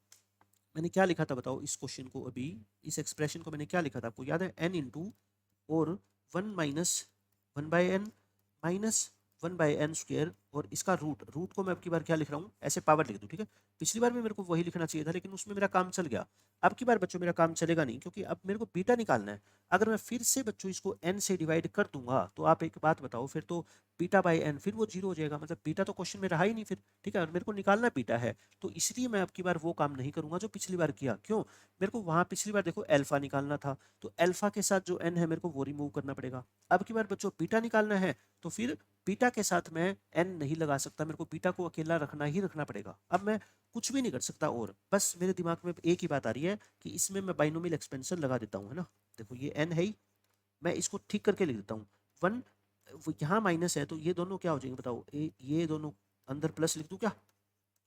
मैंने क्या लिखा था बताओ इस क्वेश्चन को, अभी इस एक्सप्रेशन को मैंने क्या लिखा था आपको याद है, एन इंटू और one minus one by n minus one by n square और इसका रूट, रूट को मैं अब की बार क्या लिख रहा हूँ, ऐसे पावर लिख दूँ। ठीक है, पिछली बार में मेरे को वही लिखना चाहिए था लेकिन उसमें मेरा काम चल गया। अब की बार बच्चों मेरा काम चलेगा नहीं, क्योंकि अब मेरे को बीटा निकालना है। अगर मैं फिर से बच्चों इसको एन से डिवाइड कर दूंगा तो आप एक बात बताओ, फिर तो बीटा बाई एन फिर वो जीरो हो जाएगा, मतलब बीटा तो क्वेश्चन में रहा ही नहीं फिर। ठीक है, और मेरे को निकालना बीटा है, तो इसलिए मैं अब की बार वो काम नहीं करूंगा जो पिछली बार किया। क्यों? मेरे को वहां पिछली बार देखो अल्फा निकालना था, तो अल्फा के साथ जो एन है मेरे को वो रिमूव करना पड़ेगा। अब की बार बच्चों बीटा निकालना है, तो फिर बीटा के साथ मैं एन नहीं लगा सकता, मेरे को बीटा को अकेला रखना ही रखना पड़ेगा। अब मैं कुछ भी नहीं कर सकता, और बस मेरे दिमाग में एक ही बात आ रही है कि इसमें मैं बाइनोमियल एक्सपेंशन लगा देता हूँ, है ना। देखो ये एन है ही, मैं इसको ठीक करके लिख देता हूँ। वन, यहाँ माइनस है तो ये दोनों क्या हो जाएंगे बताओ, ये दोनों अंदर प्लस लिख दूँ क्या,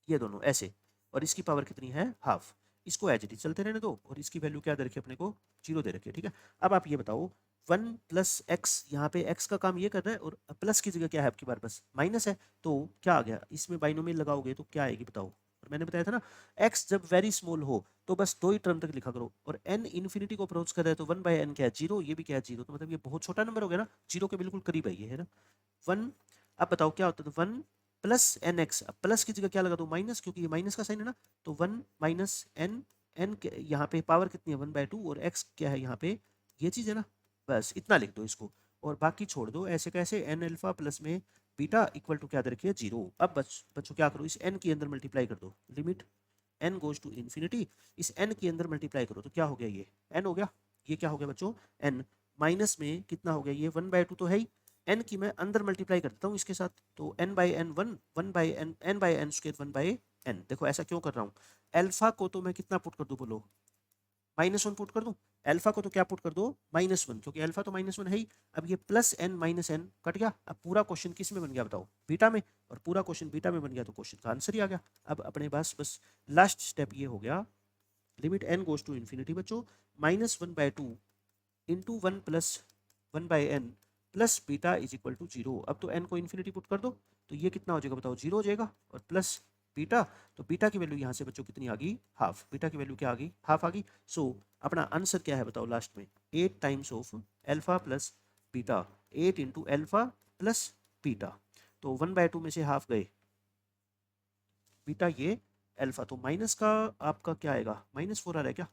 ये दोनों ऐसे, और इसकी पावर कितनी है, हाफ। इसको एज इट इज चलते रहने दो, और इसकी वैल्यू क्या दे रखी है अपने को, जीरो दे रखी है। ठीक है, अब आप ये बताओ, वन प्लस एक्स, यहाँ पे एक्स का काम ये कर रहा है और प्लस की जगह क्या है आपकी बार, बस माइनस है। तो क्या आ गया, इसमें बाइनोमियल लगाओगे तो क्या आएगी बताओ। और मैंने बताया था ना, एक्स जब वेरी स्मॉल हो तो बस दो ही टर्म तक लिखा करो, और एन इन्फिनिटी को अप्रोच कर रहा है तो वन बाई एन क्या है, जीरो, ये भी क्या है, जीरो। तो मतलब ये बहुत छोटा नंबर हो गया ना, जीरो के बिल्कुल करीब है ये, है ना, वन। अब बताओ क्या होता है, तो वन प्लस एन एक्स, अब प्लस की जगह क्या लगा दो, माइनस, क्योंकि ये माइनस का साइन है ना। तो वन माइनस एन, एन यहाँ पे पावर कितनी है, वन बाई टू, और एक्स क्या है यहाँ पे, ये चीज़ है ना। बस इतना लिख दो इसको, और बाकी छोड़ दो ऐसे कैसे, एन अल्फा प्लस में बीटा इक्वल टू क्या दे रखिए, जीरो। अब बच्चों क्या करो, इस एन के अंदर मल्टीप्लाई कर दो, limit n goes to infinity, इस एन के अंदर मल्टीप्लाई करो तो क्या हो गया, ये एन हो गया। ये क्या हो गया बच्चों, एन। माइनस में कितना हो गया, ये वन बाई टू तो है ही, एन की मैं अंदर मल्टीप्लाई करता हूँ इसके साथ, तो n by n one, one by n, n by n square, one by n. देखो ऐसा क्यों कर रहा हूँ, एल्फा को तो मैं कितना पुट कर दूँ बोलो, -1 पुट कर दूं, अल्फा को तो क्या पुट कर दो, -1, क्योंकि अल्फा तो -1 है ही। अब ये plus n minus n cut गया, अब पूरा क्वेश्चन किस में बन गया बताओ, बीटा में, और पूरा क्वेश्चन बीटा में बन गया तो क्वेश्चन का आंसर ही आ गया। अब अपने पास बस लास्ट स्टेप ये हो गया, limit n goes to infinity बच्चों, -1/2 into one plus one by n plus beta is equal to zero. अब तो एन को इन्फिनिटी पुट कर दो, तो ये कितना हो जाएगा बताओ, जीरो हो जाएगा, और प्लस बीटा, तो बीटा की वैल्यू यहाँ से बच्चों कितनी आ गई, हाफ। बीटा की वैल्यू क्या आ गई, हाफ आ गई। सो अपना आंसर क्या है बताओ लास्ट में, 8 times of alpha plus beta, 8 into alpha plus beta. तो 1/2 में से हाफ गए, बीटा ये एल्फा, तो माइनस का आपका क्या आएगा, -4 आ रहा है क्या,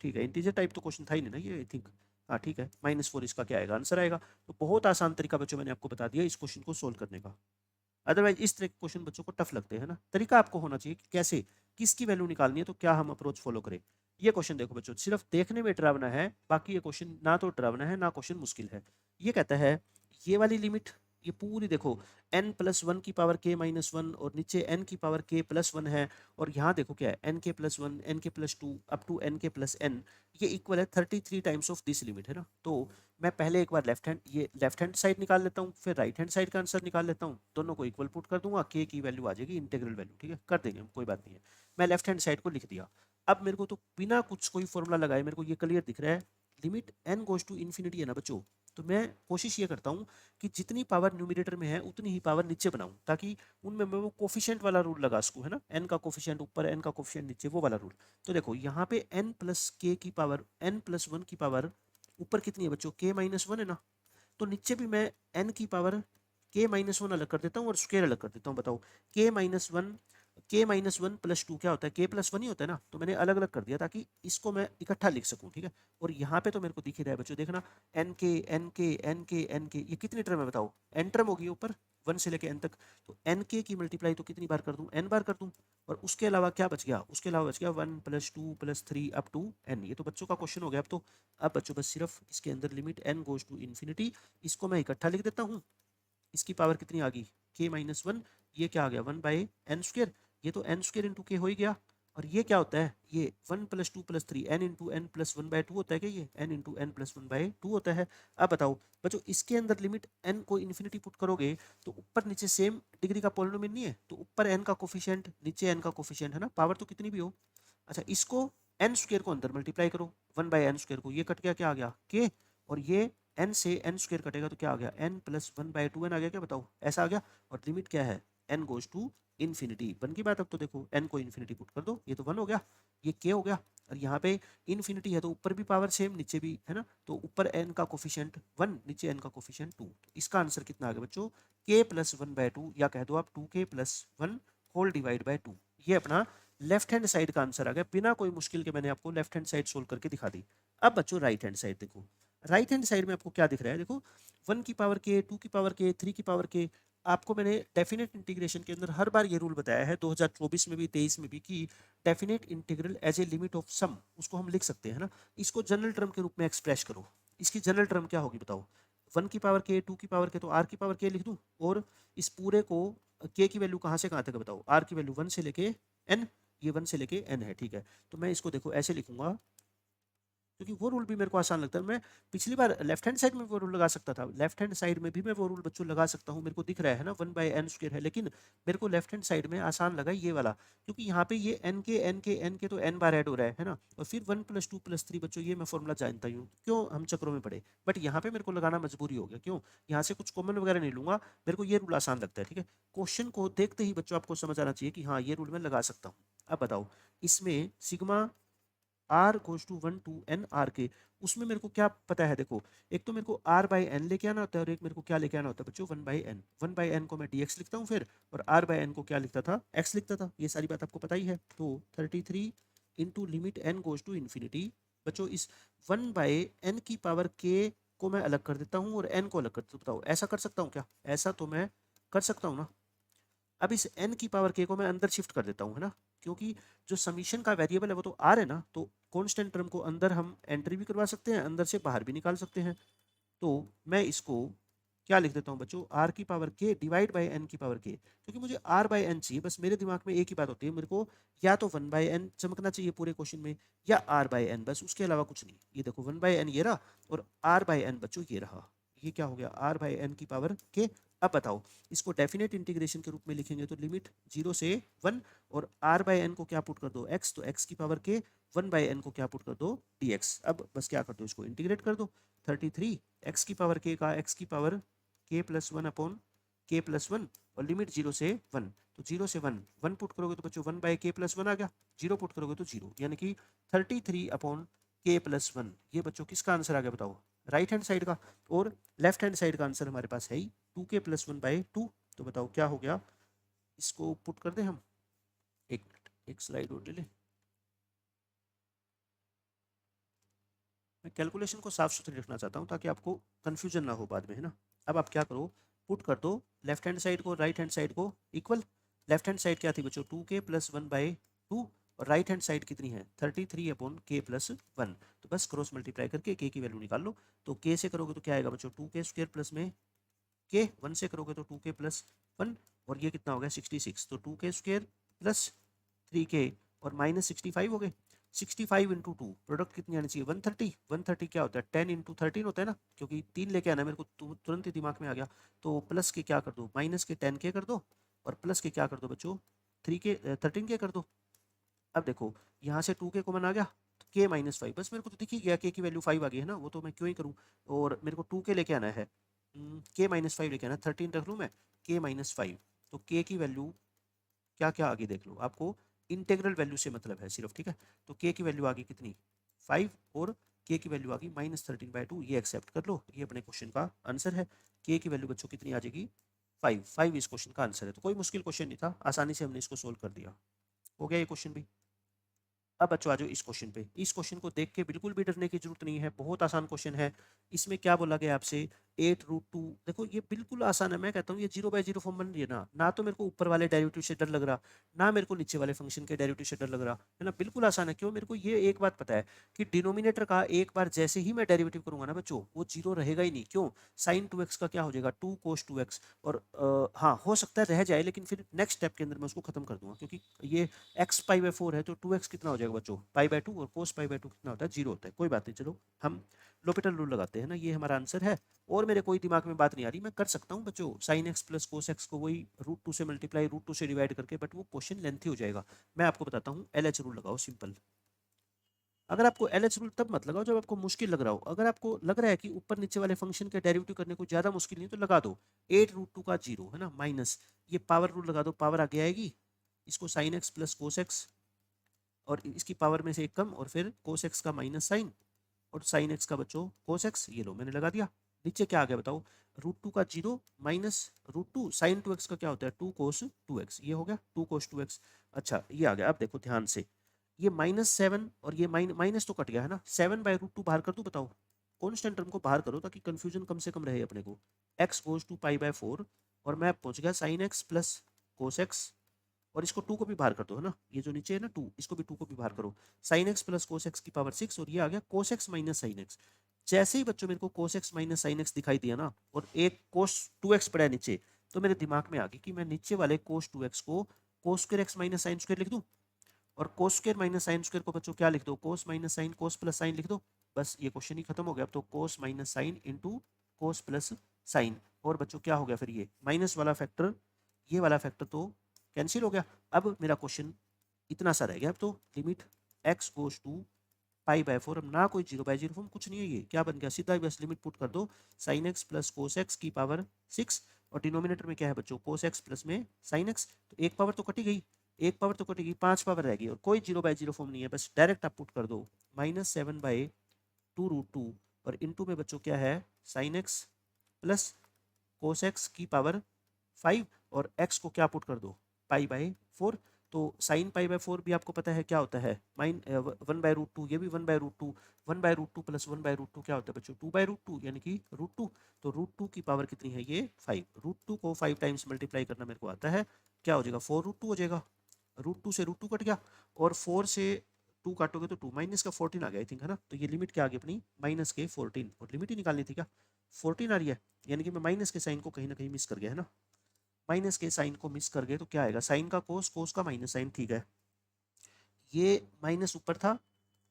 ठीक है, इंटीजर टाइप तो क्वेश्चन था ही नहीं ना ये, आई थिंक। हाँ ठीक है, -4 इसका क्या आएगा, आंसर आएगा। तो बहुत आसान तरीका बच्चों मैंने आपको बता दिया इस क्वेश्चन को सोल्व करने का। अदरवाइज इस तरह के क्वेश्चन बच्चों को टफ लगते हैं ना, तरीका आपको होना चाहिए कि कैसे, किसकी वैल्यू निकालनी है तो क्या हम अप्रोच फॉलो करें। ये क्वेश्चन देखो बच्चों, सिर्फ देखने में डरावना है, बाकी ये क्वेश्चन ना तो डरावना है ना क्वेश्चन मुश्किल है। ये कहता है ये वाली लिमिट, ये पूरी देखो, n प्लस वन की पावर k माइनस वन, और नीचे n की पावर k प्लस वन है, और यहाँ देखो क्या है, n के प्लस वन, n के plus two, up to n के प्लस n, ये इक्वल है 33 टाइम्स ऑफ दिस लिमिट, है ना। तो मैं पहले एक बार लेफ्ट हैंड साइड निकाल लेता हूँ, फिर राइट हैंड साइड का आंसर निकाल लेता हूँ, दोनों को इक्वल पुट कर दूंगा, k की वैल्यू आ जाएगी इंटीग्रल वैल्यू। ठीक है, कर देंगे हम, कोई बात नहीं है। मैं लेफ्ट हैंड साइड को लिख दिया। अब मेरे को तो बिना कुछ कोई फॉर्मूला लगाए मेरे को ये क्लियर दिख रहा है, limit n goes to infinity है ना बच्चों। तो मैं कोशिश ये करता हूँ कि जितनी पावर न्यूमरेटर में है उतनी ही पावर नीचे बनाऊं, ताकि उनमें मैं वो कोफिशिएंट वाला रूल लगा सकूं, है ना, n का कोफिशिएंट ऊपर, n का कोफिशिएंट नीचे, वो वाला रूल। तो देखो यहाँ पे n प्लस k की पावर, n प्लस वन की पावर ऊपर कितनी है बच्चों, k माइनस वन है ना। तो नीचे भी मैं n की पावर k माइनस वन अलग कर देता हूँ और स्क्वायर अलग कर देता हूँ। बताओ k minus one k minus one plus to क्या होता है, k प्लस वन ही होता है ना, तो मैंने अलग अलग कर दिया ताकि इसको मैं इकट्ठा लिख सकूं, ठीक है। और यहाँ पे तो मेरे को दिख ही रहा है बच्चों, देखना एन के एन के एन के एन के, ये कितनी टर्म है बताओ, एन टर्म होगी ऊपर, वन से लेके एन तक। तो एन के की मल्टीप्लाई तो कितनी बार कर दूं, एन बार कर दूं। और उसके अलावा क्या बच गया, उसके अलावा बच गया one plus two plus three up to n. ये तो बच्चों का क्वेश्चन हो गया। अब तो अब बच्चों बस सिर्फ इसके अंदर limit n goes to infinity, इसको मैं इकट्ठा लिख देता हूँ। इसकी पावर कितनी आ गई, के माइनस वन, ये क्या आ गया वन बाई एन स्क्र, ये तो एन स्क्र इंटू के हो ही गया। और ये क्या होता है, ये one plus two plus three n into n plus one by two होता है, क्या ये n into n plus one by two होता है। अब बताओ बच्चों, इसके अंदर लिमिट एन को इन्फिनिटी पुट करोगे तो ऊपर नीचे सेम डिग्री का पॉलिनोमियल नहीं है, तो ऊपर एन का कोफिशिएंट नीचे एन का कोफिशिएंट है ना, पावर तो कितनी भी हो। अच्छा, इसको एन स्क्र को अंदर मल्टीप्लाई करो, वन बाई एन स्क्र को, ये कट गया, क्या आ गया के, और ये एन से एन स्क्र कटेगा तो क्या आ गया, N plus one by two N आ गया, क्या बताओ, ऐसा आ गया। और लिमिट क्या है, n goes to infinity. One की बात, अब तो देखो एन को इन्फिनिटी पुट कर दो, ये तो वन हो गया, ये के हो गया, और यहाँ पे इन्फिनिटी है तो ऊपर भी पावर सेम नीचे भी है ना, तो ऊपर एन का कोफिशिएंट वन, नीचे एन का कोफिशिएंट टू। तो इसका आंसर कितना आ गया बच्चों, के प्लस वन बाय टू, या कह दो आप टू के plus one whole divide by two. ये अपना लेफ्ट हैंड साइड का आंसर आ गया, बिना कोई मुश्किल के मैंने आपको लेफ्ट हैंड साइड सोल्व करके दिखा दी। अब बच्चों राइट हैंड साइड देखो, राइट हैंड साइड में आपको क्या दिख रहा है, देखो वन की पावर के, टू की पावर के, थ्री की पावर के। आपको मैंने डेफिनेट इंटीग्रेशन के अंदर हर बार ये रूल बताया है, 2024 में भी 23 में भी, कि definite integral as a limit of sum, उसको हम लिख सकते हैं ना। इसको जनरल टर्म के रूप में एक्सप्रेस करो, इसकी जनरल टर्म क्या होगी बताओ, वन की पावर के, टू की पावर के, तो आर की पावर के लिख दूं, और इस पूरे को के की वैल्यू कहाँ से कहाँ तक है बताओ, आर की वैल्यू वन से लेके एन, ये वन से लेके एन है, ठीक है। तो मैं इसको देखो ऐसे लिखूंगा, क्योंकि वो रूल भी मेरे को आसान लगता है। मैं पिछली बार लेफ्ट हैंड साइड में वो रूल लगा सकता था, लेफ्ट हैंड साइड में भी मैं वो रूल बच्चों लगा सकता हूँ, मेरे को दिख रहा है ना वन बाई एन स्क्र है, लेकिन मेरे को लेफ्ट हैंड साइड में आसान लगा ये वाला, क्योंकि यहाँ पे ये एन के एन के एन के तो एन बार ऐड हो रहा है ना, और फिर one plus two plus three बच्चों, ये मैं फॉर्मूला जानता हूँ, क्यों हम चक्रों में पड़े। बट यहाँ पे मेरे को लगाना मजबूरी हो गया, क्यों, यहाँ से कुछ कॉमन वगैरह नहीं लूंगा, मेरे को ये रूल आसान लगता है, ठीक है। क्वेश्चन को देखते ही बच्चों आपको समझ आना चाहिए कि हाँ ये रूल मैं लगा सकता हूँ। अब बताओ, इसमें sigma r goes to one to n r के, उसमें मेरे को क्या पता है, देखो एक तो मेरे को आर बाई एन लेके आना होता है, और एक मेरे को क्या लेके आना होता है बच्चों, one by n. One by n को मैं डी एक्स लिखता हूँ फिर, और आर बाई एन को क्या लिखता था, एक्स लिखता था, ये सारी बात आपको पता ही है। तो 33 into limit n goes to infinity, बच्चों इस वन बाई एन की पावर के को मैं अलग कर देता हूँ और एन को अलग कर देता हूँ, बताओ ऐसा कर सकता हूँ क्या, ऐसा तो मैं कर सकता हूँ ना। अब इस n की पावर k को मैं अंदर शिफ्ट कर देता हूँ, है ना, क्योंकि जो समीशन का वेरिएबल है वो तो r है ना, तो कांस्टेंट टर्म को अंदर हम एंट्री भी करवा सकते हैं, अंदर से बाहर भी निकाल सकते हैं। तो मैं इसको क्या लिख देता हूँ बच्चों, r की power k divide by n की पावर k, क्योंकि मुझे r बाई एन चाहिए, बस मेरे दिमाग में एक ही बात होती है, मेरे को या तो वन बाई एन चमकना चाहिए पूरे क्वेश्चन में, या r बाई एन, बस उसके अलावा कुछ नहीं। ये देखो वन बाई एन ये रहा, और r बाई एन बच्चों ये रहा, ये क्या हो गया, r बाई एन की पावर k। अब बताओ, इसको डेफिनेट इंटीग्रेशन के रूप में लिखेंगे तो लिमिट जीरो से वन, और r बाई एन को क्या पुट कर दो, x, तो x की power k, one by n को क्या पुट कर दो, dx। अब बस क्या कर दो, इसको इंटीग्रेट कर दो, 33 x की पावर k का x की power k plus one upon k plus one, और लिमिट जीरो से वन, तो जीरो से वन, वन पुट करोगे तो बच्चों वन बाई के प्लस वन आ गया, जीरो पुट करोगे तो जीरो, यानी कि 33 अपॉन के प्लस वन। ये बच्चों किसका आंसर आ गया बताओ, राइट हैंड साइड का। और लेफ्ट हैंड साइड का आंसर हमारे पास है ही टू के प्लस वन बाई टू। तो बताओ क्या हो गया, इसको पुट कर दें हम, एक मिनट, एक स्लाइड और ले ले, मैं कैलकुलेशन को साफ सुथरी रखना चाहता हूँ ताकि आपको कन्फ्यूजन ना हो बाद में, है ना। अब आप क्या करो, पुट कर दो लेफ्ट हैंड साइड को राइट हैंड साइड को इक्वल। लेफ्ट हैंड साइड क्या थी बच्चों, टू के प्लस वन बाई टू, और राइट हैंड साइड कितनी है, 33 अपॉन के प्लस वन। तो बस क्रॉस मल्टीप्लाई करके के की वैल्यू निकाल लो। तो के से करोगे तो क्या आएगा बच्चों, टू के स्क्र प्लस में के, वन से करोगे तो टू के प्लस वन, और ये कितना हो गया 66, तो टू के स्क्र प्लस थ्री के, और माइनस 65 हो गए। 65 इंटू टू, प्रोडक्ट कितनी आनी चाहिए 130। 130 क्या होता है, 10 इंटू 13 होता है ना, क्योंकि तीन लेके आना है मेरे को, तुरंत ही दिमाग में आ गया। तो प्लस के क्या कर दो, माइनस के 10 के कर दो, और प्लस के क्या कर दो बच्चों, 13 के कर दो। अब देखो यहाँ से टू के कॉमन आ गया, तो के माइनस फाइव, बस मेरे को तो दिख ही गया के की वैल्यू 5 आ गई है ना, वो तो मैं क्यों ही करूँ। और मेरे को टू के लेके आना है, के माइनस फाइव लेके आना, 13 रख लूँ मैं, के माइनस फाइव। तो के की वैल्यू क्या क्या आगे देख लो, आपको इंटेग्रल वैल्यू से मतलब है सिर्फ, ठीक है। तो के की वैल्यू आ गई कितनी 5, और के की वैल्यू आ गई -13/2, ये एक्सेप्ट कर लो, ये अपने क्वेश्चन का आंसर है। के की वैल्यू बच्चों कितनी आ जाएगी फाइव इस क्वेश्चन का आंसर है। तो कोई मुश्किल क्वेश्चन नहीं था, आसानी से हमने इसको सोल्व कर दिया। हो गया ये क्वेश्चन भी। अब बच्चों आ जाओ इस क्वेश्चन पे। इस क्वेश्चन को देख के बिल्कुल भी डरने की जरूरत नहीं है, बहुत आसान क्वेश्चन है। इसमें क्या बोला गया आपसे, 8√2। देखो ये बिल्कुल आसान है, मैं कहता हूँ ये 0/0 फॉर्म बन रही है ना, ना तो मेरे को ऊपर वाले डेरिवेटिव से डर लग रहा, ना मेरे को नीचे वाले फंक्शन के डेरिवेटिव से डर लग रहा है ना, बिल्कुल आसान है। क्यों, मेरे को ये एक बात पता है कि डिनोमिनेटर का एक बार जैसे ही मैं डेरिवेटिव करूंगा ना बच्चों, वो जीरो रहेगा ही नहीं। क्यों, साइन 2x का क्या हो जाएगा 2 cos 2x। और हाँ हो सकता है रह जाए, लेकिन फिर नेक्स्ट स्टेप के अंदर मैं उसको खत्म कर दूंगा, क्योंकि ये x π/4 है, तो 2x कितना हो जाएगा बच्चों π/2, और cos π/2 कितना होता है 0 होता है। कोई बात नहीं, चलो हम लोपिटल रूल लगाते हैं ना, ये हमारा आंसर है। और मेरे कोई दिमाग में बात नहीं आ रही, मैं कर सकता हूँ बच्चों sin x plus cos x को वही √2 से मल्टीप्लाई √2 से डिवाइड करके, बट वो क्वेश्चन लेंथी हो जाएगा। मैं आपको बताता हूँ, LH रूल लगाओ सिंपल। अगर आपको LH रूल तब मत लगाओ जब आपको मुश्किल लग रहा हो। अगर आपको लग रहा है कि ऊपर नीचे वाले फंक्शन के डेरिवेटिव करने को ज्यादा मुश्किल नहीं, तो लगा दो 8√2 का 0 है ना माइनस, ये पावर रूल लगा दो, पावर आगे आएगी, इसको sin x plus cos x, और इसकी पावर में से एक कम, और फिर cos x का माइनस साइन, और sin x का बच्चों cos x, ये लो मैंने लगा दिया। नीचे क्या आ गया बताओ, √2 का 0 माइनस √2 sin 2x का क्या होता है 2 cos 2x, ये हो गया 2 cos 2x। अच्छा ये आ गया। अब देखो ध्यान से, ये -7 और ये माइनस तो कट गया है ना, 7/√2 बाहर कर दूं बताओ, कॉन्स्टेंट टर्म को बाहर करो ताकि कंफ्यूजन कम से कम रहे अपने को। x गोज टू π/4, और मैं पहुंच गया sin x plus cos x, और इसको 2 को भी बाहर कर दो है ना, ये जो नीचे है ना 2, इसको भी 2 को भी बाहर करो, sin x plus cos x की पावर 6, और ये आ गया cos x minus sin x। जैसे ही बच्चों मेरे को cos x minus sin x दिखाई दिया ना, और एक cos 2x पड़ा है नीचे, तो मेरे दिमाग में आ गई कि मैं नीचे वाले cos 2x को cos square x minus sin square लिख दूं, और cos square minus sine square को बच्चों क्या लिख दो, cos minus sine cos plus sine लिख दो। बस ये क्वेश्चन ही खत्म हो गया। अब तो cos minus sine into cos plus sign, और बच्चों क्या हो गया फिर, ये माइनस वाला फैक्टर, ये वाला फैक्टर तो कैंसिल हो गया। अब मेरा क्वेश्चन इतना सा रह गया। अब तो लिमिट x गोज टू π/4, अब ना कोई 0/0 फॉर्म, कुछ नहीं है, ये क्या बन गया, सीधा ही बस लिमिट पुट कर दो, sin x plus cos x की पावर 6, और डिनोमिनेटर में क्या है बच्चों cos x प्लस में sin x, तो एक पावर तो कटी गई, एक पावर तो कटेगी, 5 पावर रहेगी, और कोई 0/0 फॉर्म नहीं है, बस डायरेक्ट आप पुट कर दो -7/2√2, और इनटू में बच्चों क्या है sin x plus cos x की पावर 5, और x को क्या पुट कर दो π/4। तो sin π/4 भी आपको पता है क्या होता है, 1/√2, ये भी 1/√2, 1/√2 प्लस 1/√2 क्या होता है बच्चों 2/√2, यानी कि √2। तो √2 की पावर कितनी है, ये 5, √2 को 5 टाइम्स मल्टीप्लाई करना मेरे को आता है, क्या हो जाएगा 4√2 हो जाएगा। √2 से √2 कट गया, और 4 से 2 काटोगे तो 2, माइनस का 14 आ गया आई थिंक है ना, तो ये लिमिट क्या आ गई अपनी माइनस के 14, और लिमिट ही निकालनी थी क्या, 14 आ रही है, यानी कि मैं माइनस के साइन को कहीं ना कहीं मिस कर गया है ना, माइनस के साइन को मिस कर गए तो क्या आएगा, साइन का कोस, कोस का माइनस साइन, ठीक है। ये माइनस ऊपर था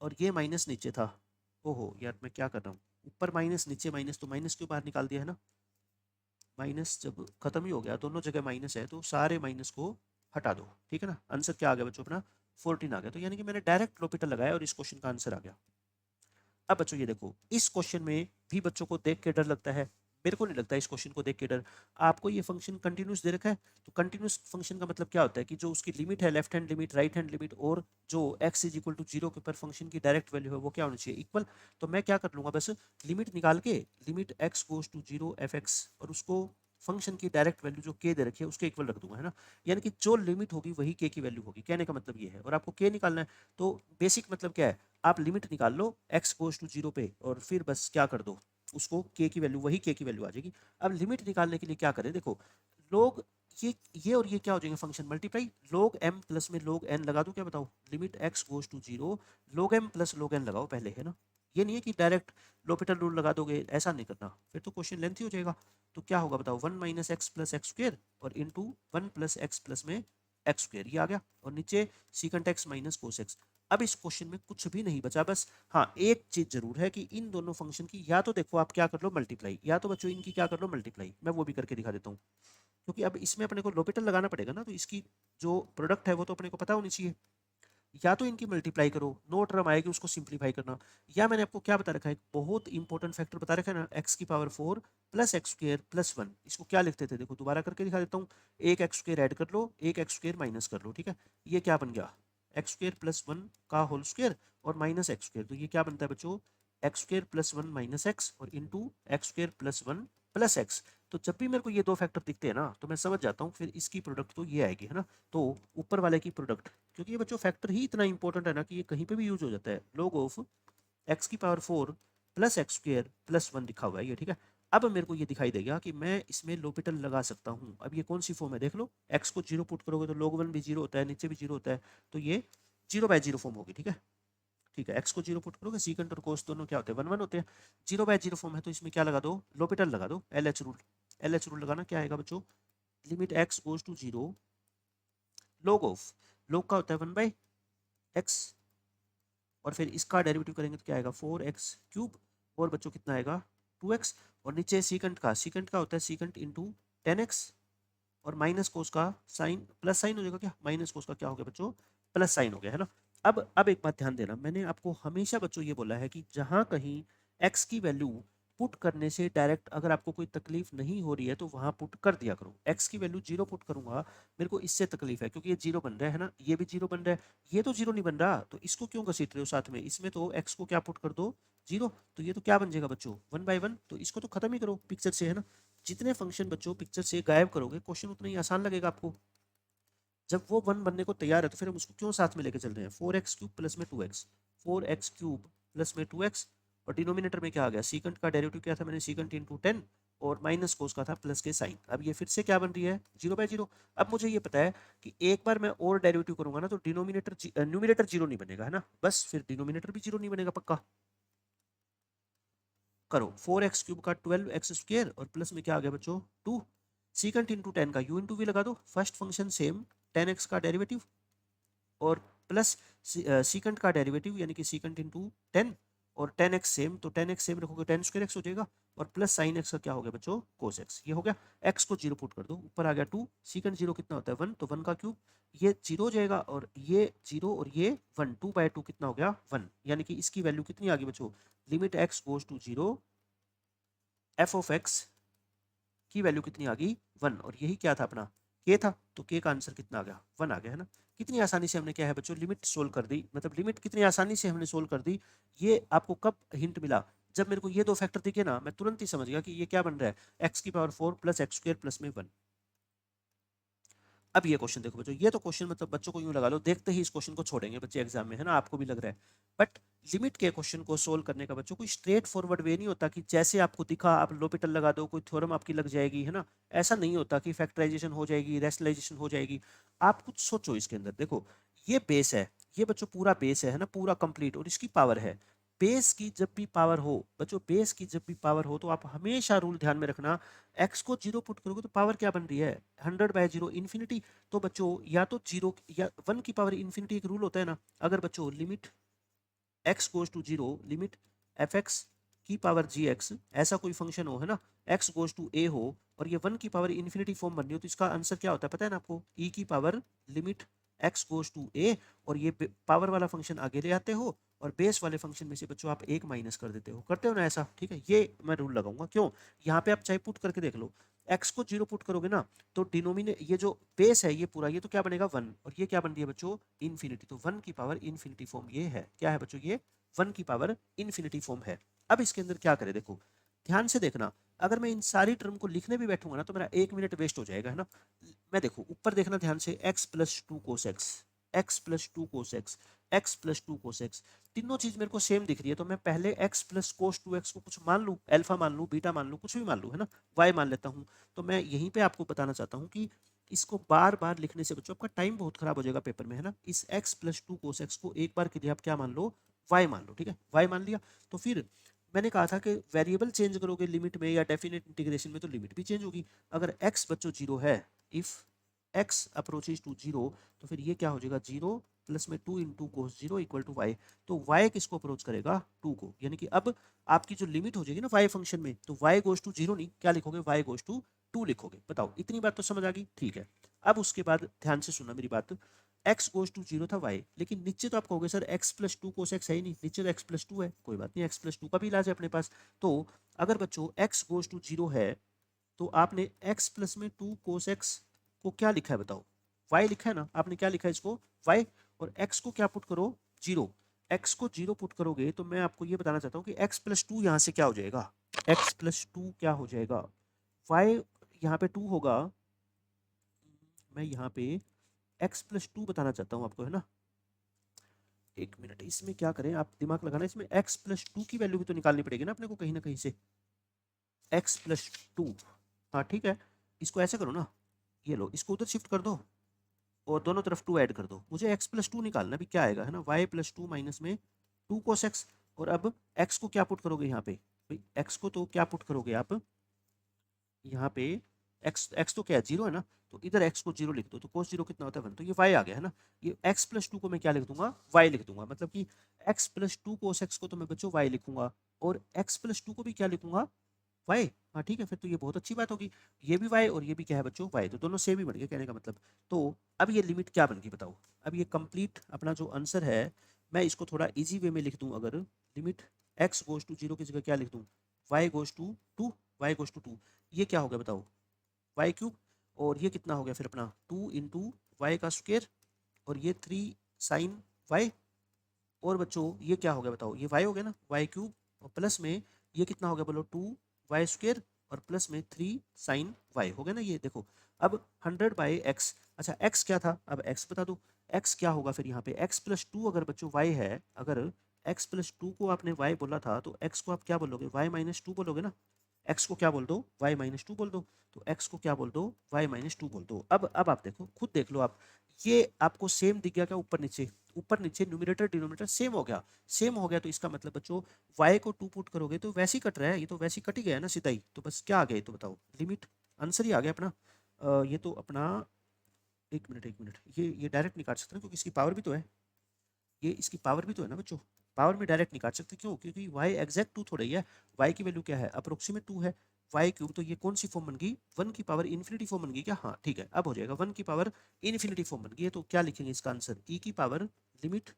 और ये माइनस नीचे था, ओहो यार मैं क्या कर रहा हूँ, ऊपर माइनस नीचे माइनस, तो माइनस क्यों बाहर निकाल दिया है ना, माइनस जब खत्म ही हो गया, दोनों जगह माइनस है, तो सारे माइनस को हटा दो, ठीक है ना। आंसर क्या आ गया बच्चों अपना 14 आ गया, तो यानी कि मैंने डायरेक्ट लोपिटल लगाया और इस क्वेश्चन का आंसर आ गया। अब बच्चों ये देखो, इस क्वेश्चन में भी बच्चों को देख के डर लगता है, मेरे को नहीं लगता इस क्वेश्चन को देख के डर। आपको ये फंक्शन कंटिन्यूस दे रखा है, तो कंटिन्यूस फंक्शन का मतलब क्या होता है कि जो उसकी लिमिट है, left hand limit, right hand limit, और जो x इज इक्वल टू 0 के ऊपर फंक्शन की डायरेक्ट वैल्यू है वो क्या होनी चाहिए, इक्वल। तो मैं क्या कर लूंगा, बस लिमिट निकाल के, limit x goes to 0 fx, और उसको फंक्शन की डायरेक्ट वैल्यू जो k दे रखी है उसके इक्वल रख दूंगा, है ना। यानी कि जो लिमिट होगी वही k की वैल्यू होगी, कहने का मतलब ये है। और आपको k निकालना है, तो बेसिक मतलब क्या है, आप लिमिट निकाल लो x गोज टू 0 पे, और फिर बस क्या कर दो, उसको k की वैल्यू, वही k की वैल्यू आ जाएगी। अब लिमिट निकालने के लिए क्या करें, देखो लोग, ये और ये क्या हो जाएंगे function multiply, log m plus में log n लगा दो, क्या बताओ, limit x goes to 0 log m plus log n लगाओ पहले, है ना। ये नहीं है कि डायरेक्ट लोपिटल रूल लगा दोगे, ऐसा नहीं करना, फिर तो क्वेश्चन लेंथी हो जाएगा। तो क्या होगा बताओ, 1 minus x plus x square, और इंटू 1 प्लस एक्स प्लस में एक्स स्क्र, ये आ गया, और नीचे secant x minus cos x. अब इस क्वेश्चन में कुछ भी नहीं बचा, बस हाँ एक चीज जरूर है कि इन दोनों फंक्शन की या तो देखो आप क्या कर लो मल्टीप्लाई, या तो बच्चों इनकी क्या कर लो मल्टीप्लाई, मैं वो भी करके दिखा देता हूँ। क्योंकि अब इसमें अपने को लोपिटल लगाना पड़ेगा ना, तो इसकी जो प्रोडक्ट है वो तो अपने को पता होनी चाहिए। या तो इनकी मल्टीप्लाई करो, नो टर्म आएगी उसको सिंप्लीफाई करना, या मैंने आपको क्या बता रखा है, एक बहुत इंपॉर्टेंट फैक्टर बता रखा है ना, एक्स की power 4 plus x square plus 1, इसको क्या लिखते थे, देखो दोबारा करके दिखा देता हूँ। एक एक्स स्क्र ऐड कर लो, एक एक्स स्क्र माइनस कर लो, ठीक है। ये क्या बन गया, एक्स स्क्र प्लस 1 का होल स्क्र और माइनस एक्स स्क्र, तो ये क्या बनता है बच्चों, X square plus 1 minus X, और into X square plus 1 plus X. तो जब भी मेरे को ये दो फैक्टर दिखते हैं ना तो मैं समझ जाता हूँ फिर इसकी प्रोडक्ट तो ये आएगी, है ना। तो ऊपर वाले की प्रोडक्ट, क्योंकि ये बच्चों फैक्टर ही इतना इंपॉर्टेंट है ना कि ये कहीं पे भी यूज हो जाता है। log ऑफ एक्स की power 4 plus x square plus 1 लिखा हुआ है ये, ठीक है। अब मेरे को ये दिखाई देगा कि मैं इसमें लोपिटल लगा सकता हूँ। अब ये कौन सी फॉर्म है देख लो, एक्स को जीरो पुट करोगे तो log 1 भी जीरो होता है, नीचे भी जीरो होता है, तो ये 0/0 फॉर्म होगी, ठीक है। ठीक है, एक्स को जीरो पुट करोगे, सीकेंट और कोस दोनों क्या होते हैं 1 1 होते हैं। 0/0 फॉर्म है तो इसमें क्या लगा दो, लोपिटल लगा दो, L H rule. L H rule लगाना क्या आएगा बच्चों, limit x goes to zero, log of, log का होता है 1/x, और फिर इसका डेरिवेटिव करेंगे तो क्या आएगा 4x³ और बच्चों कितना आएगा 2x, और नीचे सीकेंट का होता है सीकेंट इंटू 10x, और माइनस कोस का साइन प्लस साइन हो जाएगा, क्या माइनस कोस का क्या हो गया बच्चों प्लस साइन हो गया, है ना। अब एक बात ध्यान देना, मैंने आपको हमेशा बच्चों ये बोला है कि जहां कहीं x की वैल्यू पुट करने से डायरेक्ट अगर आपको कोई तकलीफ नहीं हो रही है तो वहां पुट कर दिया करो। x की वैल्यू 0 पुट करूंगा, मेरे को इससे तकलीफ है क्योंकि ये 0 बन रहा है ना, ये भी 0 बन रहा है, ये तो 0 नहीं बन रहा, तो इसको क्यों घसीट रहे हो साथ में, इसमें तो x को क्या पुट कर दो 0, तो ये तो क्या बन जाएगा बच्चों 1/1, तो इसको तो खत्म ही करो पिक्चर से, है ना। जितने फंक्शन बच्चों पिक्चर से गायब करोगे क्वेश्चन उतना ही आसान लगेगा आपको। जब वो 1 बनने को तैयार है तो फिर हम उसको क्यों साथ में लेके चल रहे हैं, 4x³ प्लस में 2x, 4x³ प्लस में 2x, और डिनोमिनेटर में क्या आ गया, सीकेंट का डेरिवेटिव क्या था, मैंने सीकेंट इंटू 10 और माइनस कोस का था प्लस के साइन। अब ये फिर से क्या बन रही है 0/0। अब मुझे ये पता है कि एक बार मैं और डेरिवेटिव करूंगा ना तो डिनोमिनेटर न्यूमिनेटर 0 नहीं बनेगा, है ना, बस फिर डिनोमिनेटर भी 0 नहीं बनेगा पक्का। करो 4x³ का 12x² और प्लस में क्या आ गया बच्चों 2, सीकेंट इंटू 10 का u इंटू वी लगा दो, फर्स्ट फंक्शन सेम 10x का डेरिवेटिव और प्लस सीकेंट का डेरिवेटिव यानी कि सीकेंट इंटू 10 और 10x सेम, तो 10x सेम रखोगे 10² x हो जाएगा, और प्लस साइन x का क्या हो गया बच्चों कोस x, ये हो गया। x को 0 पुट कर दो, ऊपर आ गया 2, सीकेंट 0 कितना होता है 1, तो 1 का क्यूब, ये 0 हो जाएगा और ये 0 और ये 1, 2/2 कितना हो गया 1, यानी कि इसकी वैल्यू कितनी आ गई बच्चों, limit x goes to 0 f of x की वैल्यू कितनी आ गई 1, और यही क्या था अपना k था, तो k का आंसर कितना आ गया 1 आ गया, है ना। कितनी आसानी से हमने क्या है बच्चों लिमिट सोल्व कर दी, मतलब लिमिट कितनी आसानी से हमने सोल्व कर दी। ये आपको कब हिंट मिला, जब मेरे को ये दो फैक्टर दिखे ना मैं तुरंत ही समझ गया कि ये क्या बन रहा है x की पावर 4 प्लस x² प्लस में 1। अब ये क्वेश्चन देखो बच्चों, ये तो क्वेश्चन मतलब बच्चों को यूं लगा लो देखते ही इस क्वेश्चन को छोड़ेंगे बच्चे एग्जाम में, है ना, आपको भी लग रहा है। बट लिमिट के क्वेश्चन को सोल्व करने का बच्चों कोई स्ट्रेट फॉरवर्ड वे नहीं होता कि जैसे आपको दिखा आप लोपिटल लगा दो कोई थ्योरम आपकी लग जाएगी, है ना। ऐसा नहीं होता कि फैक्टराइजेशन हो जाएगी रैशनलाइजेशन हो जाएगी। आप कुछ सोचो इसके अंदर, देखो ये बेस है, ये बच्चों पूरा बेस है ना, पूरा कंप्लीट, और इसकी पावर है। बेस की जब भी पावर हो बच्चों, बेस की जब भी पावर हो तो आप हमेशा रूल ध्यान में रखना, एक्स को 0 पुट करोगे तो पावर क्या बन रही है 100/0 इन्फिनिटी। तो बच्चों या तो 0 या 1 की पावर इन्फिनिटी एक रूल होता है ना, अगर बच्चों limit x goes to 0 limit fx की पावर gx ऐसा कोई फंक्शन हो, है ना, x गोज टू a हो और ये 1 की पावर इन्फिनिटी फॉर्म बननी हो तो इसका आंसर क्या होता है पता है ना आपको, e की power limit x goes to a, और ये पावर वाला फंक्शन आगे ले आते हो और बेस वाले फंक्शन में से बच्चों आप एक माइनस कर देते हो, करते हो ना ऐसा, ठीक है। ये मैं रूल लगाऊंगा, क्यों, यहाँ पे आप चाहे पुट करके देख लो, x को 0 पुट करोगे ना तो डिनोमिनेट ये जो बेस है ये पूरा ये तो क्या बनेगा 1, और ये क्या बन रही है बच्चों इन्फिनिटी, तो 1 की पावर इन्फिनिटी फॉर्म ये है, क्या है बच्चों ये 1 की पावर इन्फिनिटी फॉर्म है। अब इसके अंदर क्या करें देखो ध्यान से देखना, अगर मैं इन सारी टर्म को लिखने भी बैठूंगा ना तो मेरा 1 मिनट वेस्ट हो जाएगा, है ना। मैं देखो ऊपर देखना ध्यान से x plus 2 cos x, x plus 2 cos x, x plus 2 cos x, तीनों चीज मेरे को सेम दिख रही है, तो मैं पहले x प्लस कोस 2x को कुछ मान लूं, अल्फा मान लूं बीटा मान लूं कुछ भी मान लूं, है ना, y मान लेता हूं। तो मैं यहीं पे आपको बताना चाहता हूं कि इसको बार बार लिखने से बच्चों आपका टाइम बहुत खराब हो जाएगा पेपर में, है ना। इस x प्लस 2 कोस एक्स को एक बार के लिए आप क्या मान लो y मान लो, ठीक है, y मान लिया। तो फिर मैंने कहा था कि वेरिएबल चेंज करोगे लिमिट में या डेफिनेट इंटीग्रेशन में तो लिमिट भी चेंज होगी। अगर x बच्चों 0 है, इफ x अप्रोचेज टू 0, तो फिर ये क्या हो जाएगा 0 प्लस में 2 into cos 0 equal to y, तो y किसको अप्रोच करेगा 2 को, यानी कि अब आपकी जो लिमिट हो जाएगी ना y फंक्शन में तो y गोज टू 0 नहीं क्या लिखोगे y गोज टू 2 लिखोगे। बताओ इतनी बात तो समझ आ गई, ठीक है। अब उसके बाद ध्यान से सुनना मेरी बात, x गोज टू 0 था y, लेकिन नीचे तो आप कहोगे सर x प्लस 2 कोस x है ही नहीं, नीचे तो x प्लस 2 है, कोई बात नहीं x प्लस 2 का भी इलाज है अपने पास। तो अगर बच्चों x गोज टू 0 है तो आपने x प्लस में 2 कोस x को क्या लिखा है बताओ, y लिखा है ना, आपने क्या लिखा है इसको y, और x को क्या पुट करो 0, x को 0 पुट करोगे तो मैं आपको ये बताना चाहता हूँ कि x प्लस 2 यहाँ से क्या हो जाएगा एक्स प्लस टू क्या हो जाएगा, वाई यहाँ पे टू होगा, मैं यहाँ पे एक्स प्लस टू बताना चाहता हूँ आपको, है ना। एक मिनट, इसमें क्या करें, आप दिमाग लगाना, इसमें एक्स प्लस टू की वैल्यू भी तो निकालनी पड़ेगी ना अपने को कहीं ना कहीं से, एक्स प्लस टू। हाँ ठीक है, इसको ऐसे करो ना, ये लो इसको उधर शिफ्ट कर दो और दोनों तरफ टू ऐड कर दो, मुझे एक्स प्लस टू निकालना भी क्या आएगा, है ना, वाई प्लस टू माइनस में टू कोस एक्स। और अब एक्स को क्या पुट करोगे यहाँ पे, भाई एक्स को तो क्या पुट करोगे आप यहाँ पे, एक्स एक्स तो क्या है, जीरो है ना, तो इधर एक्स को जीरो लिख दो, तो कोस जीरो कितना होता है 1, तो ये वाई आ गया, है ना। ये एक्स प्लस टू को मैं क्या लिख दूंगा, वाई लिख दूंगा, मतलब कि x plus to cos x को तो मैं बच्चों वाई लिखूंगा, और एक्स प्लस टू को भी क्या लिखूंगा, वाई। हाँ ठीक है, फिर तो ये बहुत अच्छी बात होगी, ये भी वाई और ये भी क्या है बच्चों, वाई, तो दोनों सेम ही बन गए कहने का मतलब। तो अब ये लिमिट क्या बन गई बताओ, अब ये कंप्लीट अपना जो आंसर है, मैं इसको थोड़ा इजी वे में लिख दूं, अगर limit x goes to zero की जगह क्या लिख दूं, y goes to two, y goes to two, ये क्या हो गया बताओ, वाई क्यूब, और ये कितना हो गया फिर अपना टू इंटू वाई का स्क्वेयर, और ये थ्री साइन वाई, और बच्चों ये क्या हो गया बताओ, ये वाई हो गया ना, वाई क्यूब, और प्लस में ये कितना हो गया बोलो, टू वाई स्क्वेयर, और प्लस में थ्री साइन वाई हो गया ना, ये देखो। अब 100/x, अच्छा x क्या था, अब x बता दो, x क्या होगा फिर यहाँ पे, x प्लस टू अगर बच्चों y है, अगर x प्लस टू को आपने y बोला था, तो x को आप क्या बोलोगे, y माइनस टू बोलोगे ना, x को क्या बोल दो, y माइनस टू बोल दो, तो x को क्या बोल दो, y माइनस टू बोल दो। अब आप देखो, खुद देख लो आप, ये आपको सेम दिख गया क्या, ऊपर नीचे, ऊपर नीचे न्यूमरेटर डिनोमिनेटर सेम हो गया, सेम हो गया, तो इसका मतलब बच्चों y को टू पुट करोगे तो वैसे ही कट रहा है, ये तो वैसे ही कट ही गया है ना सीधा ही, तो बस क्या आ गया, ये तो बताओ, लिमिट, आंसर ही आ गया अपना। ये तो अपना, एक मिनट, ये डायरेक्ट निकाल सकते हैं क्योंकि इसकी पावर भी तो है, ये इसकी पावर भी तो है ना बच्चों, पावर में डायरेक्ट निकाल सकते हैं, क्यों, क्योंकि y एग्जैक्ट टू थोड़ा ही है, y की वैल्यू क्या है, अप्रोक्सीमेट टू है, y क्यूब, तो ये कौन सी फॉर्म बन गई, वन की पावर इन्फिनिटी फॉर्म बन गई क्या, हाँ ठीक है, अब हो जाएगा, वन की पावर इन्फिनिटी फॉर्म बन गई है, तो क्या लिखेंगे इसका आंसर, e की power limit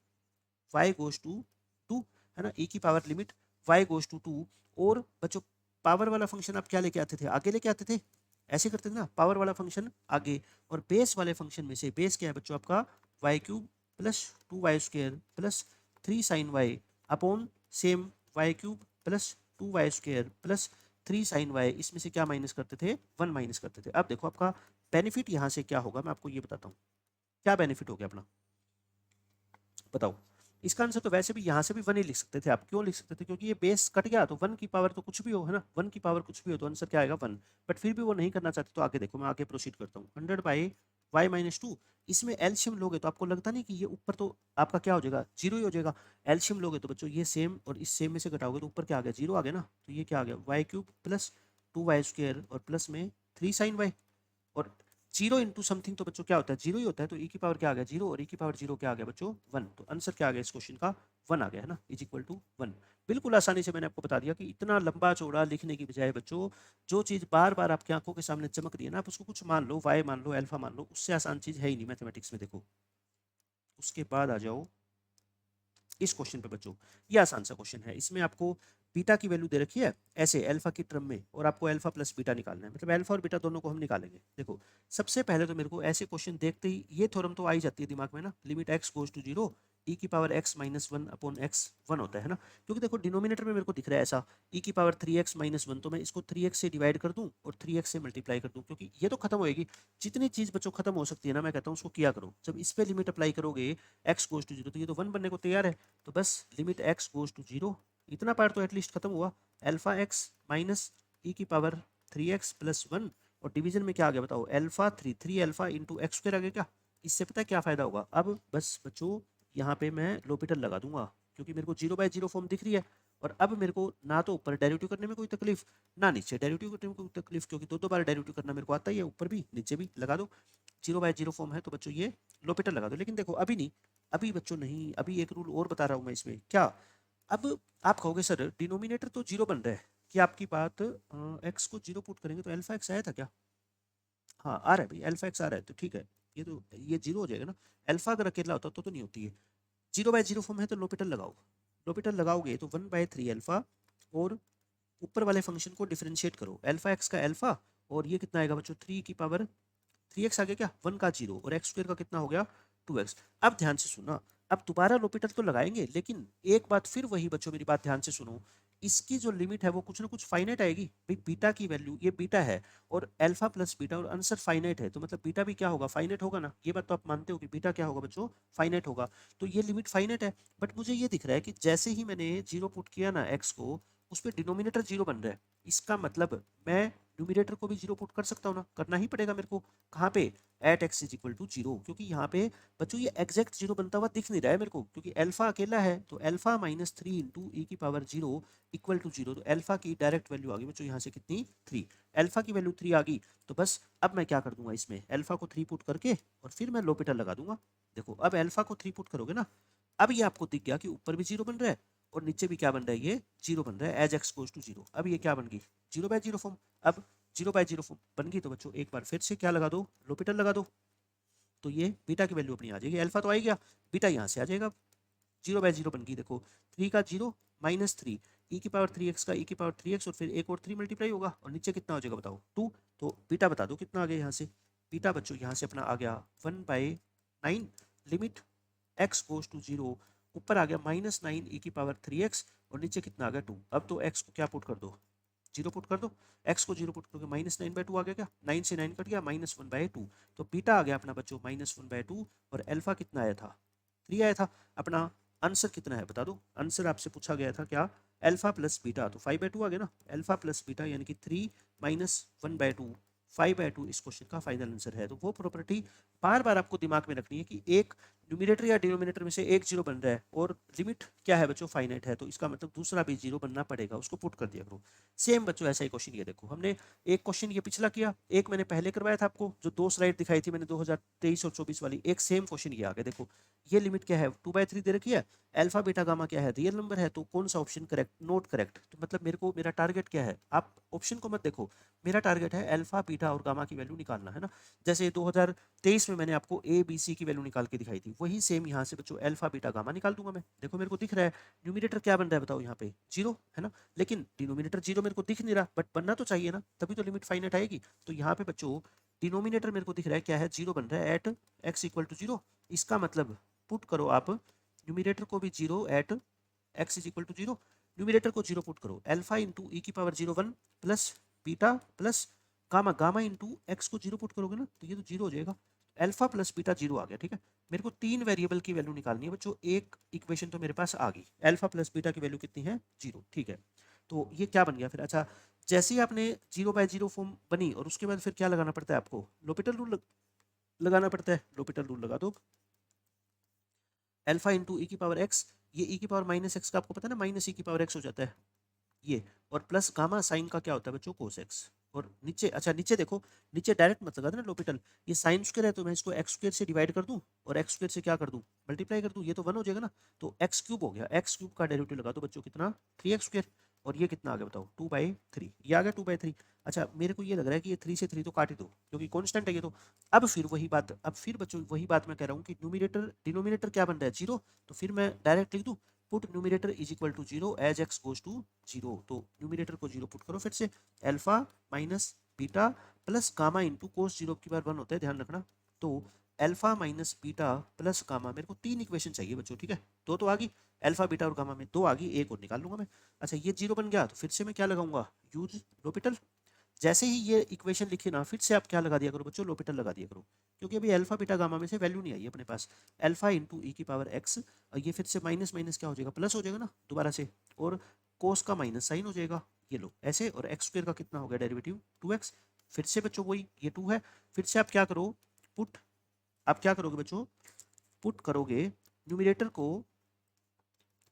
y goes to two, है ना, e की power limit y goes to two. और बच्चों पावर वाला फंक्शन आप क्या लेके आते थे, आगे लेके आते थे, ऐसे करते थे ना, पावर वाला फंक्शन आगे, और बेस वाले फंक्शन में से बेस क्या है बच्चों आपका, y cube plus two y square plus three sine y upon same y cube plus two y square plus three sine y, इसमें से क्या माइनस करते थे, वन माइनस करते थे। अब देखो आपका बेनिफिट यहाँ से क्या होगा, मैं आपको ये बताता हूँ, क्या बेनिफिट हो गया अपना, बताओ। इसका आंसर तो वैसे भी यहाँ से भी वन ही लिख सकते थे आप, क्यों लिख सकते थे, क्योंकि ये बेस कट गया, तो वन की पावर तो कुछ भी हो, है ना, वन की पावर कुछ भी हो तो आंसर क्या आएगा, वन। बट फिर भी वो नहीं करना चाहते, तो आगे देखो, मैं आगे प्रोसीड करता हूँ, 100/y-2, इसमें एलसीएम लोगे तो आपको लगता नहीं कि ये ऊपर तो आपका क्या हो जाएगा, जीरो ही हो जाएगा, एलसीएम लोगे तो बच्चों ये सेम और इस सेम में से घटाओगे तो ऊपर क्या आ गया, जीरो आ गया ना, तो ये क्या आ गया, y cube plus two y square और प्लस में थ्री साइन वाई, और जीरो इंटू समथिंग तो बच्चों क्या होता है, जीरो ही होता है, तो ई की पावर क्या आ गया, जीरो, और ई की पावर जीरो क्या आ गया बच्चों, वन, तो आंसर क्या आ गया इस क्वेश्चन का, वन आ गया, है ना, इज इक्वल टू वन। बिल्कुल आसानी से मैंने आपको बता दिया कि इतना लंबा चौड़ा लिखने की बजाय बच्चों, जो चीज़ बार बार आपकी आंखों के सामने चमक रही है ना, आप उसको कुछ मान लो, वाई मान लो, अल्फा मान लो, उससे आसान चीज़ है ही नहीं मैथमेटिक्स में, देखो। उसके बाद आ जाओ इस क्वेश्चन पे बच्चों, ये आसान सा क्वेश्चन है, इसमें आपको बीटा की वैल्यू दे रखी है ऐसे अल्फा की टर्म में, और आपको अल्फा प्लस बीटा निकालना है, मतलब अल्फा और बीटा दोनों को हम निकालेंगे। देखो सबसे पहले तो मेरे को ऐसे क्वेश्चन देखते ही ये थ्योरम तो आ ही जाती है दिमाग में ना, limit x goes to zero, E की power X minus one upon X one होता है ना, क्योंकि देखो डिनोमिनेटर में मेरे को दिख रहा है ऐसा, ई की power three x minus one, तो मैं इसको थ्री एक्स से डिवाइड कर दूं और थ्री एक्स से मल्टीप्लाई कर दूं, क्योंकि ये तो खत्म होएगी, जितनी चीज बच्चों खत्म हो सकती है ना, मैं कहता हूँ उसको किया करो, जब इस पे लिमिट अप्लाई करोगे एक्स गोज टू जीरो, तो ये तो वन बनने को तैयार है, तो बस limit x goes to zero, इतना पार्ट तो एटलीस्ट खत्म हुआ, अल्फा एक्स माइनस ई की power three X plus one, और डिवीजन में क्या आ गया बताओ, alpha three, three alpha into X square आ गया क्या, इससे पता है क्या फायदा होगा, अब बस बच्चों यहाँ पे मैं लोपिटल लगा दूंगा, क्योंकि मेरे को जीरो बाय जीरो फॉर्म दिख रही है, और अब मेरे को ना तो ऊपर डेरिवेटिव करने में कोई तकलीफ, ना नीचे डेरिवेटिव करने में कोई तकलीफ, क्योंकि दो दो बार डेरिवेटिव करना मेरे को आता ही है, ऊपर भी नीचे भी लगा दो, जीरो बाय जीरो फॉर्म है, तो बच्चों ये लोपिटल लगा दो। लेकिन देखो अभी नहीं, अभी बच्चों नहीं, अभी एक रूल और बता रहा हूँ मैं इसमें क्या, अब आप कहोगे सर डिनोमिनेटर तो जीरो बन रहा है, कि आपकी बात एक्स को जीरो पुट करेंगे तो अल्फा एक्स आया था क्या, हाँ आ रहा है भाई, अल्फा एक्स आ रहा है, तो ठीक है, ये तो ये जीरो हो जाएगा ना, अल्फा अगर अकेला होता तो नहीं होती है, जीरो बाय जीरो फॉर्म है तो लोपिटल लगाओ, लोपिटल लगाओगे तो वन बाय थ्री अल्फा, और ऊपर वाले फंक्शन को डिफरेंशिएट करो, अल्फा एक्स का अल्फा, और ये कितना आएगा बच्चों, थ्री की पावर थ्री एक्स आ गया क्या, वन का जीरो, और एक्स स्क्वायर का कितना हो गया, टू एक्स। अब ध्यान से सुनना, अब दोबारा लोपिटल तो लगाएंगे, लेकिन एक बात फिर वही बच्चों, मेरी बात ध्यान से सुनो, इसकी जो लिमिट है वो कुछ ना कुछ फाइनाइट आएगी भाई। बीटा की वैल्यू, ये बीटा है और अल्फा प्लस बीटा और आंसर फाइनाइट है, तो मतलब बीटा भी क्या होगा, फाइनाइट होगा ना। ये बात तो आप मानते हो कि बीटा क्या होगा बच्चों, फाइनाइट होगा। तो ये लिमिट फाइनाइट है। बट मुझे ये दिख रहा है कि जैसे ही मैंने जीरो पुट किया ना एक्स को, उस पर डिनोमिनेटर जीरो बन रहा है। इसका मतलब मैं न्यूमिनेटर को भी जीरो पुट कर सकता हूँ ना, करना ही पड़ेगा मेरे को। कहाँ पे, at x is equal to zero, क्योंकि यहाँ पे बच्चों ये एग्जैक्ट जीरो बनता हुआ दिख नहीं रहा है मेरे को, क्योंकि अल्फा अकेला है। तो अल्फा माइनस थ्री इंटू ई की power zero equal to zero. तो अल्फा की डायरेक्ट वैल्यू आ गई बच्चों यहाँ से कितनी, थ्री। अल्फा की वैल्यू थ्री आ गई। तो बस अब मैं क्या कर दूंगा, इसमें अल्फा को थ्री पुट करके और फिर मैं लोपिटल लगा दूंगा। देखो अब अल्फा को थ्री पुट करोगे ना, अब ये आपको दिख गया कि ऊपर भी जीरो बन रहा है और नीचे भी क्या बन रहा है, ये जीरो बन रहा है as x goes to zero. अब ये क्या बन गई, जीरो बाय जीरो फॉर्म। अब जीरो बाय जीरो फॉर्म बन गई, तो बच्चों एक बार फिर से क्या लगा दो, लोपिटल लगा दो। तो ये बीटा की वैल्यू अपनी आ जाएगी, अल्फा तो आ ही गया, बीटा यहाँ से आ जाएगा। जीरो बाय जीरो बन गई, देखो थ्री का जीरो माइनस थ्री, ई की पावर थ्री एक्स का ई की पावर थ्री एक्स, और फिर एक और थ्री मल्टीप्लाई होगा और नीचे कितना हो जाएगा बताओ, टू। तो बीटा बता दो कितना आ गया यहाँ से। बीटा बच्चों यहाँ से अपना आ गया one by nine, limit x goes to zero, ऊपर आ गया माइनस नाइन ई की पावर थ्री एक्स और नीचे कितना आ गया टू। अब तो एक्स को क्या पुट कर दो, जीरो पुट कर दो। एक्स को जीरो पुट करोगे माइनस नाइन बाय टू आ गया, क्या नाइन से नाइन कट गया, माइनस वन बाय टू। तो बीटा आ गया अपना बच्चों माइनस वन बाय टू, और अल्फा कितना आया था, थ्री आया था। अपना आंसर कितना है बता दो, आंसर आपसे पूछा गया था क्या, अल्फा प्लस बीटा, तो फाइव बाय टू आ गया ना। अल्फा प्लस बीटा यानी कि three minus one by two, five by two इस क्वेश्चन का फाइनल आंसर है। तो वो प्रॉपर्टी बार बार आपको दिमाग में रखनी है कि एक न्यूमिनेटर या डिनोमिनेटर में से एक जीरो बन रहा है और लिमिट क्या है बच्चों, फाइनाइट है, तो इसका मतलब दूसरा भी जीरो बनना पड़ेगा, उसको पुट कर दिया करो। सेम बच्चों ऐसा ही क्वेश्चन ये देखो, हमने एक क्वेश्चन ये पिछला किया, एक मैंने पहले करवाया था आपको, जो दो स्लाइड दिखाई थी मैंने 2023 और 24 वाली, एक सेम क्वेश्चन ये आ गया। देखो ये लिमिट क्या है, टू बाई थ्री दे रखी है, अल्फा बीटा गामा क्या है, रियल नंबर है, तो कौन सा ऑप्शन करेक्ट, नोट करेक्ट। तो मतलब मेरे को, मेरा टारगेट क्या है, आप ऑप्शन को मत देखो, मेरा टारगेट है अल्फा बीटा और गामा की वैल्यू निकालना है ना। जैसे 2023 में मैंने आपको ए बी सी की वैल्यू निकाल के दिखाई थी, वही सेम यहाँ से बच्चों अल्फा बीटा गामा निकाल दूंगा मैं। देखो मेरे को दिख रहा है न्यूमिनेटर क्या बन रहा है बताओ, यहाँ पे जीरो है ना, लेकिन डिनोमिनेटर जीरो मेरे को दिख नहीं रहा, बट बनना तो चाहिए ना, तभी तो लिमिट फाइनाइट आएगी। तो यहाँ पे बच्चों डिनोमिनेटर मेरे को दिख रहा है क्या है, जीरो बन रहा है at x equal to zero. इसका मतलब पुट करो आप न्यूमिनेटर को भी zero at x is equal to zero, numerator को जीरो पुट करो, अल्फा इंटू ई की power zero one plus beta plus gamma, gamma into x को जीरो पुट करोगे ना, तो ये तो जीरो हो जाएगा, अल्फा प्लस बीटा जीरो आ गया। ठीक है, मेरे को तीन वेरिएबल की वैल्यू निकालनी है बच्चों, एक इक्वेशन तो मेरे पास आ गई, अल्फा प्लस बीटा की वैल्यू कितनी है, जीरो। ठीक है, तो ये क्या बन गया फिर, अच्छा जैसे ही आपने जीरो बाय जीरो फॉर्म बनी और उसके बाद फिर क्या लगाना पड़ता है आपको, लोपिटल रूल लगाना पड़ता है। लोपिटल रूल लगा दो, अल्फा इंटू ई की पावर एक्स, ये ई की पावर माइनस एक्स का आपको पता है ना, माइनस ई की पावर एक्स हो जाता है ये, और प्लस गामा साइन का क्या होता है बच्चों, कोस एक्स। और नीचे, अच्छा नीचे देखो, नीचे डायरेक्ट मत लगा देना लोपिटल, ये साइन स्क्वायर है तो मैं इसको एक्स स्क्वायर से डिवाइड कर दूं और एक्स स्क्वायर से क्या कर दूं, मल्टीप्लाई कर दूं, ये तो वन हो जाएगा ना। तो एक्स क्यूब हो गया, एक्स क्यूब का डेरिवेटिव लगा दो बच्चों कितना, थ्री एक्स स्क्वायर, और ये कितना आ गया बताओ, टू बाई थ्री, ये आ गया टू बाई थ्री। अच्छा मेरे को ये लग रहा है कि ये थ्री से थ्री तो काट ही दो क्योंकि कॉन्स्टेंट है ये तो। अब फिर वही बात, अब फिर बच्चों वही बात मैं कह रहा हूँ कि न्यूमिनेटर डिनोमिनेटर क्या बन रहा है, जीरो, तो फिर मैं डायरेक्ट लिख दूँ, put numerator is equal to zero as x goes to zero. तो न्यूमिनेटर को जीरो पुट करो फिर से, alpha minus beta plus gamma into cos zero की बार वन होता है, ध्यान रखना। तो alpha minus beta plus gamma, मेरे को तीन इक्वेशन चाहिए बच्चों, ठीक है, दो तो आ गई, अल्फा बीटा और गामा में दो आ गई, एक और निकाल लूंगा मैं। अच्छा ये जीरो बन गया तो फिर से मैं क्या लगाऊंगा, यूज लोपिटल। जैसे ही ये इक्वेशन लिखी ना, फिर से आप क्या लगा दिया करो बच्चों, लोपिटल लगा दिया करो, क्योंकि अभी अल्फा बीटा गामा में से वैल्यू नहीं आई है अपने पास। अल्फा इंटू ई की पावर एक्स, और ये फिर से माइनस माइनस क्या हो जाएगा, प्लस हो जाएगा ना दोबारा से, और कोस का माइनस साइन हो जाएगा, ये लो ऐसे, और एक्स स्क्वायर का कितना हो गया डेरिवेटिव, टू एक्स। फिर से बच्चों वही, ये टू है, फिर से आप क्या करो, पुट, आप क्या करोगे बच्चों, पुट करोगे न्यूमिनेटर को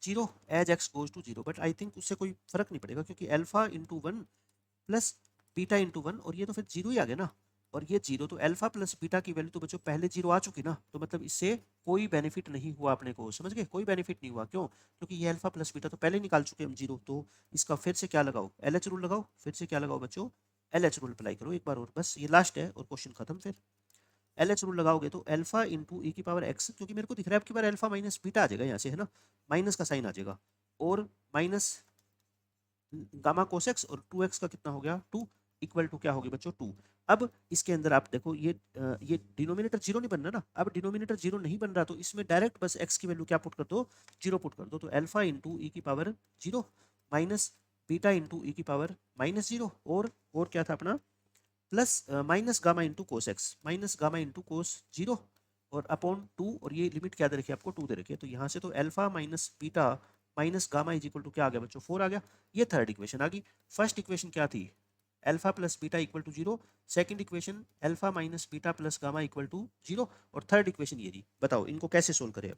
zero as x goes to zero, but I think उससे कोई फर्क नहीं पड़ेगा क्योंकि alpha into one plus beta into one, और ये तो फिर जीरो ही आ गया ना, और ये जीरो, तो अल्फा प्लस बीटा की वैल्यू तो बच्चों पहले जीरो आ चुकी ना, तो मतलब इससे कोई बेनिफिट नहीं हुआ अपने को, समझ गए, कोई बेनिफिट नहीं हुआ, क्यों, क्योंकि ये अल्फा प्लस बीटा तो पहले निकाल चुके हम जीरो। तो इसका फिर से क्या लगाओ, एल एच रूल लगाओ, फिर से क्या लगाओ बच्चों, एल एच रूल अप्लाई करो एक बार और, बस ये लास्ट है और क्वेश्चन खत्म। फिर एल एच रूल लगाओगे तो अल्फा इंटू ई की पावर एक्स, क्योंकि मेरे को दिख रहा है आपकी बार अल्फा माइनस बीटा आ जाएगा यहाँ से, है ना, माइनस का साइन आ जाएगा, और माइनस गामा कोसेक्स, और टू एक्स का कितना हो गया, टू, इक्वल टू क्या होगी बच्चों, टू। अब इसके अंदर आप देखो ये डिनोमिनेटर जीरो नहीं बन रहा ना, अब डिनोमिनेटर जीरो नहीं बन रहा तो इसमें डायरेक्ट बस एक्स की वैल्यू क्या पुट कर दो, जीरो पुट कर दो, तो अल्फा इंटू ई की power zero, minus beta into ई की पावर माइनस जीरो, और क्या था अपना plus minus gamma into cos X, minus gamma into cos zero, और अपॉन टू, और ये लिमिट क्या दे रखी है आपको, टू दे रखी है। तो यहाँ से तो alpha minus beta minus gamma is equal to क्या आ गया बच्चों, 4 आ गया। ये थर्ड इक्वेशन आ गई। फर्स्ट इक्वेशन क्या थी, alpha plus beta equal to zero. Second equation alpha minus beta plus gamma equal to zero. और थर्ड इक्वेशन ये जी। बताओ इनको कैसे सोल्व करें अब।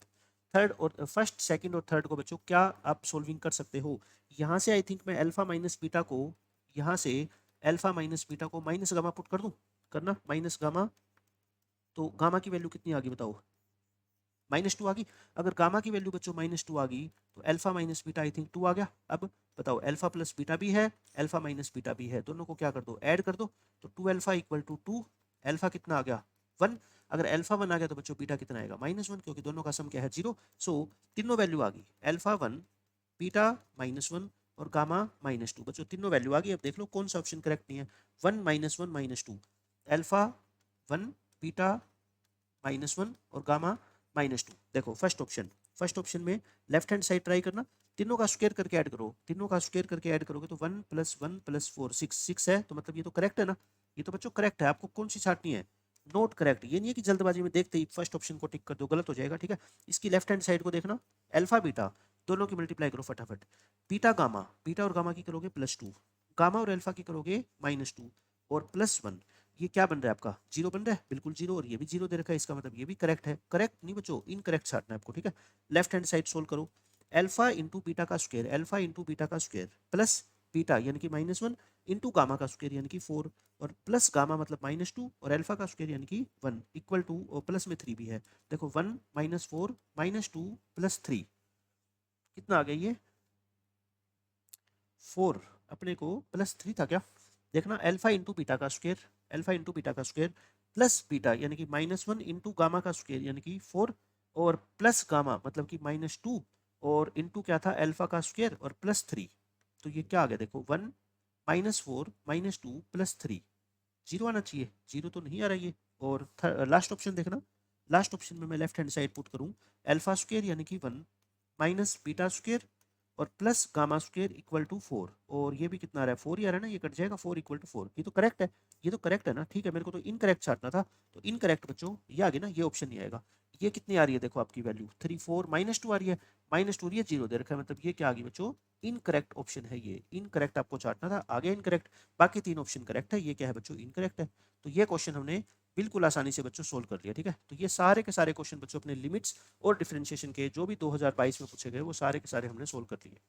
थर्ड और फर्स्ट, सेकंड और थर्ड को बच्चों क्या आप सोल्विंग कर सकते हो। यहाँ से आई थिंक मैं अल्फा माइनस बीटा को, यहाँ से अल्फा माइनस बीटा को माइनस गामा पुट कर दूं, करना माइनस गामा, तो गामा की वैल्यू कितनी आ गई बताओ, -2 आ गई। अगर गामा की वैल्यू बच्चों -2 आ गई तो अल्फा माइनस बीटा आई थिंक 2 आ गया। अब बताओ अल्फा प्लस बीटा भी है, अल्फा माइनस बीटा भी है, दोनों को क्या कर दो, ऐड कर दो। तो 2 अल्फा इक्वल टू 2, अल्फा कितना आ गया 1। अगर अल्फा 1 आ गया तो बच्चों बीटा कितना आएगा -1, क्योंकि दोनों का सम क्या है 0। सो तीनों वैल्यू आ गई, अल्फा 1, बीटा -1 और गामा -2। बच्चों तीनों वैल्यू आ गई। अब देख लो कौन सा ऑप्शन करेक्ट नहीं है। 1 -1 -2, अल्फा 1, बीटा -1 और गामा -2। देखो फर्स्ट ऑप्शन में लेफ्ट हैंड साइड ट्राई करना, तीनों का स्क्वायर करके ऐड करो, तीनों का स्क्वायर करके ऐड करोगे तो 1 + 1 + 4 6 है। तो मतलब ये तो करेक्ट है ना, ये तो बच्चों करेक्ट है। आपको कौन सी छाटनी है, नोट करेक्ट। ये नहीं है कि जल्दबाजी में देखते ही फर्स्ट ऑप्शन को टिक कर दो, गलत हो जाएगा। ठीक है, इसकी लेफ्ट हैंड साइड को देखना, अल्फा बीटा दोनों की मल्टीप्लाई करो फटाफट, बीटा गामा, बीटा और गामा की करोगे +2, गामा और अल्फा की करोगे -2 और +1। ये क्या बन रहा है आपका, जीरो बन रहा है, बिल्कुल जीरो। और ये भी जीरो दे रखा है, इसका मतलब ये भी करेक्ट है। करेक्ट नहीं बच्चों, इनकरेक्ट छाटना है आपको। ठीक है, लेफ्ट हैंड साइड सोल्व करो, अल्फा इंटू बीटा का स्क्वायर, अल्फा इंटू बीटा का स्क्वायर प्लस बीटा यानी कि -1 इंटू गामा का स्क्वायर यानी कि 4, और प्लस गामा मतलब -2 और अल्फा का स्क्वायर यानी कि 1 इक्वल टू, और प्लस में 3 भी है। देखो 1 -4 -2 +3 कितना आ गया, ये 4 अपने को +3 था क्या। देखना अल्फा इंटू बीटा का स्क्वायर, अल्फा इंटू बीटा का स्क्वायर प्लस बीटा यानी कि -1 इंटू गामा का स्क्वायर यानी कि 4, और प्लस गामा मतलब कि -2, और इंटू क्या था अल्फा का स्क्वायर और +3। तो ये क्या आ गया देखो, 1 -4 -2 +3, जीरो आना चाहिए, जीरो तो नहीं आ रहा ये। और लास्ट ऑप्शन देखना, लास्ट ऑप्शन में मैं लेफ्ट हैंड साइड पुट करूँ, अल्फा स्क्वायर यानी कि 1 माइनस बीटा स्क्वायर और plus gamma square equal to 4, और ये भी कितना आ रहा है 4 ही आ रहा है ना, ये कट जाएगा 4 इक्वल टू 4। ये तो करेक्ट है, ये तो करेक्ट है ना। ठीक है, मेरे को तो इनकरेक्ट छाटना था, तो इनकरेक्ट बच्चों ये आ गया ना, ये ऑप्शन नहीं आएगा। ये कितनी आ रही है देखो आपकी वैल्यू 3 4 -2 आ रही है, -2 ये जीरो दे रखा है, मतलब ये क्या आ गई बच्चों, इनकरेक्ट ऑप्शन है ये। इनकरेक्ट आपको छाटना था, आगे इनकरेक्ट, बाकी 3 ऑप्शन करेक्ट है, ये क्या है बच्चों इनकरेक्ट है। तो ये क्वेश्चन हमने बिल्कुल आसानी से बच्चों सोल्व कर लिया। ठीक है, तो ये सारे के सारे क्वेश्चन बच्चों अपने लिमिट्स और डिफरेंशिएशन के जो भी 2022 में पूछे गए वो सारे के सारे हमने सोल्व कर लिए।